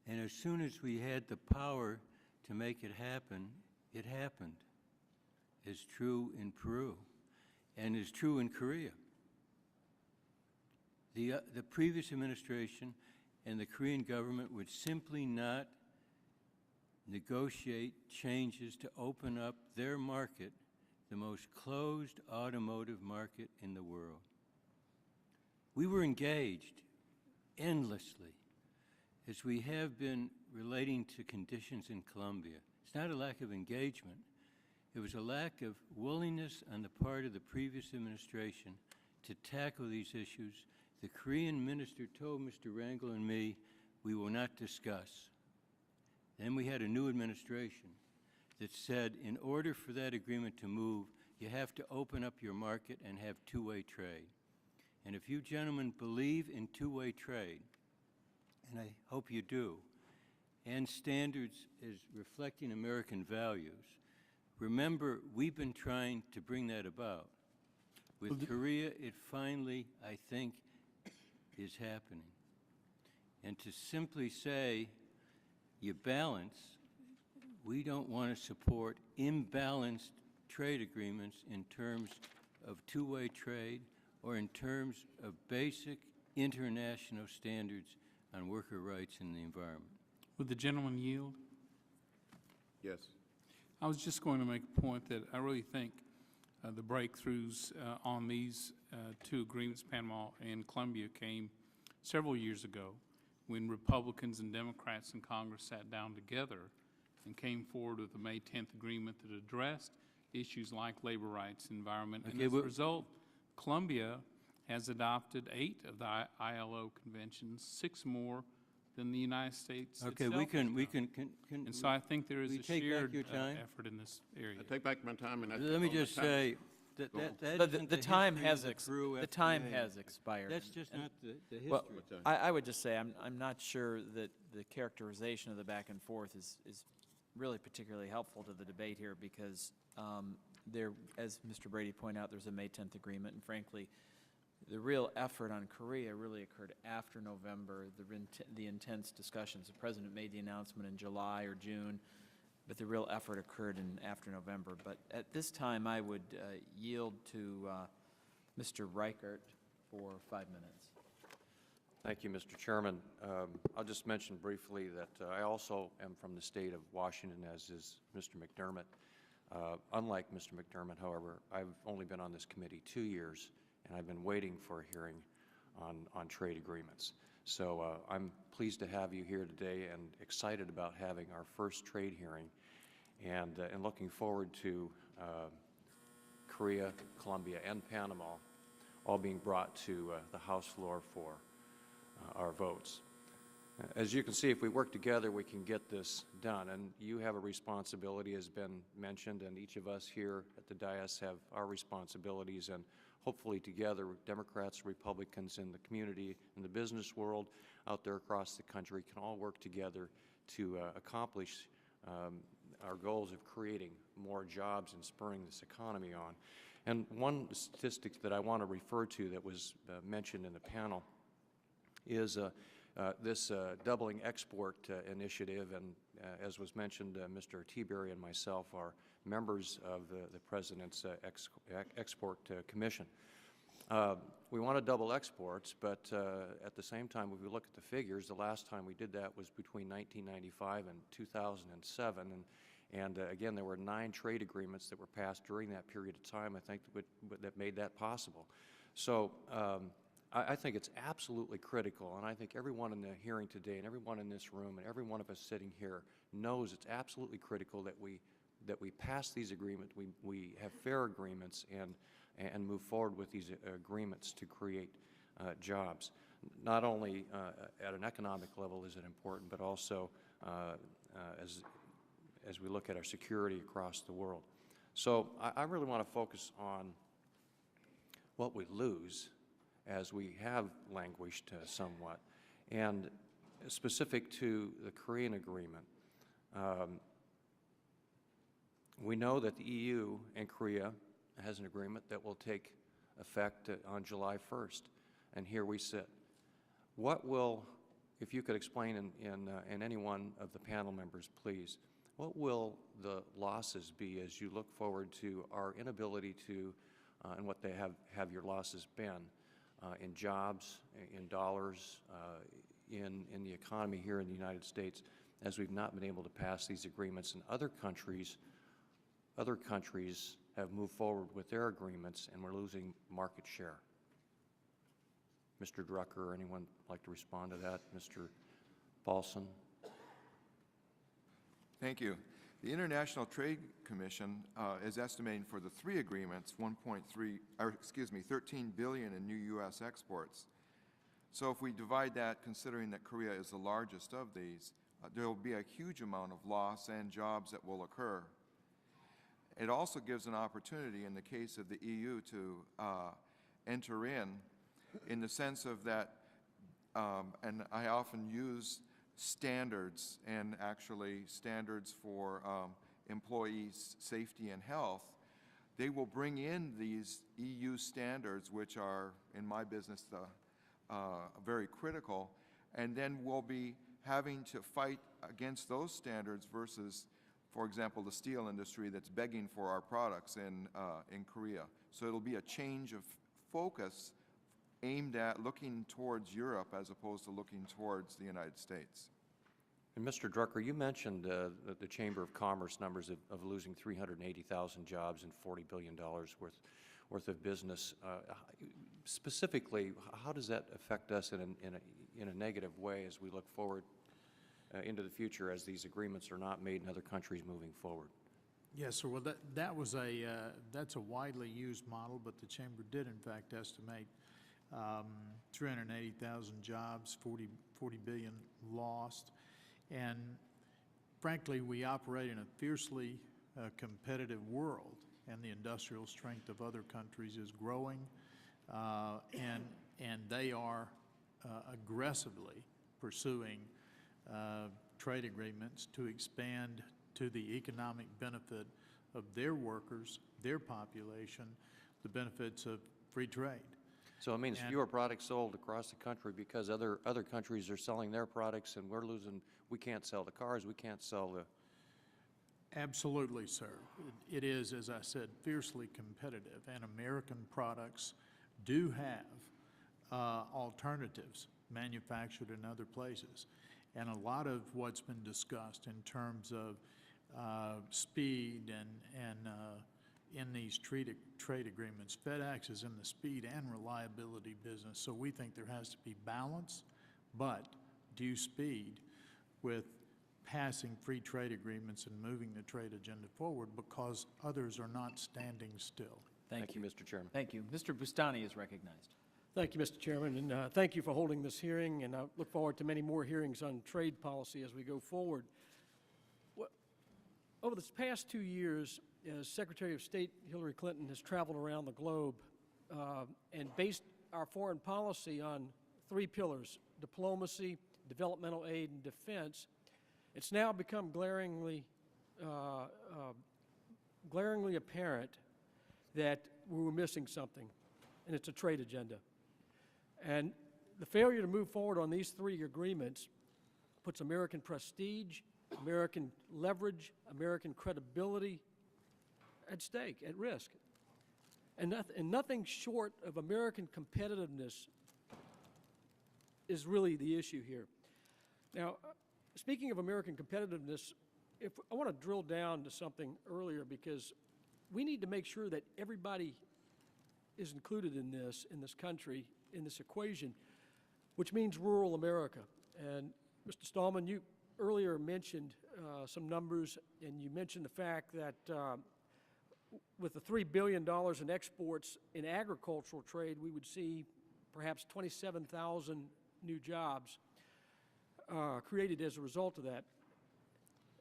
Speaker 2: and as soon as we had the power to make it happen, it happened. Is true in Peru and is true in Korea. The previous administration and the Korean government would simply not negotiate changes to open up their market, the most closed automotive market in the world. We were engaged endlessly, as we have been relating to conditions in Colombia. It's not a lack of engagement. It was a lack of willingness on the part of the previous administration to tackle these issues. The Korean minister told Mr. Rangel and me, we will not discuss. Then we had a new administration that said, in order for that agreement to move, you have to open up your market and have two-way trade. And if you gentlemen believe in two-way trade, and I hope you do, and standards as reflecting American values, remember, we've been trying to bring that about. With Korea, it finally, I think, is happening. And to simply say, you balance, we don't want to support imbalanced trade agreements in terms of two-way trade or in terms of basic international standards on worker rights and the environment.
Speaker 11: Would the gentleman yield?
Speaker 18: Yes.
Speaker 11: I was just going to make a point that I really think the breakthroughs on these two agreements, Panama and Colombia, came several years ago when Republicans and Democrats in Congress sat down together and came forward with the May 10th agreement that addressed issues like labor rights, environment, and as a result, Colombia has adopted 8 of the ILO conventions, 6 more than the United States
Speaker 2: Okay,
Speaker 11: itself
Speaker 2: we
Speaker 11: has done.
Speaker 2: can.
Speaker 11: And so I think there is a shared effort in this area.
Speaker 18: I take back my time, and I
Speaker 2: Let me just say that
Speaker 1: the time has
Speaker 2: expired.
Speaker 1: expired.
Speaker 2: That's just not the history.
Speaker 1: Well, I would just say I'm not sure that the characterization of the back and forth is really particularly helpful to the debate here because there, as Mr. Brady pointed out, there's a May 10th agreement, and frankly, the real effort on Korea really occurred after November, the intense discussions. The President made the announcement in July or June, but the real effort occurred after November. But at this time, I would yield to Mr. Reichert for 5 minutes.
Speaker 19: Thank you, Mr. Chairman. I'll just mention briefly that I also am from the state of Washington, as is Mr. McDermott. Unlike Mr. McDermott, however, I've only been on this committee 2 years, and I've been waiting for a hearing on trade agreements. So I'm pleased to have you here today and excited about having our first trade hearing and looking forward to Korea, Colombia, and Panama all being brought to the House floor for our votes. As you can see, if we work together, we can get this done. And you have a responsibility, as been mentioned, and each of us here at the dais have our responsibilities. And hopefully together, Democrats, Republicans in the community, in the business world, out there across the country, can all work together to accomplish our goals of creating more jobs and spurring this economy on. And one statistic that I want to refer to that was mentioned in the panel is this doubling export initiative, and as was mentioned, Mr. Teaberry and myself are members of the President's Export Commission. We want to double exports, but at the same time, if we look at the figures, the last time we did that was between 1995 and 2007, and again, there were 9 trade agreements that were passed during that period of time, I think, that made that possible. So I think it's absolutely critical, and I think everyone in the hearing today and everyone in this room and every one of us sitting here knows it's absolutely critical that we pass these agreements, we have fair agreements, and move forward with these agreements to create jobs. Not only at an economic level is it important, but also as we look at our security across the world. So I really want to focus on what we lose as we have languished somewhat. And specific to the Korean agreement, we know that the EU and Korea has an agreement that will take effect on July 1st, and here we sit. What will, if you could explain, and any one of the panel members, please, what will the losses be as you look forward to our inability to, and what they have your losses been, in jobs, in dollars, in the economy here in the United States, as we've not been able to pass these agreements, and other countries have moved forward with their agreements, and we're losing market share? Mr. Drucker, anyone like to respond to that? Mr. Paulson?
Speaker 3: Thank you. The International Trade Commission is estimating for the 3 agreements 13 billion in new U.S. exports. So if we divide that, considering that Korea is the largest of these, there will be a huge amount of loss and jobs that will occur. It also gives an opportunity in the case of the EU to enter in the sense of that, and I often use standards, and actually standards for employees' safety and health. They will bring in these EU standards, which are, in my business, very critical, and then we'll be having to fight against those standards versus, for example, the steel industry that's begging for our products in Korea. So it'll be a change of focus aimed at looking towards Europe as opposed to looking towards the United States.
Speaker 19: And Mr. Drucker, you mentioned the Chamber of Commerce numbers of losing 380,000 jobs and $40 billion worth of business. Specifically, how does that affect us in a negative way as we look forward into the future, as these agreements are not made in other countries moving forward?
Speaker 5: Yes, sir. Well, that's a widely used model, but the Chamber did in fact estimate 380,000 jobs, 40 billion lost. And frankly, we operate in a fiercely competitive world, and the industrial strength of other countries is growing, and they are aggressively pursuing trade agreements to expand to the economic benefit of their workers, their population, the benefits of free trade.
Speaker 19: So it means fewer products sold across the country because other countries are selling their products, and we're losing. We can't sell the cars. We can't sell the.
Speaker 5: Absolutely, sir. It is, as I said, fiercely competitive, and American products do have alternatives manufactured in other places. And a lot of what's been discussed in terms of speed and in these trade agreements, FedEx is in the speed and reliability business, so we think there has to be balance, but due speed with passing free trade agreements and moving the trade agenda forward, because others are not standing still.
Speaker 19: Thank you, Mr. Chairman.
Speaker 20: Thank you. Mr. Bustani is recognized. Thank you, Mr. Chairman, and thank you for holding this hearing, and I look forward to many more hearings on trade policy as we go forward. Over the past 2 years, as Secretary of State Hillary Clinton has traveled around the globe and based our foreign policy on 3 pillars: diplomacy, developmental aid, and defense, it's now become glaringly apparent that we were missing something, and it's a trade agenda. And the failure to move forward on these 3 agreements puts American prestige, American leverage, American credibility at stake, at risk. And nothing short of American competitiveness is really the issue here. Now, speaking of American competitiveness, I want to drill down to something earlier, because we need to make sure that everybody is included in this country, in this equation, which means rural America. And Mr. Stallman, you earlier mentioned some numbers, and you mentioned the fact that with the $3 billion in exports in agricultural trade, we would see perhaps 27,000 new jobs created as a result of that.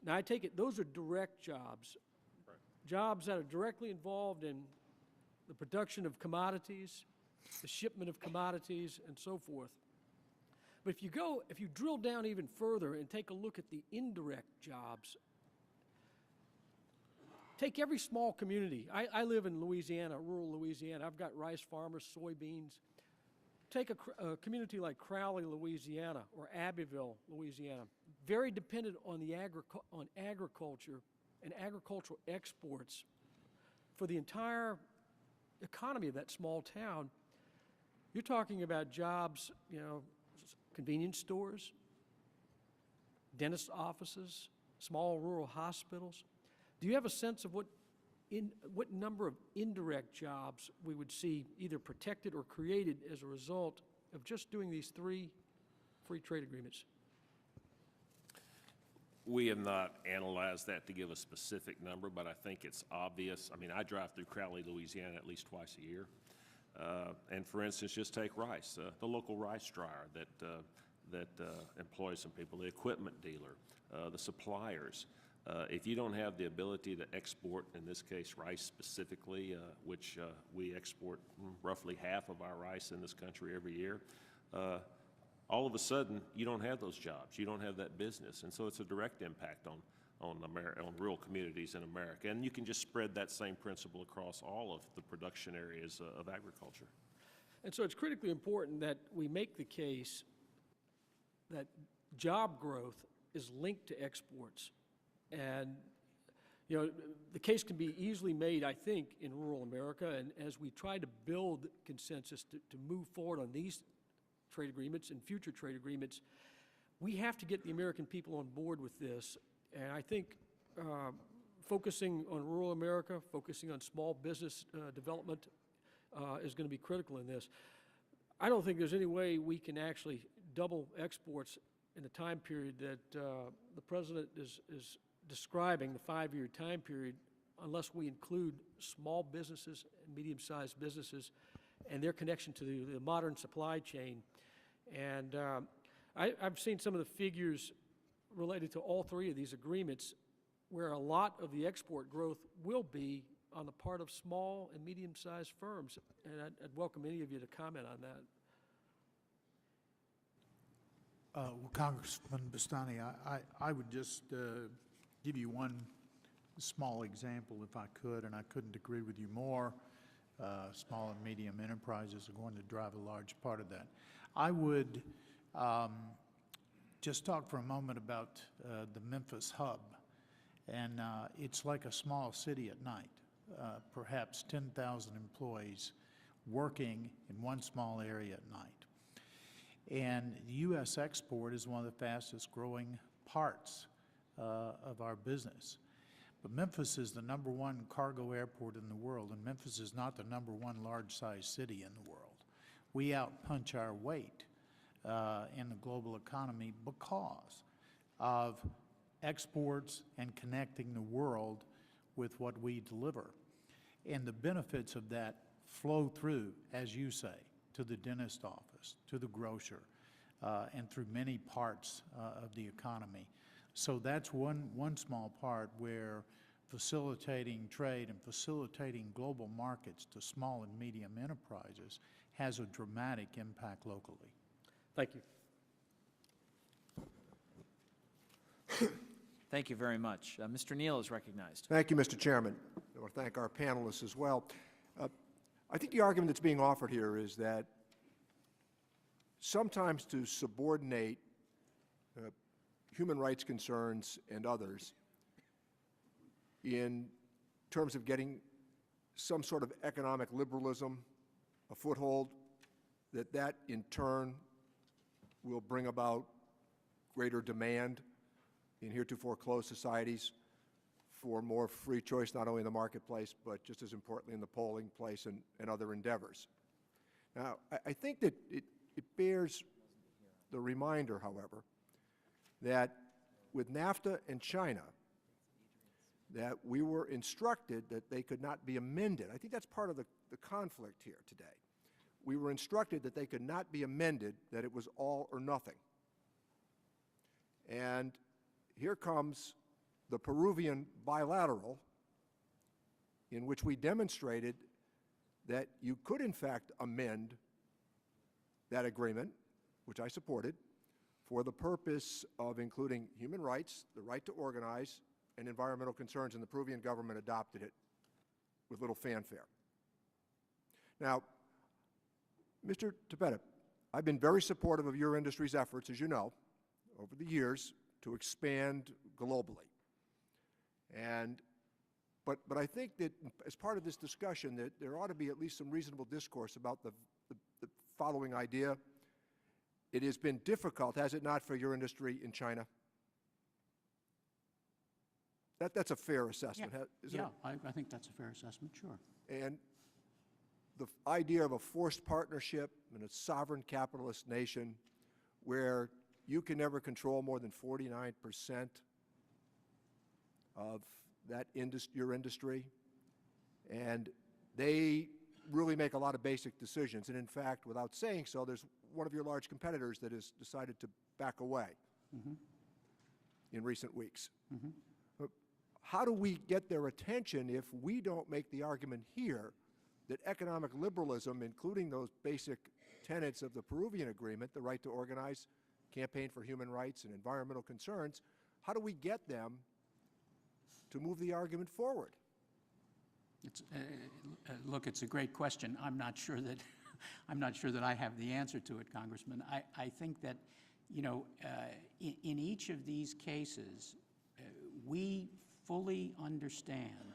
Speaker 20: Now, I take it those are direct jobs, right? Jobs that are directly involved in the production of commodities, the shipment of commodities, and so forth. But if you drill down even further and take a look at the indirect jobs, take every small community. I live in Louisiana, rural Louisiana. I've got rice farmers, soybeans. Take a community like Crowley, Louisiana, or Abbeville, Louisiana, very dependent on on agriculture and agricultural exports for the entire economy of that small town. You're talking about jobs, convenience stores, dentist offices, small rural hospitals. Do you have a sense of what number of indirect jobs we would see either protected or created as a result of just doing these 3 free trade agreements?
Speaker 4: We have not analyzed that to give a specific number, but I think it's obvious. I mean, I drive through Crowley, Louisiana at least twice a year. And for instance, just take rice, the local rice dryer that employs some people, the equipment dealer, the suppliers. If you don't have the ability to export, in this case rice specifically, which we export roughly half of our rice in this country every year, all of a sudden you don't have those jobs, you don't have that business, and so it's a direct impact on rural communities in America. And you can just spread that same principle across all of the production areas of agriculture.
Speaker 20: And so it's critically important that we make the case that job growth is linked to exports. And, the case can be easily made, I think, in rural America. And as we try to build consensus to move forward on these trade agreements and future trade agreements, we have to get the American people on board with this. And I think focusing on rural America, focusing on small business development is going to be critical in this. I don't think there's any way we can actually double exports in the time period that the President is describing, the 5-year time period, unless we include small businesses and medium-sized businesses and their connection to the modern supply chain. And I've seen some of the figures related to all 3 of these agreements, where a lot of the export growth will be on the part of small and medium-sized firms. And I'd welcome any of you to comment on that.
Speaker 5: Well, Congressman Bastani, I would just give you one small example, if I could, and I couldn't agree with you more. Small and medium enterprises are going to drive a large part of that. I would just talk for a moment about the Memphis hub. And it's like a small city at night, perhaps 10,000 employees working in one small area at night. And U.S. export is one of the fastest growing parts of our business. But Memphis is the #1 cargo airport in the world, and Memphis is not the #1 large-sized city in the world. We outpunch our weight in the global economy because of exports and connecting the world with what we deliver. And the benefits of that flow through, as you say, to the dentist office, to the grocer, and through many parts of the economy. So that's one small part where facilitating trade and facilitating global markets to small and medium enterprises has a dramatic impact locally.
Speaker 20: Thank you.
Speaker 1: Thank you very much. Mr. Neal is recognized.
Speaker 21: Thank you, Mr. Chairman. I want to thank our panelists as well. I think the argument that's being offered here is that sometimes to subordinate human rights concerns and others in terms of getting some sort of economic liberalism a foothold, that in turn will bring about greater demand in heretofore closed societies for more free choice, not only in the marketplace, but just as importantly in the polling place and other endeavors. Now, I think that it bears the reminder, however, that with NAFTA and China, that we were instructed that they could not be amended. I think that's part of the conflict here today. We were instructed that they could not be amended, that it was all or nothing. And here comes the Peruvian bilateral, in which we demonstrated that you could in fact amend that agreement, which I supported, for the purpose of including human rights, the right to organize, and environmental concerns, and the Peruvian government adopted it with little fanfare. Now, Mr. Tepeta, I've been very supportive of your industry's efforts, as you know, over the years to expand globally. But I think that as part of this discussion that there ought to be at least some reasonable discourse about the following idea. It has been difficult, has it not, for your industry in China? That's a fair assessment, isn't it?
Speaker 6: Yeah, I think that's a fair assessment, sure.
Speaker 21: And the idea of a forced partnership in a sovereign capitalist nation where you can never control more than 49% of that your industry, and they really make a lot of basic decisions. And in fact, without saying so, there's one of your large competitors that has decided to back away in recent weeks. How do we get their attention if we don't make the argument here that economic liberalism, including those basic tenets of the Peruvian agreement, the right to organize, campaign for human rights and environmental concerns, how do we get them to move the argument forward?
Speaker 6: Look, it's a great question. I'm not sure that I'm not sure that I have the answer to it, Congressman. I think that, you know, in each of these cases, we fully understand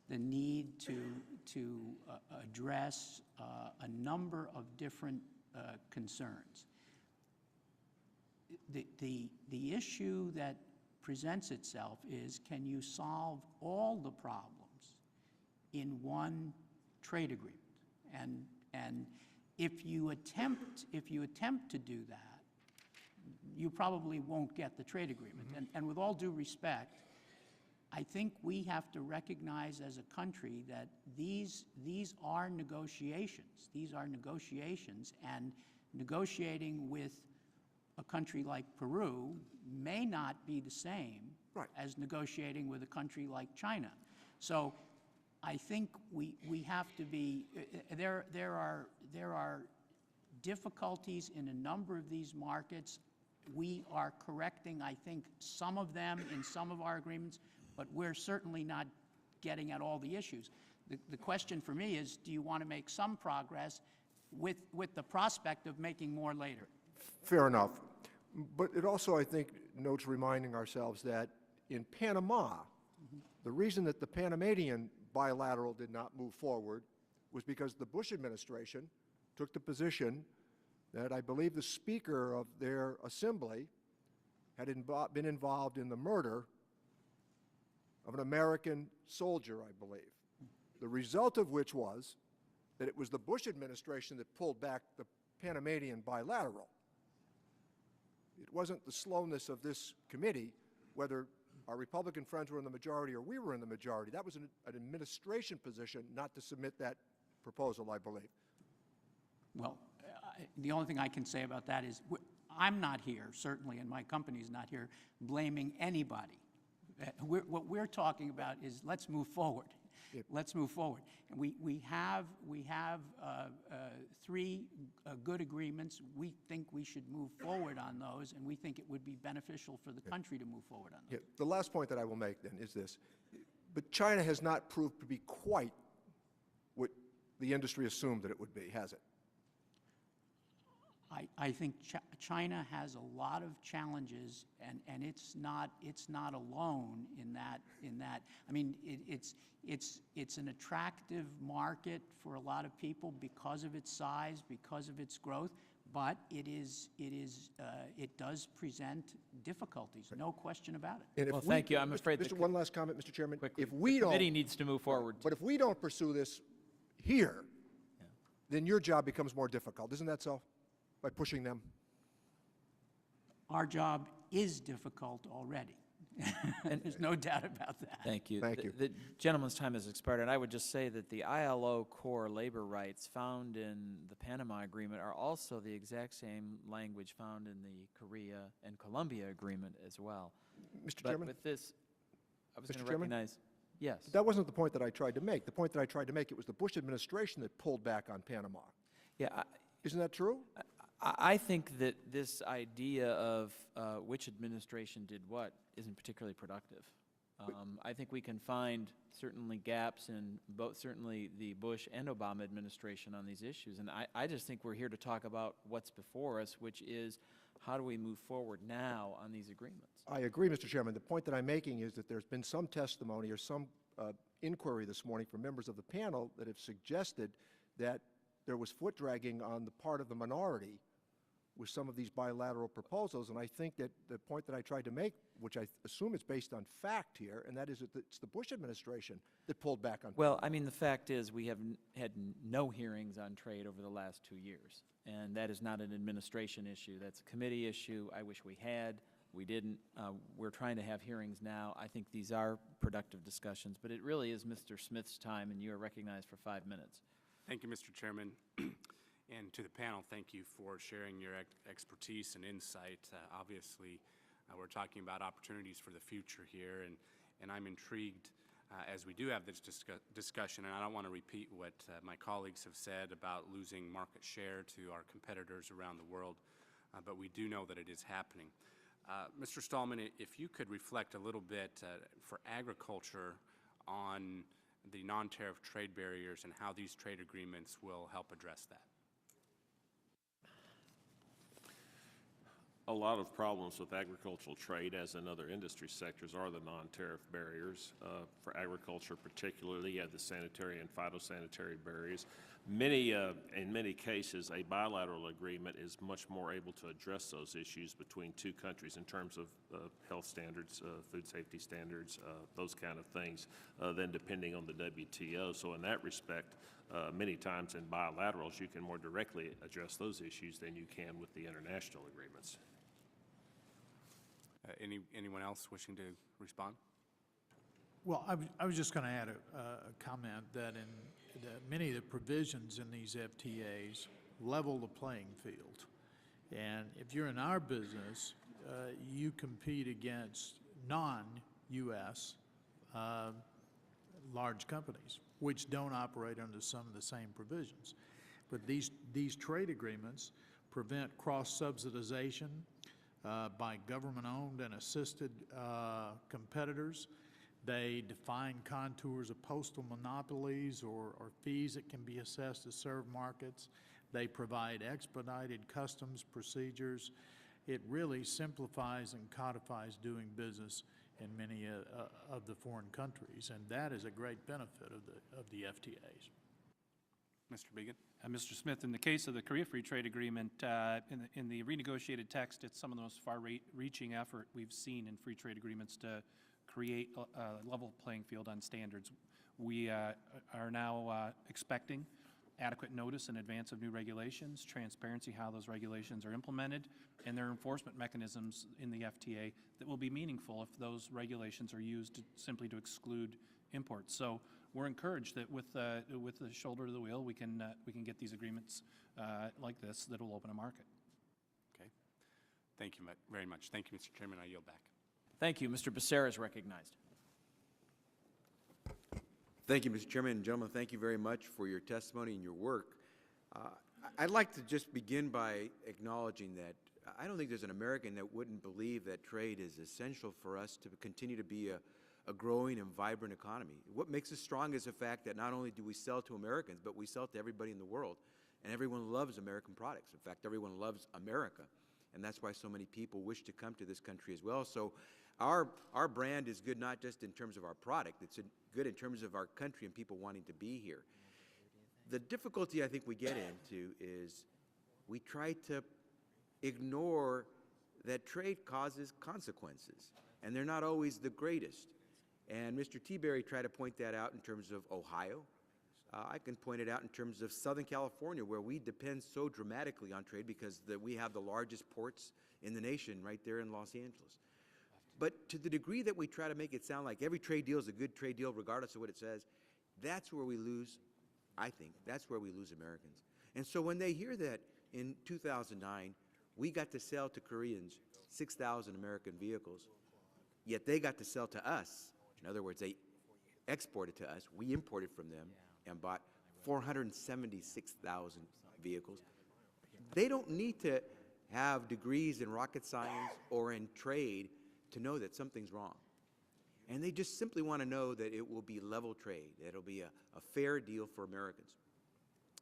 Speaker 6: the need to address a number of different concerns. The issue that presents itself is, can you solve all the problems in one trade agreement? And if you attempt to do that, you probably won't get the trade agreement. And with all due respect, I think we have to recognize as a country that these are negotiations. These are negotiations, and negotiating with a country like Peru may not be the same as negotiating with a country like China. So I think we have to be, there are difficulties in a number of these markets. We are correcting, I think, some of them in some of our agreements, but we're certainly not getting at all the issues. The question for me is, do you want to make some progress with the prospect of making more later?
Speaker 21: Fair enough. But it also, I think, notes reminding ourselves that in Panama, the reason that the Panamanian bilateral did not move forward was because the Bush administration took the position that I believe the Speaker of their assembly had been involved in the murder of an American soldier, I believe. The result of which was that it was the Bush administration that pulled back the Panamanian bilateral. It wasn't the slowness of this committee, whether our Republican friends were in the majority or we were in the majority. That was an administration position not to submit that proposal, I believe.
Speaker 6: Well, the only thing I can say about that is I'm not here, certainly, and my company's not here, blaming anybody. What we're talking about is let's move forward. Let's move forward. And we have 3 good agreements. We think we should move forward on those, and we think it would be beneficial for the country to move forward on those.
Speaker 21: The last point that I will make then is this. But China has not proved to be quite what the industry assumed that it would be, has it?
Speaker 6: I think China has a lot of challenges, and it's not alone in that. I mean, it's an attractive market for a lot of people because of its size, because of its growth, but it does present difficulties, no question about it.
Speaker 1: Well, thank you. I'm afraid
Speaker 21: one last comment, Mr. Chairman.
Speaker 1: Quickly,
Speaker 21: If we
Speaker 1: the
Speaker 21: don't,
Speaker 1: committee needs to move forward.
Speaker 21: But if we don't pursue this here, then your job becomes more difficult. Isn't that so? By pushing them?
Speaker 6: Our job is difficult already. There's no doubt about that.
Speaker 1: Thank you.
Speaker 21: Thank you.
Speaker 1: The gentleman's time has expired, and I would just say that the ILO core labor rights found in the Panama Agreement are also the exact same language found in the Korea and Colombia Agreement as well.
Speaker 21: Mr.
Speaker 1: But
Speaker 21: Chairman?
Speaker 1: with this, I was
Speaker 21: Mr.
Speaker 1: going to
Speaker 21: Chairman?
Speaker 1: recognize, yes.
Speaker 21: But that wasn't the point that I tried to make. The point that I tried to make, it was the Bush administration that pulled back on Panama.
Speaker 1: Yeah.
Speaker 21: Isn't that true?
Speaker 1: I think that this idea of which administration did what isn't particularly productive. I think we can find certainly gaps in certainly the Bush and Obama administration on these issues. And I just think we're here to talk about what's before us, which is how do we move forward now on these agreements?
Speaker 21: I agree, Mr. Chairman. The point that I'm making is that there's been some testimony or some inquiry this morning from members of the panel that have suggested that there was foot dragging on the part of the minority with some of these bilateral proposals, and I think that the point that I tried to make, which I assume is based on fact here, and that is that it's the Bush administration that pulled back on.
Speaker 1: Well, I mean, the fact is we have had no hearings on trade over the last 2 years, and that is not an administration issue. That's a committee issue. I wish we had. We didn't. We're trying to have hearings now. I think these are productive discussions, but it really is Mr. Smith's time, and you are recognized for 5 minutes.
Speaker 8: Thank you, Mr. Chairman. And to the panel, thank you for sharing your expertise and insight. Obviously, we're talking about opportunities for the future here, and I'm intrigued as we do have this discussion, and I don't want to repeat what my colleagues have said about losing market share to our competitors around the world, but we do know that it is happening. Mr. Stallman, if you could reflect a little bit for agriculture on the non-tariff trade barriers and how these trade agreements will help address that.
Speaker 4: A lot of problems with agricultural trade, as in other industry sectors, are the non-tariff barriers. For agriculture particularly, you have the sanitary and phytosanitary barriers. In many cases, a bilateral agreement is much more able to address those issues between two countries in terms of health standards, food safety standards, those kind of things, than depending on the WTO. So in that respect, many times in bilaterals, you can more directly address those issues than you can with the international agreements.
Speaker 8: Anyone else wishing to respond?
Speaker 5: Well, I was just going to add a comment that many of the provisions in these FTAs level the playing field. And if you're in our business, you compete against non-U.S. large companies, which don't operate under some of the same provisions. But these trade agreements prevent cross-subsidization by government-owned and assisted competitors. They define contours of postal monopolies or fees that can be assessed to serve markets. They provide expedited customs procedures. It really simplifies and codifies doing business in many of the foreign countries, and that is a great benefit of the FTAs.
Speaker 8: Mr. Began?
Speaker 13: Mr. Smith, in the case of the Korea Free Trade Agreement, in the renegotiated text, it's some of the most far-reaching effort we've seen in free trade agreements to create a level playing field on standards. We are now expecting adequate notice in advance of new regulations, transparency how those regulations are implemented, and their enforcement mechanisms in the FTA that will be meaningful if those regulations are used simply to exclude imports. So we're encouraged that with the shoulder to the wheel, we can get these agreements like this that will open a market.
Speaker 8: Okay. Thank you very much. Thank you, Mr. Chairman. I yield back.
Speaker 1: Thank you. Mr. Becerra is recognized.
Speaker 9: Thank you, Mr. Chairman, and gentlemen, thank you very much for your testimony and your work. I'd like to just begin by acknowledging that I don't think there's an American that wouldn't believe that trade is essential for us to continue to be a growing and vibrant economy. What makes us strong is the fact that not only do we sell to Americans, but we sell to everybody in the world, and everyone loves American products. In fact, everyone loves America, and that's why so many people wish to come to this country as well. So our brand is good not just in terms of our product, it's good in terms of our country and people wanting to be here. The difficulty I think we get into is we try to ignore that trade causes consequences, and they're not always the greatest. And Mr. Teaberry tried to point that out in terms of Ohio. I can point it out in terms of Southern California, where we depend so dramatically on trade because we have the largest ports in the nation right there in Los Angeles. But to the degree that we try to make it sound like every trade deal is a good trade deal regardless of what it says, that's where we lose, I think, that's where we lose Americans. And so when they hear that in 2009, we got to sell to Koreans 6,000 American vehicles, yet they got to sell to us. In other words, they exported to us, we imported from them and bought 476,000 vehicles. They don't need to have degrees in rocket science or in trade to know that something's wrong. And they just simply want to know that it will be level trade, that it'll be a fair deal for Americans.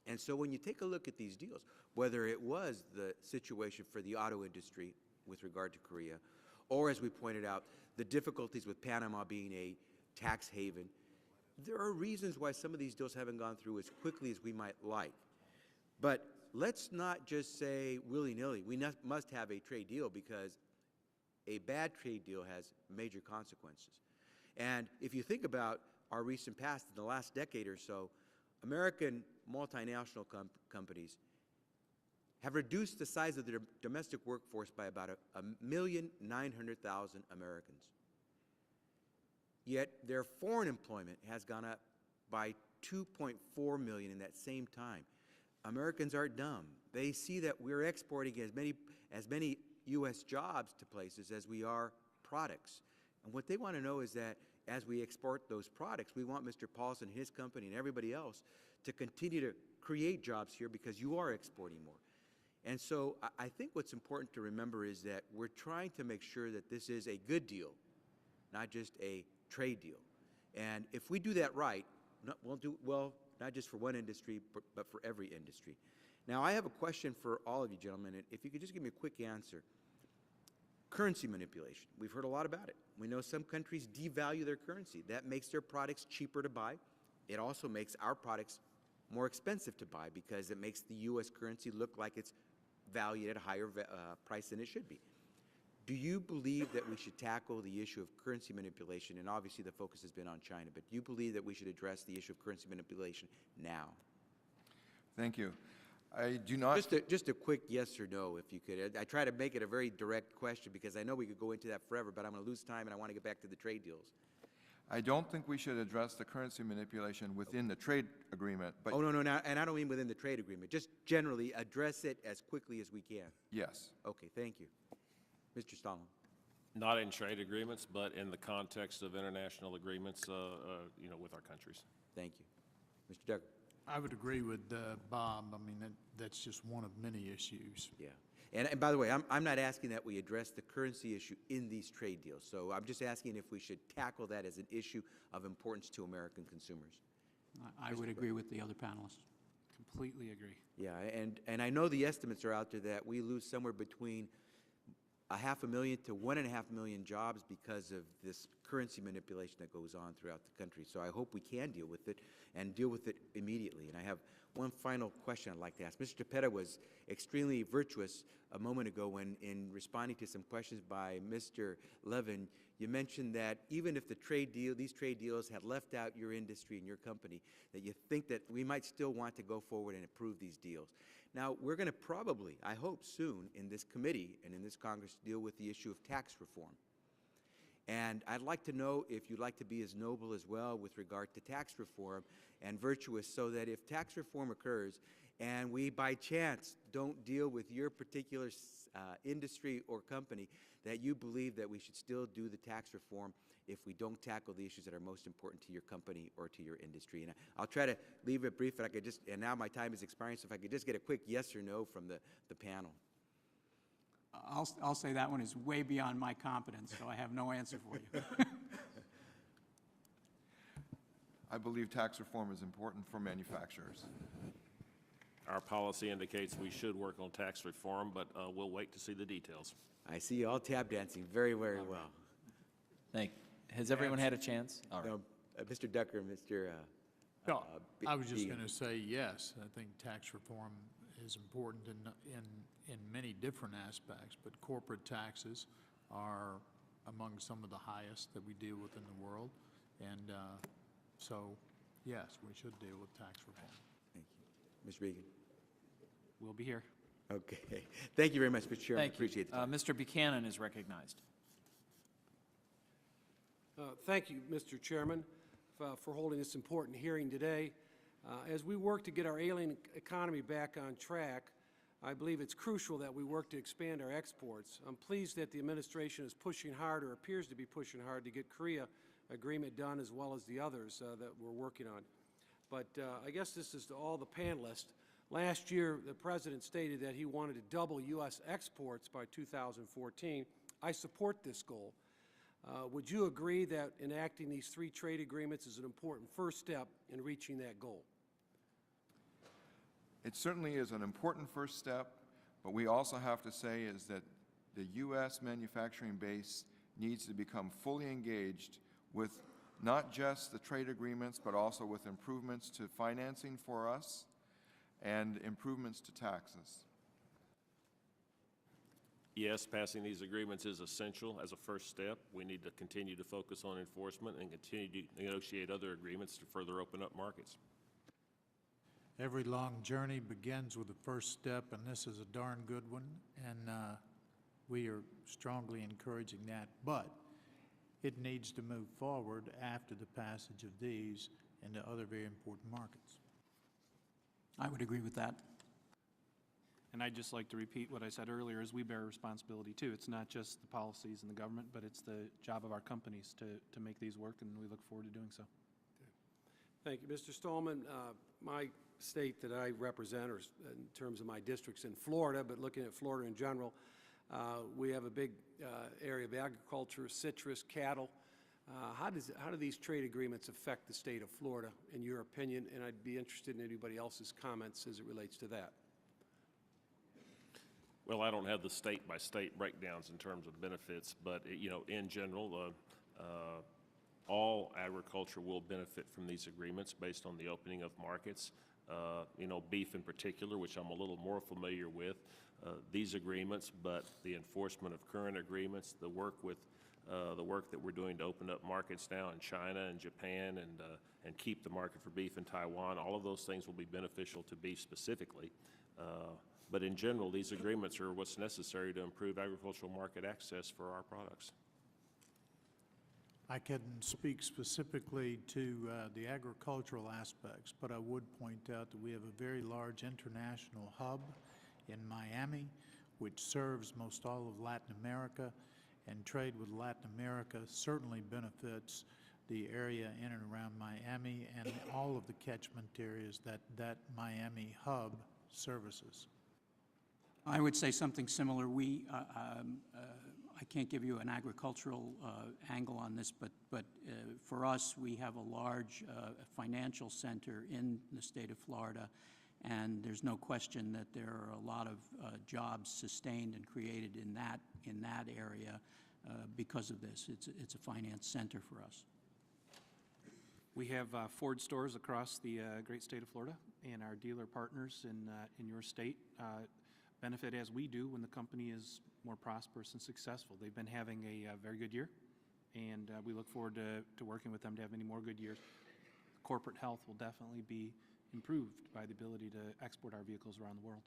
Speaker 9: And so when you take a look at these deals, whether it was the situation for the auto industry with regard to Korea, or as we pointed out, the difficulties with Panama being a tax haven, there are reasons why some of these deals haven't gone through as quickly as we might like. But let's not just say willy-nilly, we must have a trade deal, because a bad trade deal has major consequences. And if you think about our recent past, in the last decade or so, American multinational companies have reduced the size of their domestic workforce by about 1,900,000 Americans. Yet their foreign employment has gone up by 2.4 million in that same time. Americans are dumb. They see that we're exporting as many U.S. jobs to places as we are products. And what they want to know is that as we export those products, we want Mr. Paulson, his company, and everybody else to continue to create jobs here because you are exporting more. And so I think what's important to remember is that we're trying to make sure that this is a good deal, not just a trade deal. And if we do that right, we'll do well, not just for one industry, but for every industry. Now, I have a question for all of you gentlemen, and if you could just give me a quick answer. Currency manipulation. We've heard a lot about it. We know some countries devalue their currency. That makes their products cheaper to buy. It also makes our products more expensive to buy because it makes the U.S. currency look like it's valued at a higher price than it should be. Do you believe that we should tackle the issue of currency manipulation? And obviously the focus has been on China, but do you believe that we should address the issue of currency manipulation now?
Speaker 3: Thank you. I do not.
Speaker 9: Just a quick yes or no, if you could. I try to make it a very direct question because I know we could go into that forever, but I'm going to lose time and I want to get back to the trade deals.
Speaker 3: I don't think we should address the currency manipulation within the trade agreement. But
Speaker 9: oh, no, and I don't mean within the trade agreement. Just generally address it as quickly as we can.
Speaker 3: Yes.
Speaker 9: Okay, thank you. Mr. Stalin.
Speaker 4: Not in trade agreements, but in the context of international agreements, with our countries.
Speaker 9: Thank you. Mr. Decker.
Speaker 5: I would agree with Bob. I mean, that's just one of many issues.
Speaker 9: Yeah. And by the way, I'm not asking that we address the currency issue in these trade deals. So I'm just asking if we should tackle that as an issue of importance to American consumers.
Speaker 6: I would agree with the other panelists.
Speaker 13: Completely agree.
Speaker 9: Yeah, and I know the estimates are out there that we lose somewhere between 500,000 to 1.5 million jobs because of this currency manipulation that goes on throughout the country. So I hope we can deal with it and deal with it immediately. And I have one final question I'd like to ask. Mr. Tepeta was extremely virtuous a moment ago when, in responding to some questions by Mr. Levin, you mentioned that even if these trade deals had left out your industry and your company, that you think that we might still want to go forward and approve these deals. Now, we're going to probably, I hope soon, in this committee and in this Congress, deal with the issue of tax reform. And I'd like to know if you'd like to be as noble as well with regard to tax reform and virtuous, so that if tax reform occurs and we by chance don't deal with your particular industry or company, that you believe that we should still do the tax reform if we don't tackle the issues that are most important to your company or to your industry. And I'll try to leave it brief, and and now my time is expiring, so if I could just get a quick yes or no from the panel.
Speaker 6: I'll say that one is way beyond my competence, so I have no answer for you.
Speaker 3: I believe tax reform is important for manufacturers.
Speaker 4: Our policy indicates we should work on tax reform, but we'll wait to see the details.
Speaker 9: I see you all tap dancing very, very well.
Speaker 1: Has everyone had a chance? All right.
Speaker 9: No, Mr. Ducker, Mr.
Speaker 5: No, I was just
Speaker 9: Began.
Speaker 5: going to say yes. I think tax reform is important in many different aspects, but corporate taxes are among some of the highest that we deal with in the world. And so, yes, we should deal with tax reform.
Speaker 9: Thank you. Mr. Began.
Speaker 13: We'll be here.
Speaker 9: Okay. Thank you very much, Mr. Chairman.
Speaker 1: Thank
Speaker 9: Appreciate
Speaker 1: you.
Speaker 9: it.
Speaker 1: Mr. Buchanan is recognized.
Speaker 10: Thank you, Mr. Chairman, for holding this important hearing today. As we work to get our alien economy back on track, I believe it's crucial that we work to expand our exports. I'm pleased that the administration is pushing hard, or appears to be pushing hard, to get Korea agreement done, as well as the others that we're working on. But I guess this is to all the panelists. Last year, the President stated that he wanted to double U.S. exports by 2014. I support this goal. Would you agree that enacting these 3 trade agreements is an important first step in reaching that goal?
Speaker 3: It certainly is an important first step, but we also have to say is that the U.S. manufacturing base needs to become fully engaged with not just the trade agreements, but also with improvements to financing for us and improvements to taxes.
Speaker 4: Yes, passing these agreements is essential as a first step. We need to continue to focus on enforcement and continue to negotiate other agreements to further open up markets.
Speaker 5: Every long journey begins with the first step, and this is a darn good one, and we are strongly encouraging that. But it needs to move forward after the passage of these into other very important markets.
Speaker 6: I would agree with that.
Speaker 13: And I'd just like to repeat what I said earlier, is we bear responsibility too. It's not just the policies in the government, but it's the job of our companies to make these work, and we look forward to doing so.
Speaker 10: Thank you. Mr. Stallman, my state that I represent, or in terms of my districts in Florida, but looking at Florida in general, we have a big area of agriculture, citrus, cattle. How do these trade agreements affect the state of Florida, in your opinion? And I'd be interested in anybody else's comments as it relates to that.
Speaker 4: Well, I don't have the state-by-state breakdowns in terms of benefits, but, you know, in general, all agriculture will benefit from these agreements based on the opening of markets. You know, beef in particular, which I'm a little more familiar with, these agreements, but the enforcement of current agreements, the work that we're doing to open up markets now in China and Japan, and keep the market for beef in Taiwan, all of those things will be beneficial to beef specifically. But in general, these agreements are what's necessary to improve agricultural market access for our products.
Speaker 5: I couldn't speak specifically to the agricultural aspects, but I would point out that we have a very large international hub in Miami, which serves most all of Latin America, and trade with Latin America certainly benefits the area in and around Miami and all of the catchment areas that Miami hub services.
Speaker 6: I would say something similar. I can't give you an agricultural angle on this, but for us, we have a large financial center in the state of Florida, and there's no question that there are a lot of jobs sustained and created in that area because of this. It's a finance center for us.
Speaker 13: We have Ford stores across the great state of Florida, and our dealer partners in your state benefit as we do when the company is more prosperous and successful. They've been having a very good year, and we look forward to working with them to have many more good years. Corporate health will definitely be improved by the ability to export our vehicles around the world.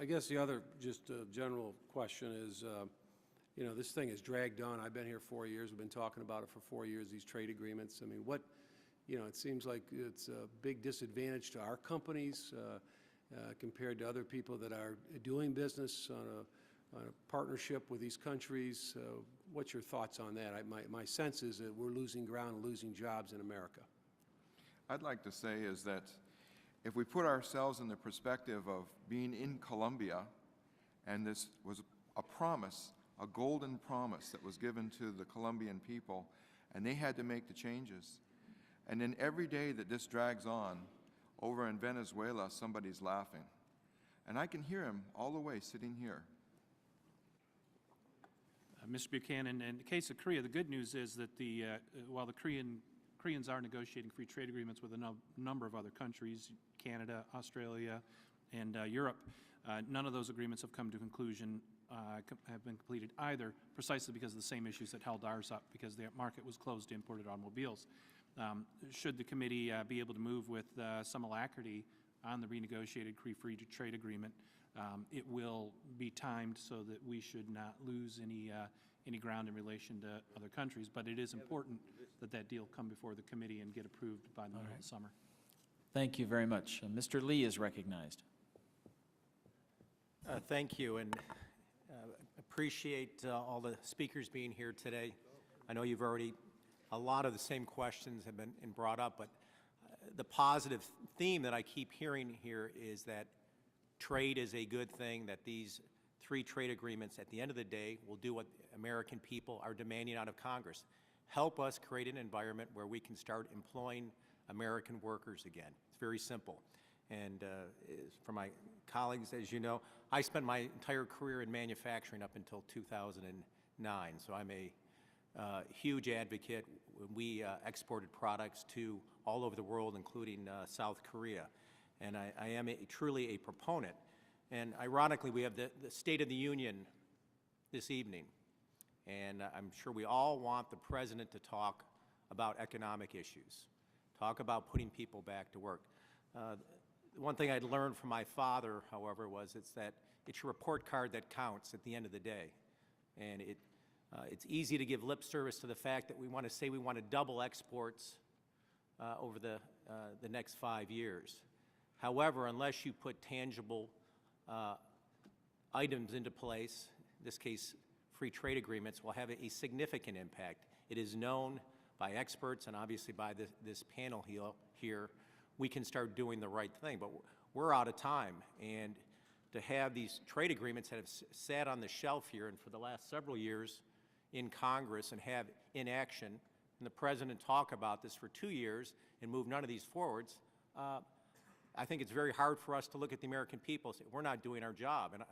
Speaker 10: I guess the other just general question is, you know, this thing is dragged on. I've been here 4 years. We've been talking about it for 4 years, these trade agreements. I mean, you know, it seems like it's a big disadvantage to our companies compared to other people that are doing business on a partnership with these countries. What's your thoughts on that? My sense is that we're losing ground and losing jobs in America.
Speaker 3: I'd like to say is that if we put ourselves in the perspective of being in Colombia, and this was a promise, a golden promise that was given to the Colombian people, and they had to make the changes. And then every day that this drags on, over in Venezuela, somebody's laughing. And I can hear him all the way sitting here.
Speaker 13: Mr. Buchanan, in the case of Korea, the good news is that while the Koreans are negotiating free trade agreements with a number of other countries, Canada, Australia, and Europe, none of those agreements have come to conclusion, have been completed either, precisely because of the same issues that held ours up, because the market was closed to imported automobiles. Should the committee be able to move with some alacrity on the renegotiated free trade agreement, it will be timed so that we should not lose any ground in relation to other countries. But it is important that that deal come before the committee and get approved by the middle of the summer.
Speaker 1: Thank you very much. Mr. Lee is recognized.
Speaker 7: Thank you, and appreciate all the speakers being here today. I know you've already, a lot of the same questions have been brought up, but the positive theme that I keep hearing here is that trade is a good thing, that these 3 trade agreements at the end of the day will do what American people are demanding out of Congress. Help us create an environment where we can start employing American workers again. It's very simple. And for my colleagues, as you know, I spent my entire career in manufacturing up until 2009, so I'm a huge advocate. We exported products to all over the world, including South Korea. And I am truly a proponent. And ironically, we have the State of the Union this evening. And I'm sure we all want the President to talk about economic issues, talk about putting people back to work. One thing I'd learned from my father, however, was that it's your report card that counts at the end of the day. And it's easy to give lip service to the fact that we want to say we want to double exports over the next 5 years. However, unless you put tangible items into place, in this case, free trade agreements, will have a significant impact. It is known by experts and obviously by this panel here, we can start doing the right thing. But we're out of time. And to have these trade agreements that have sat on the shelf here and for the last several years in Congress and have inaction, and the President talk about this for 2 years and move none of these forwards, I think it's very hard for us to look at the American people and say, we're not doing our job. And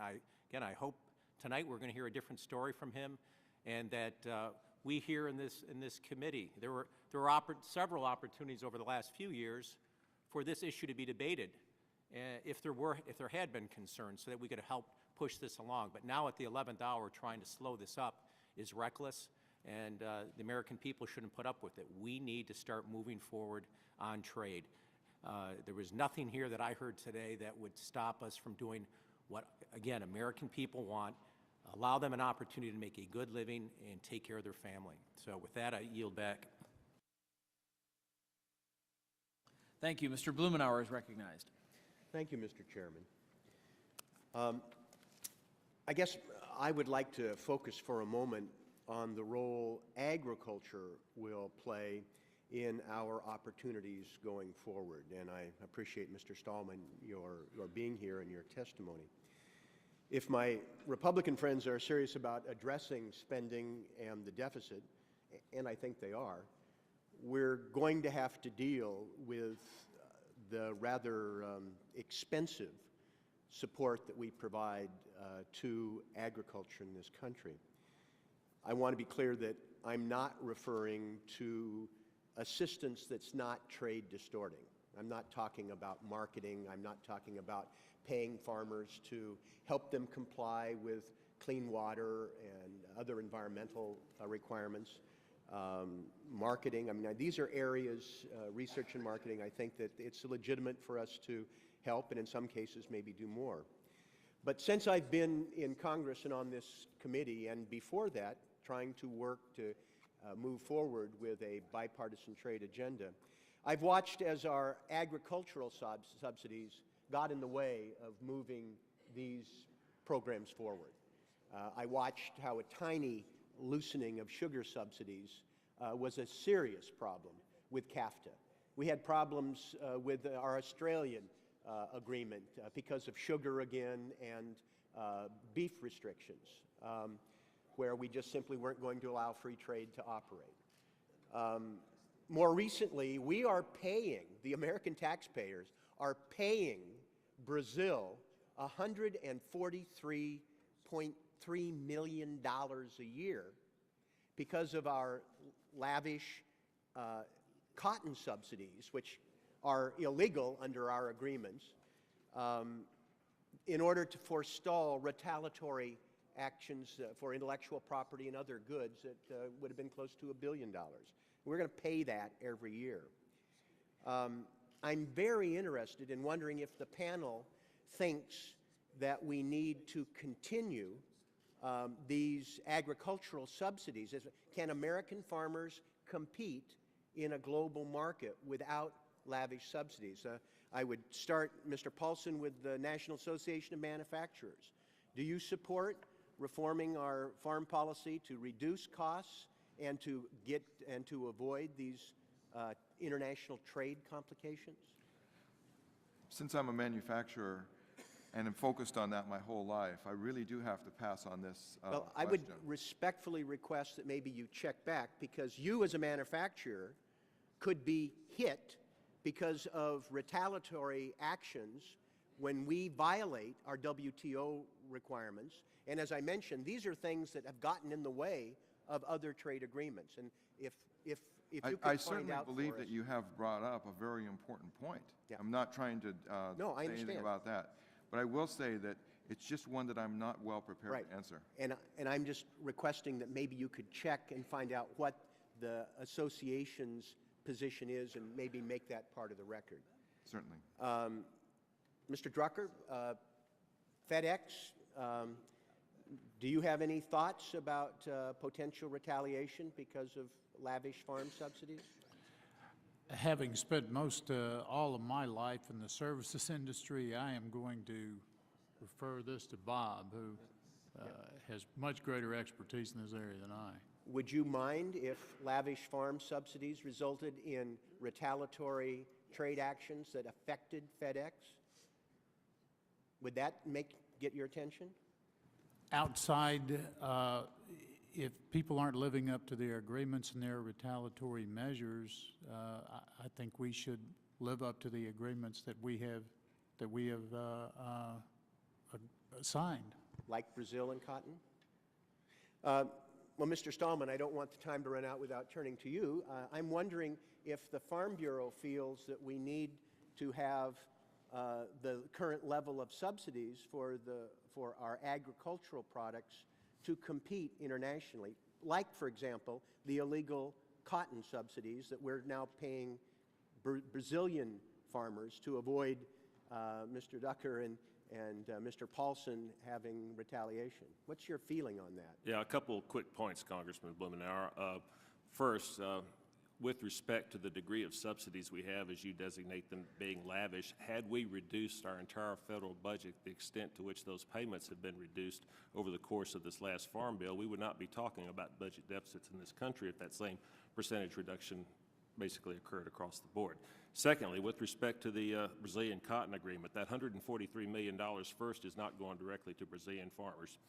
Speaker 7: again, I hope tonight we're going to hear a different story from him, and that we here in this committee, there were several opportunities over the last few years for this issue to be debated, if there had been concerns, so that we could help push this along. But now at the 11th hour, trying to slow this up is reckless, and the American people shouldn't put up with it. We need to start moving forward on trade. There was nothing here that I heard today that would stop us from doing what, again, American people want, allow them an opportunity to make a good living and take care of their family. So with that, I yield back.
Speaker 1: Thank you. Mr. Blumenauer is recognized.
Speaker 22: Thank you, Mr. Chairman. I guess I would like to focus for a moment on the role agriculture will play in our opportunities going forward. And I appreciate, Mr. Stallman, your being here and your testimony. If my Republican friends are serious about addressing spending and the deficit, and I think they are, we're going to have to deal with the rather expensive support that we provide to agriculture in this country. I want to be clear that I'm not referring to assistance that's not trade distorting. I'm not talking about marketing. I'm not talking about paying farmers to help them comply with clean water and other environmental requirements. Marketing, I mean, these are areas, research and marketing, I think that it's legitimate for us to help and in some cases maybe do more. But since I've been in Congress and on this committee, and before that, trying to work to move forward with a bipartisan trade agenda, I've watched as our agricultural subsidies got in the way of moving these programs forward. I watched how a tiny loosening of sugar subsidies was a serious problem with CAFTA. We had problems with our Australian agreement because of sugar again and beef restrictions, where we just simply weren't going to allow free trade to operate. More recently, we are paying, the American taxpayers are paying Brazil $143.3 million a year because of our lavish cotton subsidies, which are illegal under our agreements, in order to forestall retaliatory actions for intellectual property and other goods that would have been close to $1 billion. We're going to pay that every year. I'm very interested in wondering if the panel thinks that we need to continue these agricultural subsidies. Can American farmers compete in a global market without lavish subsidies? I would start, Mr. Paulson, with the National Association of Manufacturers. Do you support reforming our farm policy to reduce costs and to avoid these international trade complications?
Speaker 3: Since I'm a manufacturer and am focused on that my whole life, I really do have to pass on this
Speaker 22: Well, I would respectfully request that maybe you check back, because you as a manufacturer could be hit because of retaliatory actions when we violate our WTO requirements. And as I mentioned, these are things that have gotten in the way of other trade agreements. And if you could find out
Speaker 3: I certainly believe
Speaker 22: for
Speaker 3: that
Speaker 22: us.
Speaker 3: you have brought up a very important point.
Speaker 22: Yeah.
Speaker 3: I'm not trying to
Speaker 22: No, I
Speaker 3: say anything
Speaker 22: understand.
Speaker 3: about that. But I will say that it's just one that I'm not well prepared
Speaker 22: Right.
Speaker 3: to answer.
Speaker 22: And I'm just requesting that maybe you could check and find out what the association's position is and maybe make that part of the record.
Speaker 3: Certainly.
Speaker 22: Mr. Drucker, FedEx, do you have any thoughts about potential retaliation because of lavish farm subsidies?
Speaker 5: Having spent most all of my life in the services industry, I am going to refer this to Bob, who has much greater expertise in this area than I.
Speaker 22: Would you mind if lavish farm subsidies resulted in retaliatory trade actions that affected FedEx? Would that get your attention?
Speaker 5: Outside, if people aren't living up to their agreements and their retaliatory measures, I think we should live up to the agreements that we have signed.
Speaker 22: Like Brazil and cotton? Well, Mr. Stallman, I don't want the time to run out without turning to you. I'm wondering if the Farm Bureau feels that we need to have the current level of subsidies for our agricultural products to compete internationally, like, for example, the illegal cotton subsidies that we're now paying Brazilian farmers to avoid Mr. Ducker and Mr. Paulson having retaliation. What's your feeling on that?
Speaker 4: Yeah, a couple quick points, Congressman Blumenauer. First, with respect to the degree of subsidies we have, as you designate them being lavish, had we reduced our entire federal budget the extent to which those payments have been reduced over the course of this last farm bill, we would not be talking about budget deficits in this country if that same percentage reduction basically occurred across the board. Secondly, with respect to the Brazilian cotton agreement, that $143 million first is not going directly to Brazilian farmers.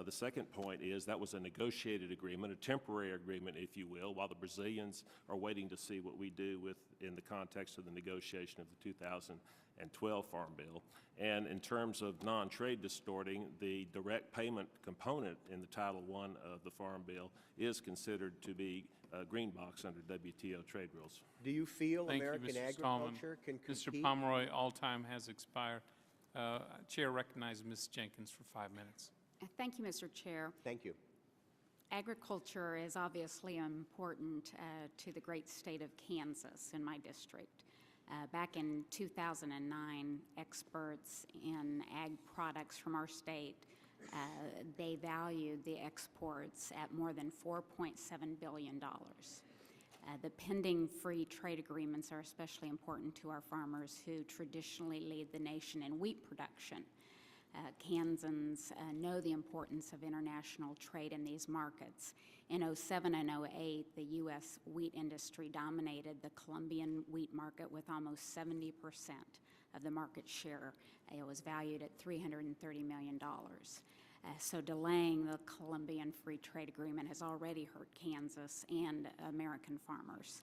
Speaker 4: The second point is that was a negotiated agreement, a temporary agreement, if you will, while the Brazilians are waiting to see what we do in the context of the negotiation of the 2012 Farm Bill. And in terms of non-trade distorting, the direct payment component in the Title I of the Farm Bill is considered to be a green box under WTO trade rules.
Speaker 22: Do you feel
Speaker 11: Thank
Speaker 22: American
Speaker 11: you, Mr. Stallman.
Speaker 22: agriculture can compete?
Speaker 11: Mr. Pomeroy, all time has expired. Chair recognizes Ms. Jenkins for 5 minutes.
Speaker 12: Thank you, Mr. Chair.
Speaker 22: Thank you.
Speaker 12: Agriculture is obviously important to the great state of Kansas in my district. Back in 2009, experts in ag products from our state, they valued the exports at more than $4.7 billion. The pending free trade agreements are especially important to our farmers who traditionally lead the nation in wheat production. Kansans know the importance of international trade in these markets. In 2007 and 2008, the U.S. wheat industry dominated the Colombian wheat market with almost 70% of the market share. It was valued at $330 million. So delaying the Colombian Free Trade Agreement has already hurt Kansas and American farmers.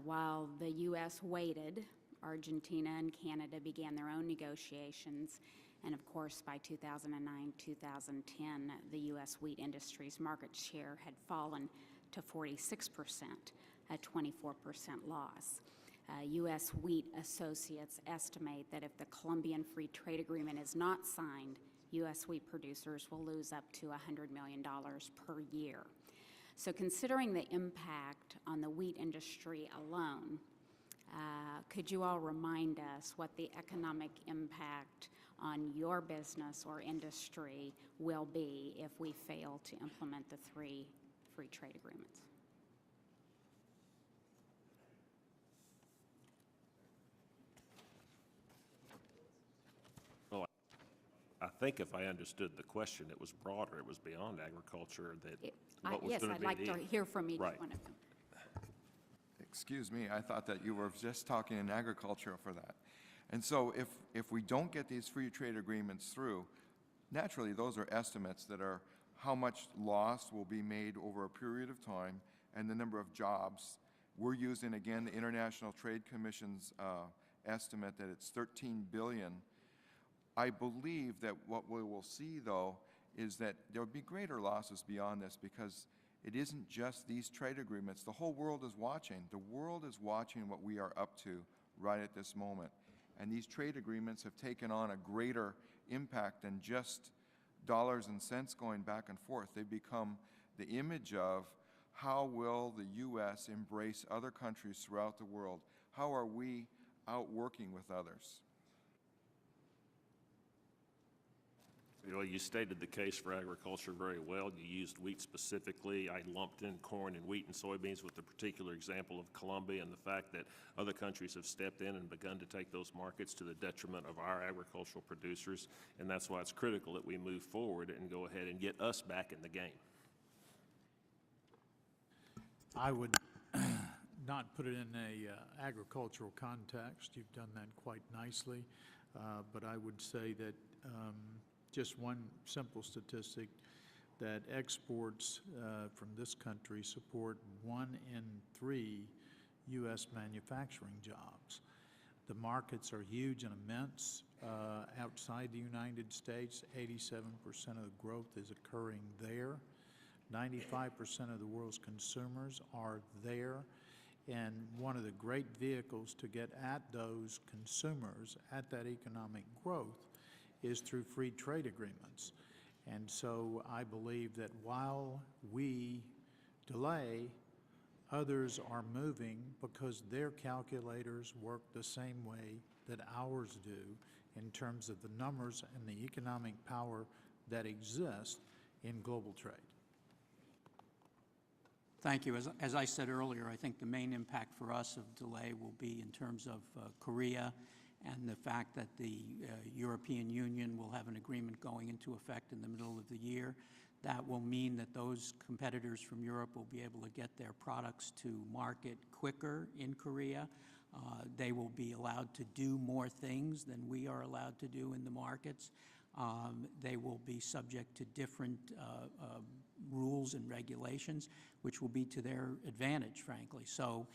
Speaker 12: While the U.S. waited, Argentina and Canada began their own negotiations. And of course, by 2009, 2010, the U.S. wheat industry's market share had fallen to 46%, a 24% loss. U.S. wheat associates estimate that if the Colombian Free Trade Agreement is not signed, U.S. wheat producers will lose up to $100 million per year. So considering the impact on the wheat industry alone, could you all remind us what the economic impact on your business or industry will be if we fail to implement the 3 free trade agreements?
Speaker 4: Well, I think if I understood the question, it was broader. It was beyond agriculture.
Speaker 12: Yes, I'd like to hear from each one of them.
Speaker 3: Excuse me, I thought that you were just talking in agriculture for that. And so if we don't get these free trade agreements through, naturally those are estimates that are how much loss will be made over a period of time and the number of jobs. We're using, again, the International Trade Commission's estimate that it's $13 billion. I believe that what we will see, though, is that there will be greater losses beyond this because it isn't just these trade agreements. The whole world is watching. The world is watching what we are up to right at this moment. And these trade agreements have taken on a greater impact than just dollars and cents going back and forth. They've become the image of how will the U.S. embrace other countries throughout the world? How are we out working with others?
Speaker 4: You know, you stated the case for agriculture very well. You used wheat specifically. I lumped in corn and wheat and soybeans with the particular example of Colombia and the fact that other countries have stepped in and begun to take those markets to the detriment of our agricultural producers. And that's why it's critical that we move forward and go ahead and get us back in the game.
Speaker 5: I would not put it in a agricultural context. You've done that quite nicely. But I would say that just one simple statistic, that exports from this country support 1 in 3 U.S. manufacturing jobs. The markets are huge and immense. Outside the United States, 87% of the growth is occurring there. 95% of the world's consumers are there. And one of the great vehicles to get at those consumers, at that economic growth, is through free trade agreements. And so I believe that while we delay, others are moving because their calculators work the same way that ours do in terms of the numbers and the economic power that exists in global trade.
Speaker 6: Thank you. As I said earlier, I think the main impact for us of delay will be in terms of Korea and the fact that the European Union will have an agreement going into effect in the middle of the year. That will mean that those competitors from Europe will be able to get their products to market quicker in Korea. They will be allowed to do more things than we are allowed to do in the markets. They will be subject to different rules and regulations, which will be to their advantage, frankly. So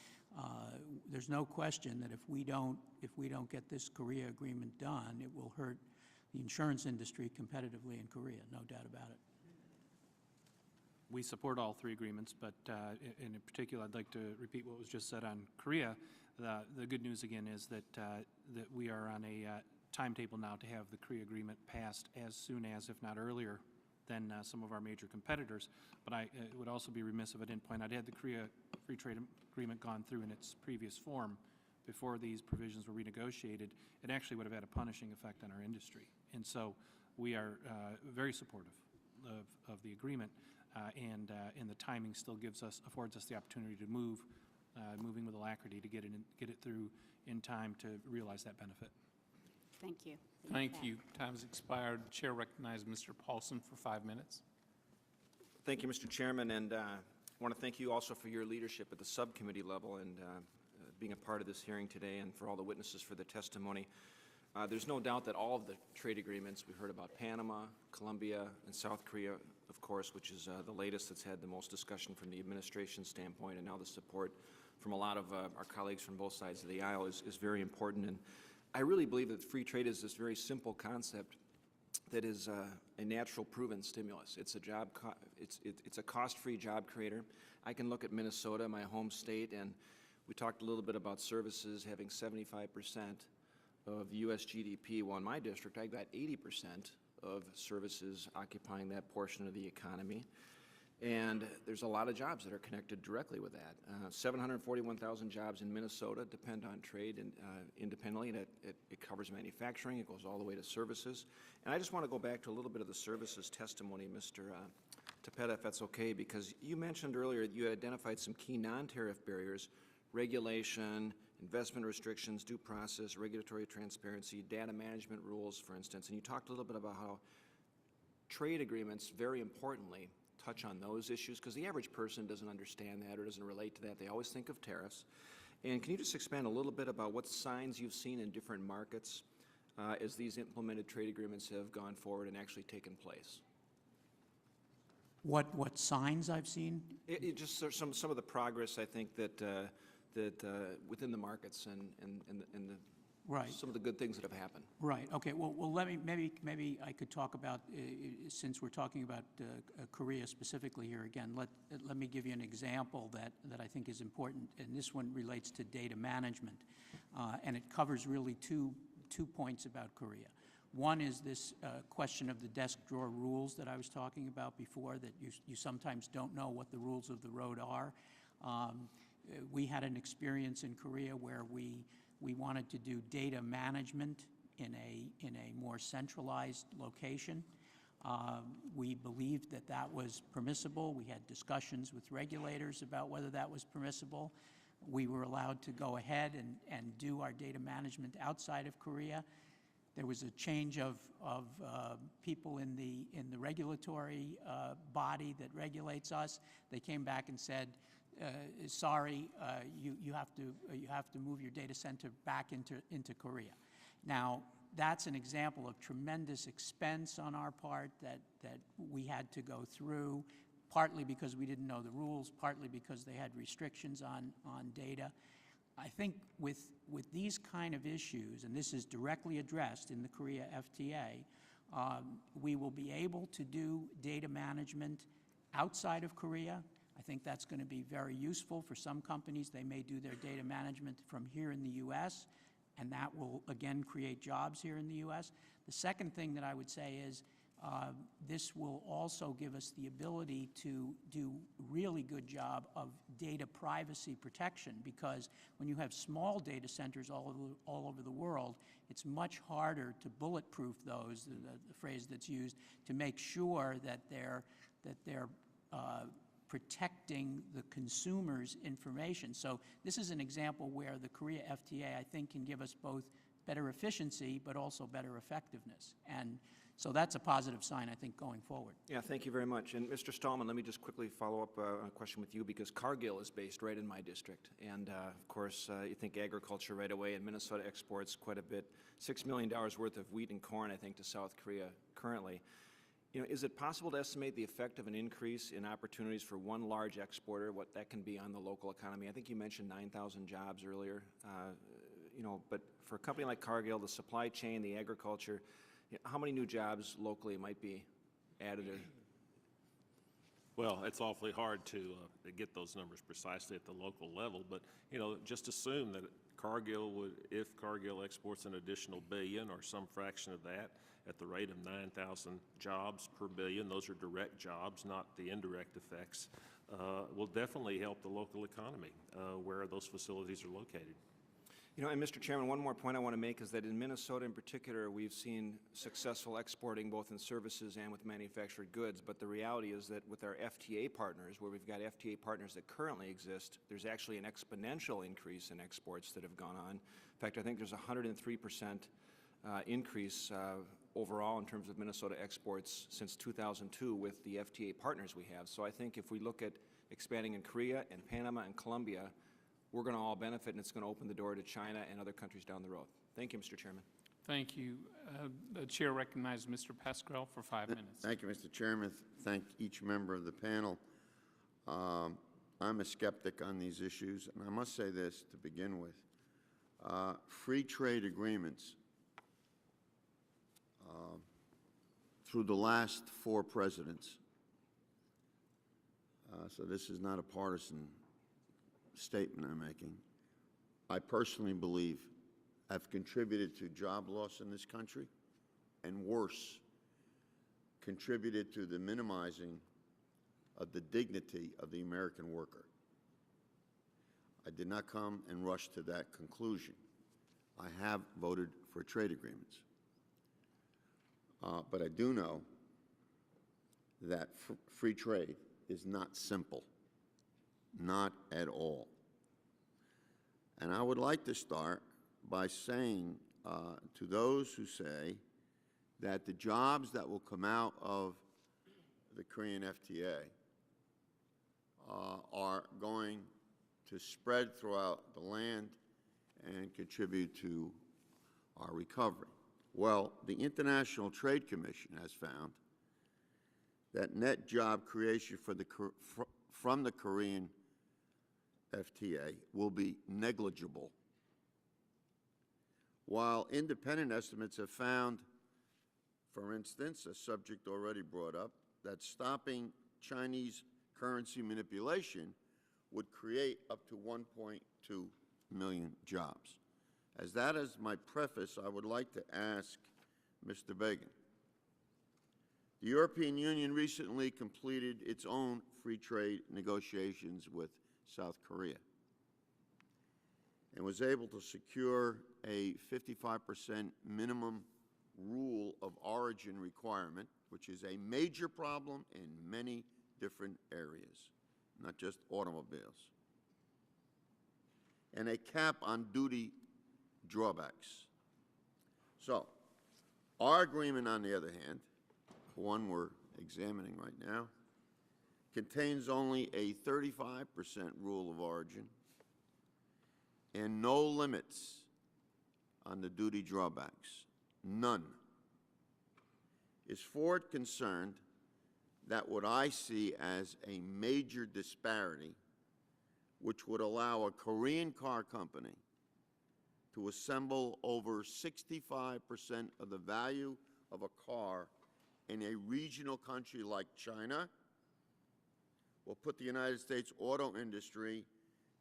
Speaker 6: there's no question that if we don't get this Korea agreement done, it will hurt the insurance industry competitively in Korea, no doubt about it.
Speaker 13: We support all 3 agreements, but in particular, I'd like to repeat what was just said on Korea. The good news again is that we are on a timetable now to have the Korea agreement passed as soon as, if not earlier, than some of our major competitors. But I would also be remiss if I didn't point out, had the Korea Free Trade Agreement gone through in its previous form before these provisions were renegotiated, it actually would have had a punishing effect on our industry. And so we are very supportive of the agreement, and the timing still affords us the opportunity to moving with alacrity to get it through in time to realize that benefit.
Speaker 12: Thank you.
Speaker 11: Thank you. Time has expired. Chair recognizes Mr. Paulson for 5 minutes.
Speaker 14: Thank you, Mr. Chairman, and I want to thank you also for your leadership at the subcommittee level and being a part of this hearing today, and for all the witnesses for the testimony. There's no doubt that all of the trade agreements, we've heard about Panama, Colombia, and South Korea, of course, which is the latest that's had the most discussion from the administration standpoint, and now the support from a lot of our colleagues from both sides of the aisle is very important. And I really believe that free trade is this very simple concept that is a natural proven stimulus. It's a it's a cost-free job creator. I can look at Minnesota, my home state, and we talked a little bit about services having 75% of the U.S. GDP. Well, in my district, I've got 80% of services occupying that portion of the economy. And there's a lot of jobs that are connected directly with that. 741,000 jobs in Minnesota depend on trade and independently. It covers manufacturing. It goes all the way to services. And I just want to go back to a little bit of the services testimony, Mr. Tepeta, if that's okay, because you mentioned earlier you had identified some key non-tariff barriers: regulation, investment restrictions, due process, regulatory transparency, data management rules, for instance. And you talked a little bit about how trade agreements, very importantly, touch on those issues, because the average person doesn't understand that or doesn't relate to that. They always think of tariffs. And can you just expand a little bit about what signs you've seen in different markets as these implemented trade agreements have gone forward and actually taken place?
Speaker 6: What signs I've seen?
Speaker 14: Just some of the progress, I think, that within the markets and the
Speaker 6: Right.
Speaker 14: some of the good things that have happened.
Speaker 6: Right. Okay. Well, let me maybe I could talk about since we're talking about Korea specifically here again. Let me give you an example that I think is important, and this one relates to data management, and it covers really two points about Korea. One is this question of the desk drawer rules that I was talking about before, that you sometimes don't know what the rules of the road are. We had an experience in Korea where we wanted to do data management in a more centralized location. We believed that was permissible. We had discussions with regulators about whether that was permissible. We were allowed to go ahead and do our data management outside of Korea. There was a change of people in the regulatory body that regulates us. They came back and said, sorry, you have to move your data center back into Korea. Now, that's an example of tremendous expense on our part that we had to go through, partly because we didn't know the rules, partly because they had restrictions on data. I think with these kind of issues, and this is directly addressed in the Korea FTA, we will be able to do data management outside of Korea. I think that's going to be very useful for some companies. They may do their data management from here in the U.S., and that will, again, create jobs here in the U.S. The second thing that I would say is this will also give us the ability to do really good job of data privacy protection, because when you have small data centers all over the world, it's much harder to bulletproof those, the phrase that's used, to make sure that they're protecting the consumer's information. So this is an example where the Korea FTA, I think, can give us both better efficiency but also better effectiveness. And so that's a positive sign, I think, going forward.
Speaker 14: Yeah, thank you very much. And Mr. Stallman, let me just quickly follow up on a question with you, because Cargill is based right in my district. And of course, you think agriculture right away, and Minnesota exports quite a bit, $6 million worth of wheat and corn, I think, to South Korea currently. You know, is it possible to estimate the effect of an increase in opportunities for one large exporter, what that can be on the local economy? I think you mentioned 9,000 jobs earlier. You know, but for a company like Cargill, the supply chain, the agriculture, how many new jobs locally might be added?
Speaker 4: Well, it's awfully hard to get those numbers precisely at the local level, but you know, just assume that Cargill would, if Cargill exports an additional billion or some fraction of that, at the rate of 9,000 jobs per billion, those are direct jobs, not the indirect effects, will definitely help the local economy where those facilities are located.
Speaker 14: You know, and Mr. Chairman, one more point I want to make is that in Minnesota in particular, we've seen successful exporting both in services and with manufactured goods, but the reality is that with our FTA partners, where we've got FTA partners that currently exist, there's actually an exponential increase in exports that have gone on. In fact, I think there's a 103% increase overall in terms of Minnesota exports since 2002 with the FTA partners we have. So I think if we look at expanding in Korea and Panama and Colombia, we're going to all benefit, and it's going to open the door to China and other countries down the road. Thank you, Mr. Chairman.
Speaker 11: Thank you. The chair recognizes Mr. Pascrell for 5 minutes.
Speaker 18: Thank you, Mr. Chairman. Thank each member of the panel. I'm a skeptic on these issues, and I must say this to begin with. Free trade agreements through the last 4 presidents, so this is not a partisan statement I'm making, I personally believe have contributed to job loss in this country, and worse, contributed to the minimizing of the dignity of the American worker. I did not come and rush to that conclusion. I have voted for trade agreements. But I do know that free trade is not simple. Not at all. And I would like to start by saying to those who say that the jobs that will come out of the Korean FTA are going to spread throughout the land and contribute to our recovery. Well, the International Trade Commission has found that net job creation from the Korean FTA will be negligible, while independent estimates have found, for instance, a subject already brought up, that stopping Chinese currency manipulation would create up to 1.2 million jobs. As that is my preface, I would like to ask Mr. Begin. The European Union recently completed its own free trade negotiations with South Korea and was able to secure a 55% minimum rule of origin requirement, which is a major problem in many different areas, not just automobiles, and a cap on duty drawbacks. So, our agreement, on the other hand, one we're examining right now, contains only a 35% rule of origin and no limits on the duty drawbacks. None. Is Ford concerned that what I see as a major disparity, which would allow a Korean car company to assemble over 65% of the value of a car in a regional country like China, will put the United States auto industry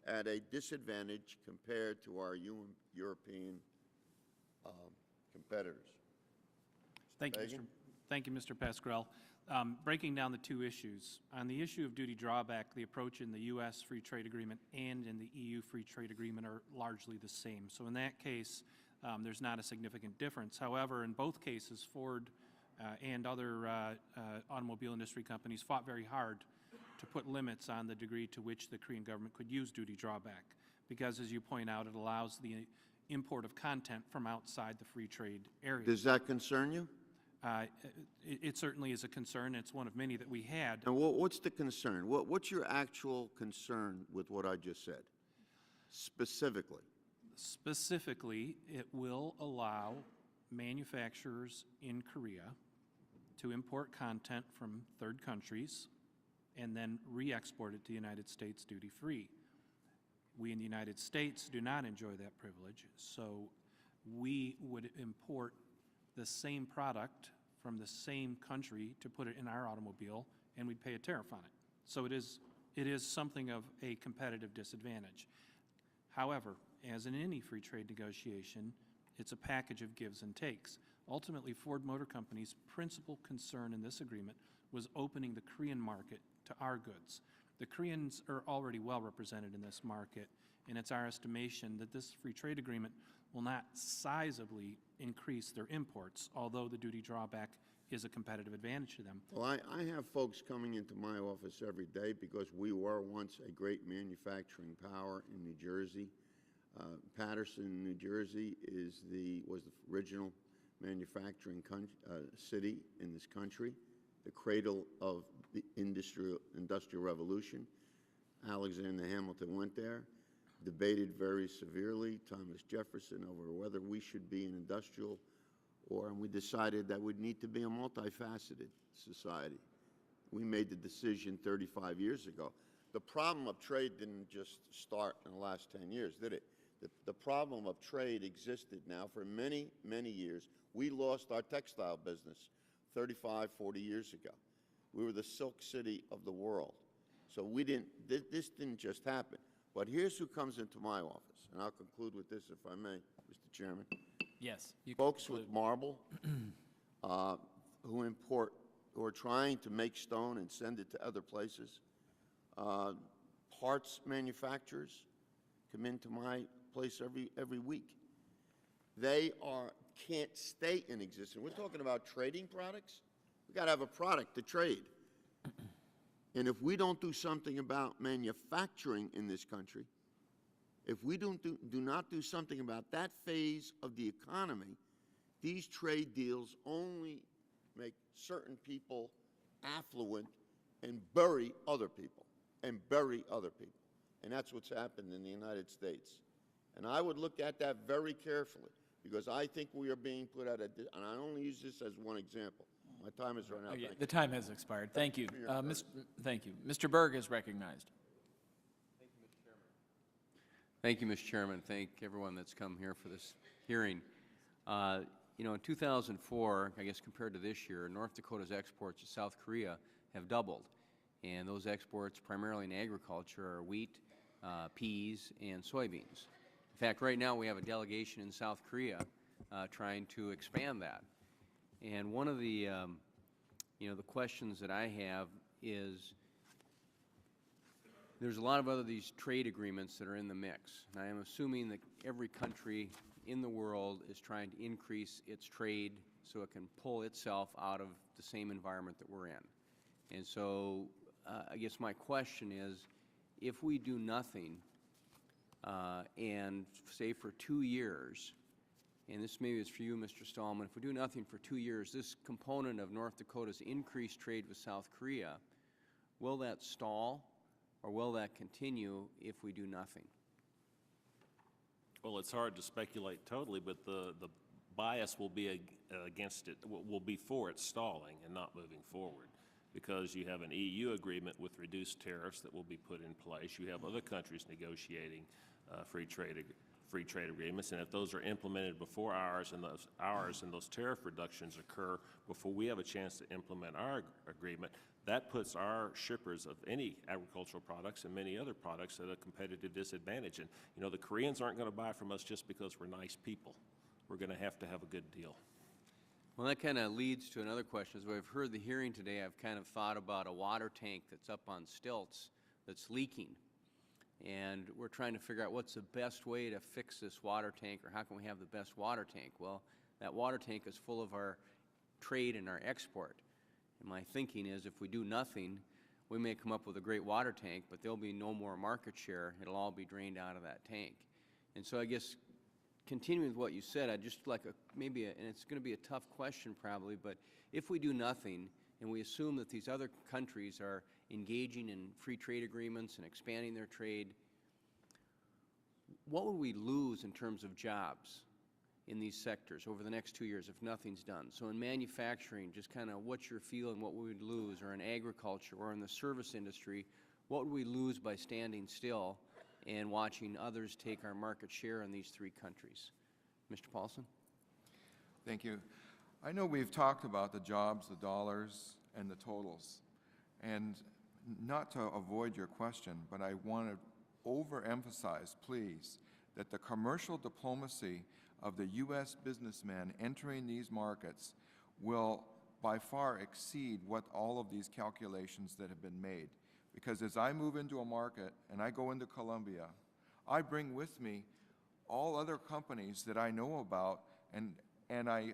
Speaker 18: at a disadvantage compared to our European competitors?
Speaker 13: Thank you, Mr. Pascrell. Breaking down the two issues. On the issue of duty drawback, the approach in the U.S. Free Trade Agreement and in the EU Free Trade Agreement are largely the same. So in that case, there's not a significant difference. However, in both cases, Ford and other automobile industry companies fought very hard to put limits on the degree to which the Korean government could use duty drawback, because, as you point out, it allows the import of content from outside the free trade area.
Speaker 18: Does that concern you?
Speaker 13: It certainly is a concern. It's one of many that we had.
Speaker 18: And what's the concern? What's your actual concern with what I just said, specifically?
Speaker 13: Specifically, it will allow manufacturers in Korea to import content from third countries and then re-export it to the United States duty-free. We in the United States do not enjoy that privilege, so we would import the same product from the same country to put it in our automobile, and we'd pay a tariff on it. So it is something of a competitive disadvantage. However, as in any free trade negotiation, it's a package of gives and takes. Ultimately, Ford Motor Company's principal concern in this agreement was opening the Korean market to our goods. The Koreans are already well represented in this market, and it's our estimation that this free trade agreement will not sizably increase their imports, although the duty drawback is a competitive advantage to them.
Speaker 15: Well, I have folks coming into my office every day because we were once a great manufacturing power in New Jersey. Patterson, New Jersey was the original manufacturing city in this country, the cradle of the industrial revolution. Alexander Hamilton went there, debated very severely, Thomas Jefferson, over whether we should be an industrial and we decided that we'd need to be a multifaceted society. We made the decision 35 years ago. The problem of trade didn't just start in the last 10 years, did it? The problem of trade existed now for many, many years. We lost our textile business 35, 40 years ago. We were the silk city of the world. So this didn't just happen. But here's who comes into my office, and I'll conclude with this if I may, Mr. Chairman.
Speaker 1: Yes.
Speaker 15: Folks with marble who are trying to make stone and send it to other places. Parts manufacturers come into my place every week. They can't stay in existence. We're talking about trading products. We've got to have a product to trade. And if we don't do something about manufacturing in this country, if we do not do something about that phase of the economy, these trade deals only make certain people affluent and bury other people, and that's what's happened in the United States. And I would look at that very carefully, because I think we are being put at and I only use this as one example. My time has run out.
Speaker 1: Oh, yeah, the time has expired. Thank you. Thank you. Mr. Berg is recognized.
Speaker 19: Thank you, Mr. Chairman. Thank everyone that's come here for this hearing. You know, in 2004, I guess compared to this year, North Dakota's exports to South Korea have doubled. And those exports, primarily in agriculture, are wheat, peas, and soybeans. In fact, right now we have a delegation in South Korea trying to expand that. And one of the, the questions that I have is, there's a lot of these trade agreements that are in the mix. And I am assuming that every country in the world is trying to increase its trade so it can pull itself out of the same environment that we're in. And so I guess my question is, if we do nothing and say for 2 years, and this maybe is for you, Mr. Stallman, if we do nothing for 2 years, this component of North Dakota's increased trade with South Korea, will that stall? Or will that continue if we do nothing?
Speaker 4: Well, it's hard to speculate totally, but the bias will be against it, will be for it stalling and not moving forward, because you have an EU agreement with reduced tariffs that will be put in place. You have other countries negotiating free trade agreements, and if those are implemented before ours and those tariff reductions occur before we have a chance to implement our agreement, that puts our shippers of any agricultural products and many other products at a competitive disadvantage. And, you know, the Koreans aren't going to buy from us just because we're nice people. We're going to have a good deal.
Speaker 19: Well, that kind of leads to another question. As we've heard the hearing today, I've kind of thought about a water tank that's up on stilts that's leaking. And we're trying to figure out what's the best way to fix this water tank, or how can we have the best water tank? Well, that water tank is full of our trade and our export. And my thinking is, if we do nothing, we may come up with a great water tank, but there'll be no more market share. It'll all be drained out of that tank. And so I guess, continuing with what you said, I'd just like and it's going to be a tough question probably, but if we do nothing and we assume that these other countries are engaging in free trade agreements and expanding their trade, what would we lose in terms of jobs in these sectors over the next 2 years if nothing's done? So in manufacturing, just kind of what's your feel and what we would lose, or in agriculture or in the service industry, what would we lose by standing still and watching others take our market share in these 3 countries? Mr. Paulson?
Speaker 3: Thank you. I know we've talked about the jobs, the dollars, and the totals. And not to avoid your question, but I want to overemphasize, please, that the commercial diplomacy of the U.S. businessman entering these markets will by far exceed what all of these calculations that have been made. Because as I move into a market and I go into Colombia, I bring with me all other companies that I know about, and I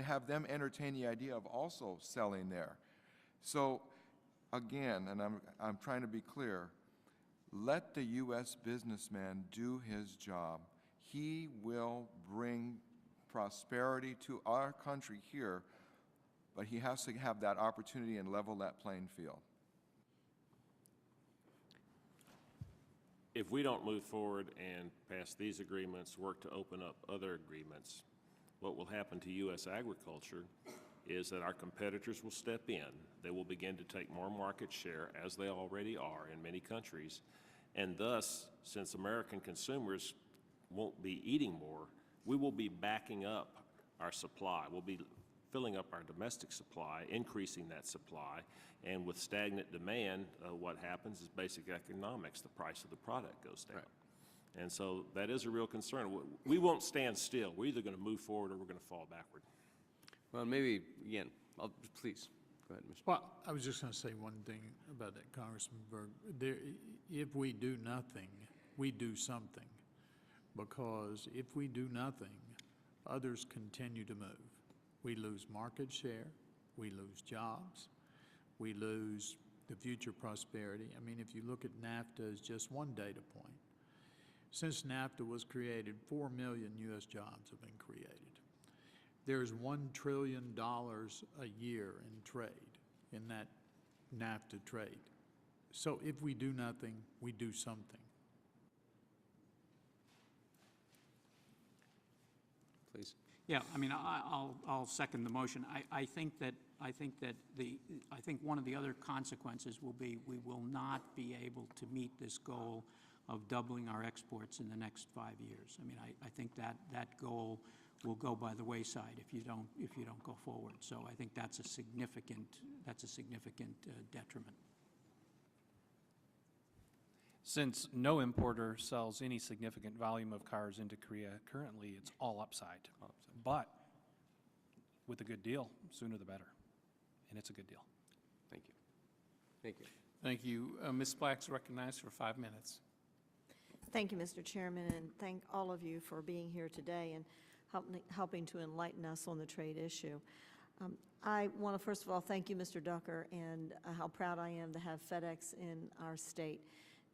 Speaker 3: have them entertain the idea of also selling there. So again, and I'm trying to be clear, let the U.S. businessman do his job. He will bring prosperity to our country here, but he has to have that opportunity and level that playing field.
Speaker 4: If we don't move forward and pass these agreements, work to open up other agreements, what will happen to U.S. agriculture is that our competitors will step in. They will begin to take more market share, as they already are in many countries. And thus, since American consumers won't be eating more, we will be backing up our supply. We'll be filling up our domestic supply, increasing that supply, and with stagnant demand, what happens is basic economics. The price of the product goes down. Right. And so that is a real concern. We won't stand still. We're either going to move forward or we're going to fall backward.
Speaker 16: Well, maybe, again, please, go ahead, Mr.
Speaker 5: Well, I was just going to say one thing about that, Congressman Berg. If we do nothing, we do something. Because if we do nothing, others continue to move. We lose market share, we lose jobs, we lose the future prosperity. I mean, if you look at NAFTA as just one data point, since NAFTA was created, 4 million U.S. jobs have been created. There's $1 trillion a year in trade, in that NAFTA trade. So if we do nothing, we do something.
Speaker 16: Please.
Speaker 6: Yeah, I mean, I'll second the motion. I think one of the other consequences will be we will not be able to meet this goal of doubling our exports in the next 5 years. I mean, I think that goal will go by the wayside if you don't go forward. So I think that's a significant detriment.
Speaker 13: Since no importer sells any significant volume of cars into Korea currently, it's all upside. But with a good deal, sooner the better. And it's a good deal.
Speaker 16: Thank you. Thank you.
Speaker 11: Thank you. Ms. Black's recognized for 5 minutes.
Speaker 17: Thank you, Mr. Chairman, and thank all of you for being here today and helping to enlighten us on the trade issue. I want to first of all thank you, Mr. Ducker, and how proud I am to have FedEx in our state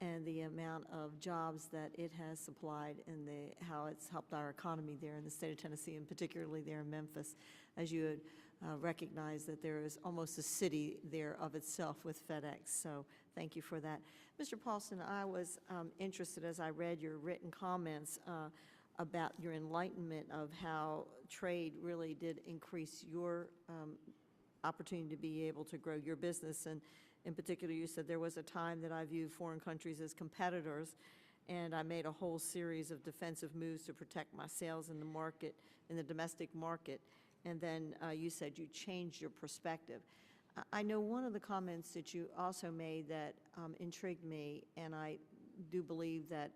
Speaker 17: and the amount of jobs that it has supplied and how it's helped our economy there in the state of Tennessee, and particularly there in Memphis. As you had recognized that there is almost a city there of itself with FedEx, so thank you for that. Mr. Paulson, I was interested as I read your written comments about your enlightenment of how trade really did increase your opportunity to be able to grow your business. And in particular, you said there was a time that I viewed foreign countries as competitors, and I made a whole series of defensive moves to protect my sales in the market, in the domestic market. And then you said you changed your perspective. I know one of the comments that you also made that intrigued me, and I do believe that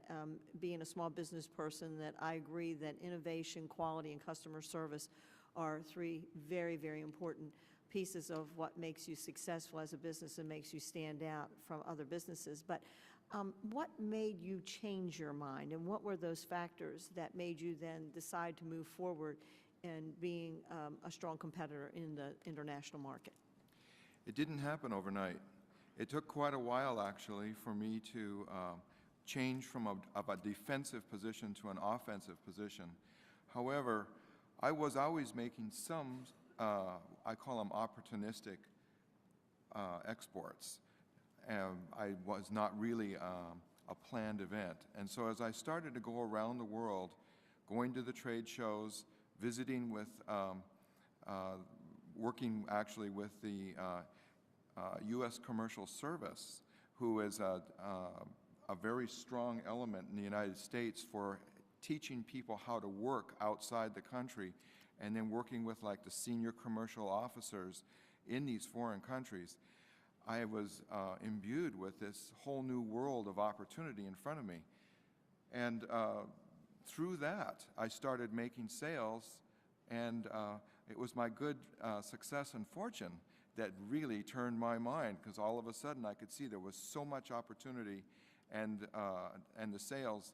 Speaker 17: being a small business person, that I agree that innovation, quality, and customer service are 3 very, very important pieces of what makes you successful as a business and makes you stand out from other businesses. But what made you change your mind, and what were those factors that made you then decide to move forward in being a strong competitor in the international market?
Speaker 3: It didn't happen overnight. It took quite a while, actually, for me to change from a defensive position to an offensive position. However, I was always making some, I call them opportunistic exports. I was not really a planned event. And so as I started to go around the world, going to the trade shows, visiting with, working actually with the U.S. Commercial Service, who is a very strong element in the United States for teaching people how to work outside the country, and then working with like the senior commercial officers in these foreign countries, I was imbued with this whole new world of opportunity in front of me. And through that, I started making sales, and it was my good success and fortune that really turned my mind, because all of a sudden I could see there was so much opportunity, and the sales,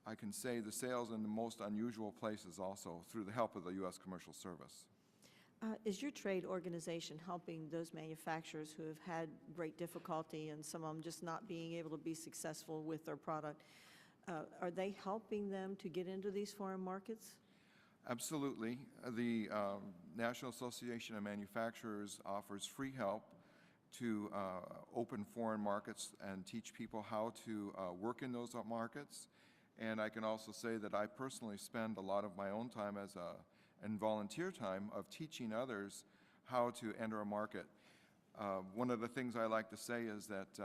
Speaker 3: I can say the sales in the most unusual places also through the help of the U.S. Commercial Service.
Speaker 17: Is your trade organization helping those manufacturers who have had great difficulty and some of them just not being able to be successful with their product? Are they helping them to get into these foreign markets?
Speaker 3: Absolutely. The National Association of Manufacturers offers free help to open foreign markets and teach people how to work in those markets. And I can also say that I personally spend a lot of my own time and volunteer time of teaching others how to enter a market. One of the things I like to say is that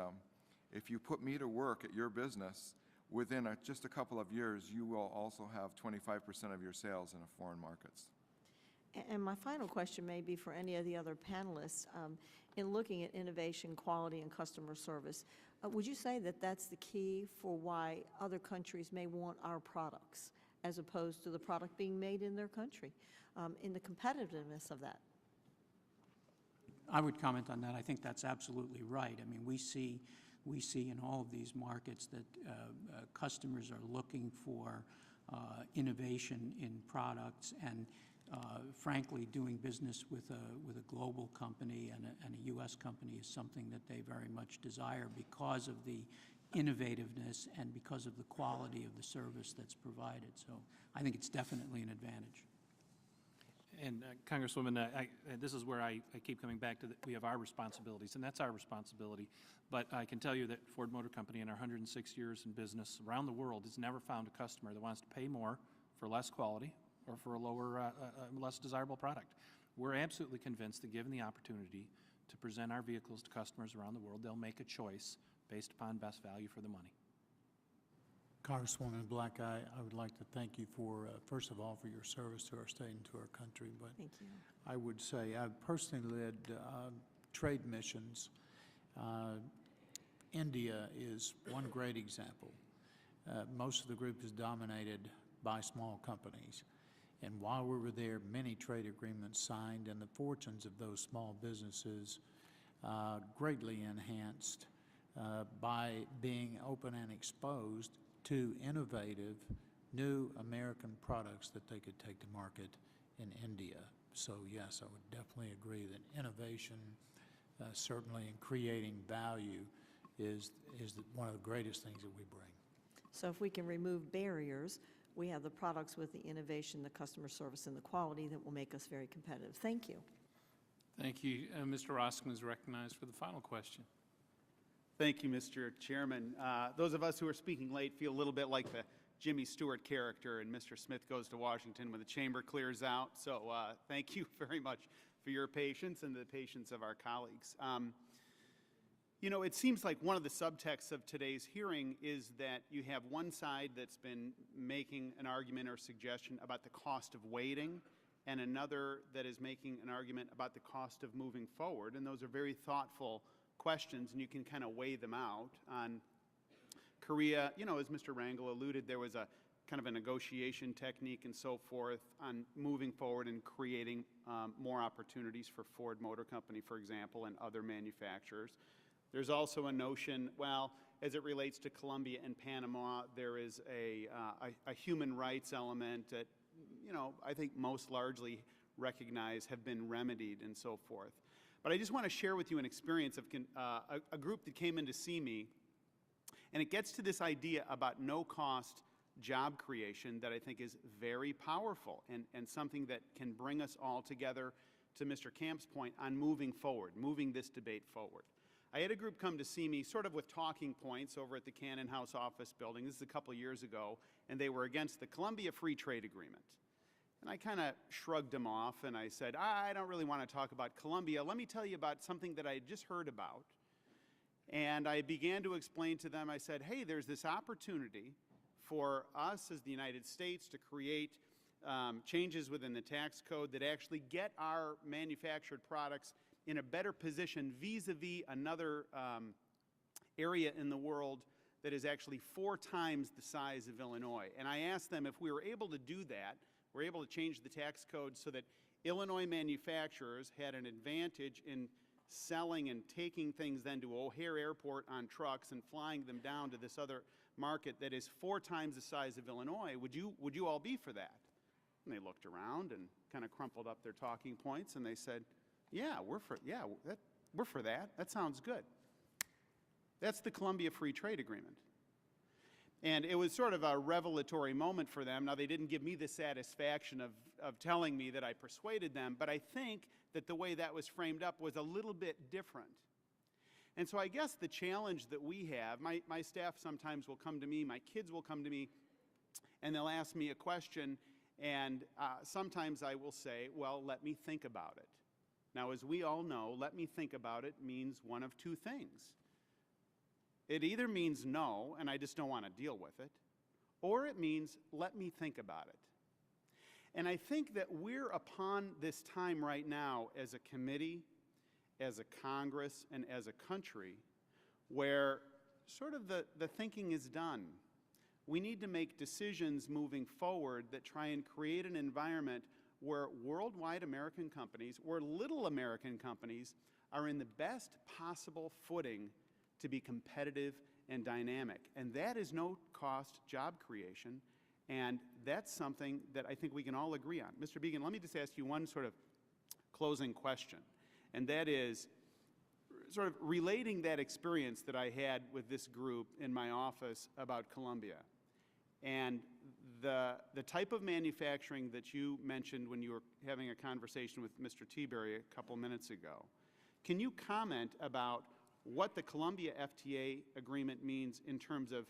Speaker 3: if you put me to work at your business, within just a couple of years, you will also have 25% of your sales in foreign markets.
Speaker 17: And my final question may be for any of the other panelists. In looking at innovation, quality, and customer service, would you say that that's the key for why other countries may want our products as opposed to the product being made in their country, in the competitiveness of that?
Speaker 6: I would comment on that. I think that's absolutely right. I mean, we see in all of these markets that customers are looking for innovation in products, and frankly, doing business with a global company and a U.S. company is something that they very much desire because of the innovativeness and because of the quality of the service that's provided. So I think it's definitely an advantage.
Speaker 13: And Congresswoman, this is where I keep coming back to that we have our responsibilities, and that's our responsibility. But I can tell you that Ford Motor Company in our 106 years in business around the world has never found a customer that wants to pay more for less quality or for a lower, less desirable product. We're absolutely convinced that given the opportunity to present our vehicles to customers around the world, they'll make a choice based upon best value for the money.
Speaker 5: Congresswoman Black, I would like to thank you for, first of all, for your service to our state and to our country. But
Speaker 17: thank you.
Speaker 5: I would say I've personally led trade missions. India is one great example. Most of the group is dominated by small companies. And while we were there, many trade agreements signed, and the fortunes of those small businesses greatly enhanced by being open and exposed to innovative new American products that they could take to market in India. So yes, I would definitely agree that innovation, certainly in creating value, is one of the greatest things that we bring.
Speaker 17: So if we can remove barriers, we have the products with the innovation, the customer service, and the quality that will make us very competitive. Thank you.
Speaker 11: Thank you. Mr. Roskin is recognized for the final question.
Speaker 2: Thank you, Mr. Chairman. Those of us who are speaking late feel a little bit like the Jimmy Stewart character in Mr. Smith Goes to Washington when the chamber clears out. So thank you very much for your patience and the patience of our colleagues. You know, it seems like one of the subtexts of today's hearing is that you have one side that's been making an argument or suggestion about the cost of waiting, and another that is making an argument about the cost of moving forward. And those are very thoughtful questions, and you can kind of weigh them out. On Korea, you know, as Mr. Rangel alluded, there was a kind of a negotiation technique and so forth on moving forward and creating more opportunities for Ford Motor Company, for example, and other manufacturers. There's also a notion, well, as it relates to Colombia and Panama, there is a human rights element that, you know, I think most largely recognize have been remedied and so forth. But I just want to share with you an experience of a group that came in to see me, and it gets to this idea about no-cost job creation that I think is very powerful and something that can bring us all together, to Mr. Camp's point, on moving forward, moving this debate forward. I had a group come to see me sort of with talking points over at the Cannon House office building. This is a couple years ago, and they were against the Colombia Free Trade Agreement. And I kind of shrugged them off, and I said, I don't really want to talk about Colombia. Let me tell you about something that I had just heard about. And I began to explain to them, I said, hey, there's this opportunity for us as the United States to create changes within the tax code that actually get our manufactured products in a better position vis-a-vis another area in the world that is actually 4 times the size of Illinois. And I asked them if we were able to do that, we're able to change the tax code so that Illinois manufacturers had an advantage in selling and taking things then to O'Hare Airport on trucks and flying them down to this other market that is 4 times the size of Illinois, would you all be for that? And they looked around and kind of crumpled up their talking points, and they said, yeah, we're for that. That sounds good. That's the Columbia Free Trade Agreement. And it was sort of a revelatory moment for them. Now, they didn't give me the satisfaction of telling me that I persuaded them, but I think that the way that was framed up was a little bit different. And so I guess the challenge that we have, my staff sometimes will come to me, my kids will come to me, and they'll ask me a question, and sometimes I will say, well, let me think about it. Now, as we all know, let me think about it means one of 2 things. It either means no, and I just don't want to deal with it, or it means let me think about it. And I think that we're upon this time right now as a committee, as a Congress, and as a country where sort of the thinking is done. We need to make decisions moving forward that try and create an environment where worldwide American companies, where little American companies are in the best possible footing to be competitive and dynamic. And that is no-cost job creation, and that's something that I think we can all agree on. Mr. Began, let me just ask you one sort of closing question, and that is sort of relating that experience that I had with this group in my office about Columbia and the type of manufacturing that you mentioned when you were having a conversation with Mr. Teaberry a couple minutes ago. Can you comment about what the Columbia FTA agreement means in terms of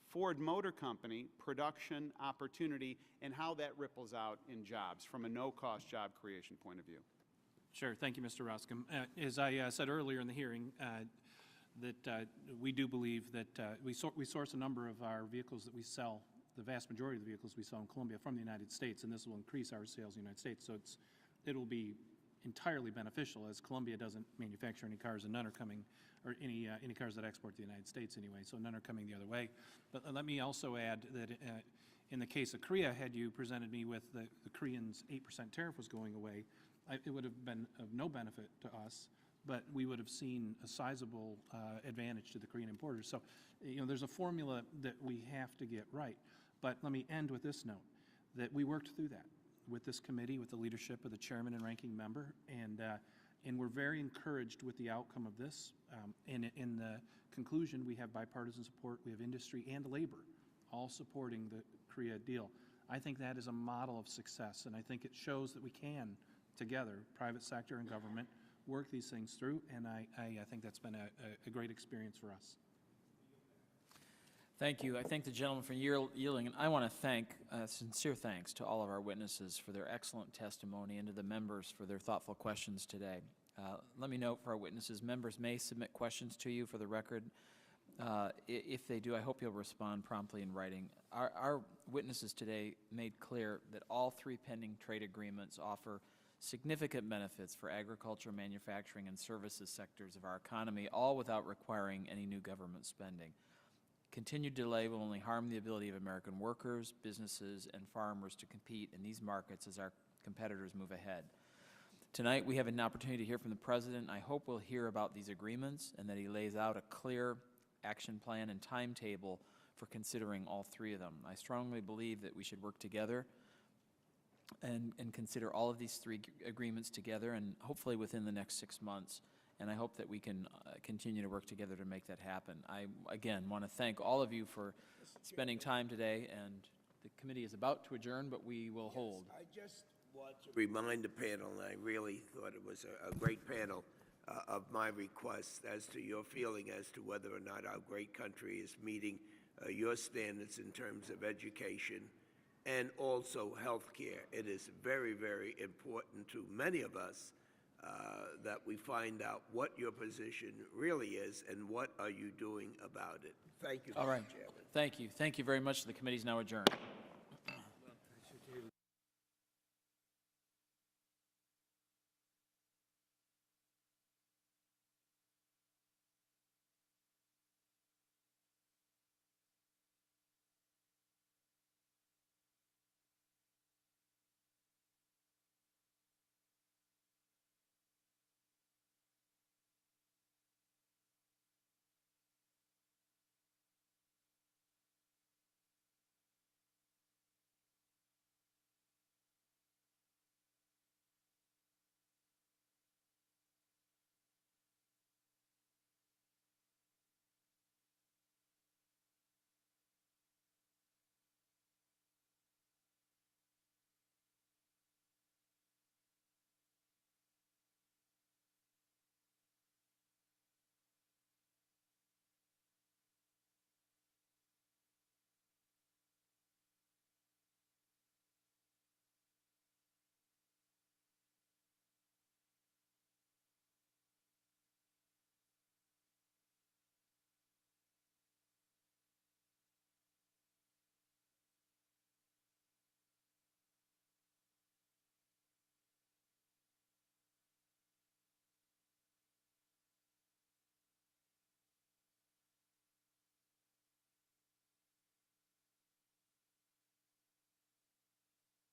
Speaker 2: Ford Motor Company production opportunity and how that ripples out in jobs from a no-cost job creation point of view?
Speaker 13: Sure. Thank you, Mr. Roscom. As I said earlier in the hearing, that we do believe that we source a number of our vehicles that we sell, the vast majority of the vehicles we sell in Colombia, from the United States, and this will increase our sales in the United States. So it'll be entirely beneficial, as Colombia doesn't manufacture any cars, and none are coming, or any cars that export to the United States anyway, so none are coming the other way. But let me also add that in the case of Korea, had you presented me with the Koreans' 8% tariff was going away, it would have been of no benefit to us, but we would have seen a sizable advantage to the Korean importers. So, there's a formula that we have to get right. But let me end with this note, that we worked through that with this committee, with the leadership of the chairman and ranking member, and we're very encouraged with the outcome of this. And in the conclusion, we have bipartisan support, we have industry and labor all supporting the Korea deal. I think that is a model of success, and I think it shows that we can, together, private sector and government, work these things through, and I think that's been a great experience for us.
Speaker 1: Thank you. I thank the gentleman for yielding, and I want to thank, sincere thanks to all of our witnesses for their excellent testimony and to the members for their thoughtful questions today. Let me note for our witnesses, members may submit questions to you for the record. If they do, I hope you'll respond promptly in writing. Our witnesses today made clear that all 3 pending trade agreements offer significant benefits for agriculture, manufacturing, and services sectors of our economy, all without requiring any new government spending. Continued delay will only harm the ability of American workers, businesses, and farmers to compete in these markets as our competitors move ahead. Tonight, we have an opportunity to hear from the President. I hope we'll hear about these agreements and that he lays out a clear action plan and timetable for considering all 3 of them. I strongly believe that we should work together and consider all of these 3 agreements together, and hopefully within the next 6 months. And I hope that we can continue to work together to make that happen. I, again, want to thank all of you for spending time today, and the committee is about to adjourn, but we will hold.
Speaker 20: I just want to remind the panel, and I really thought it was a great panel, of my request as to your feeling as to whether or not our great country is meeting your standards in terms of education and also health care. It is very, very important to many of us that we find out what your position really is and what are you doing about it. Thank you,
Speaker 1: All right.
Speaker 20: Mr. Chairman.
Speaker 1: Thank you. Thank you very much. The committee is now adjourned.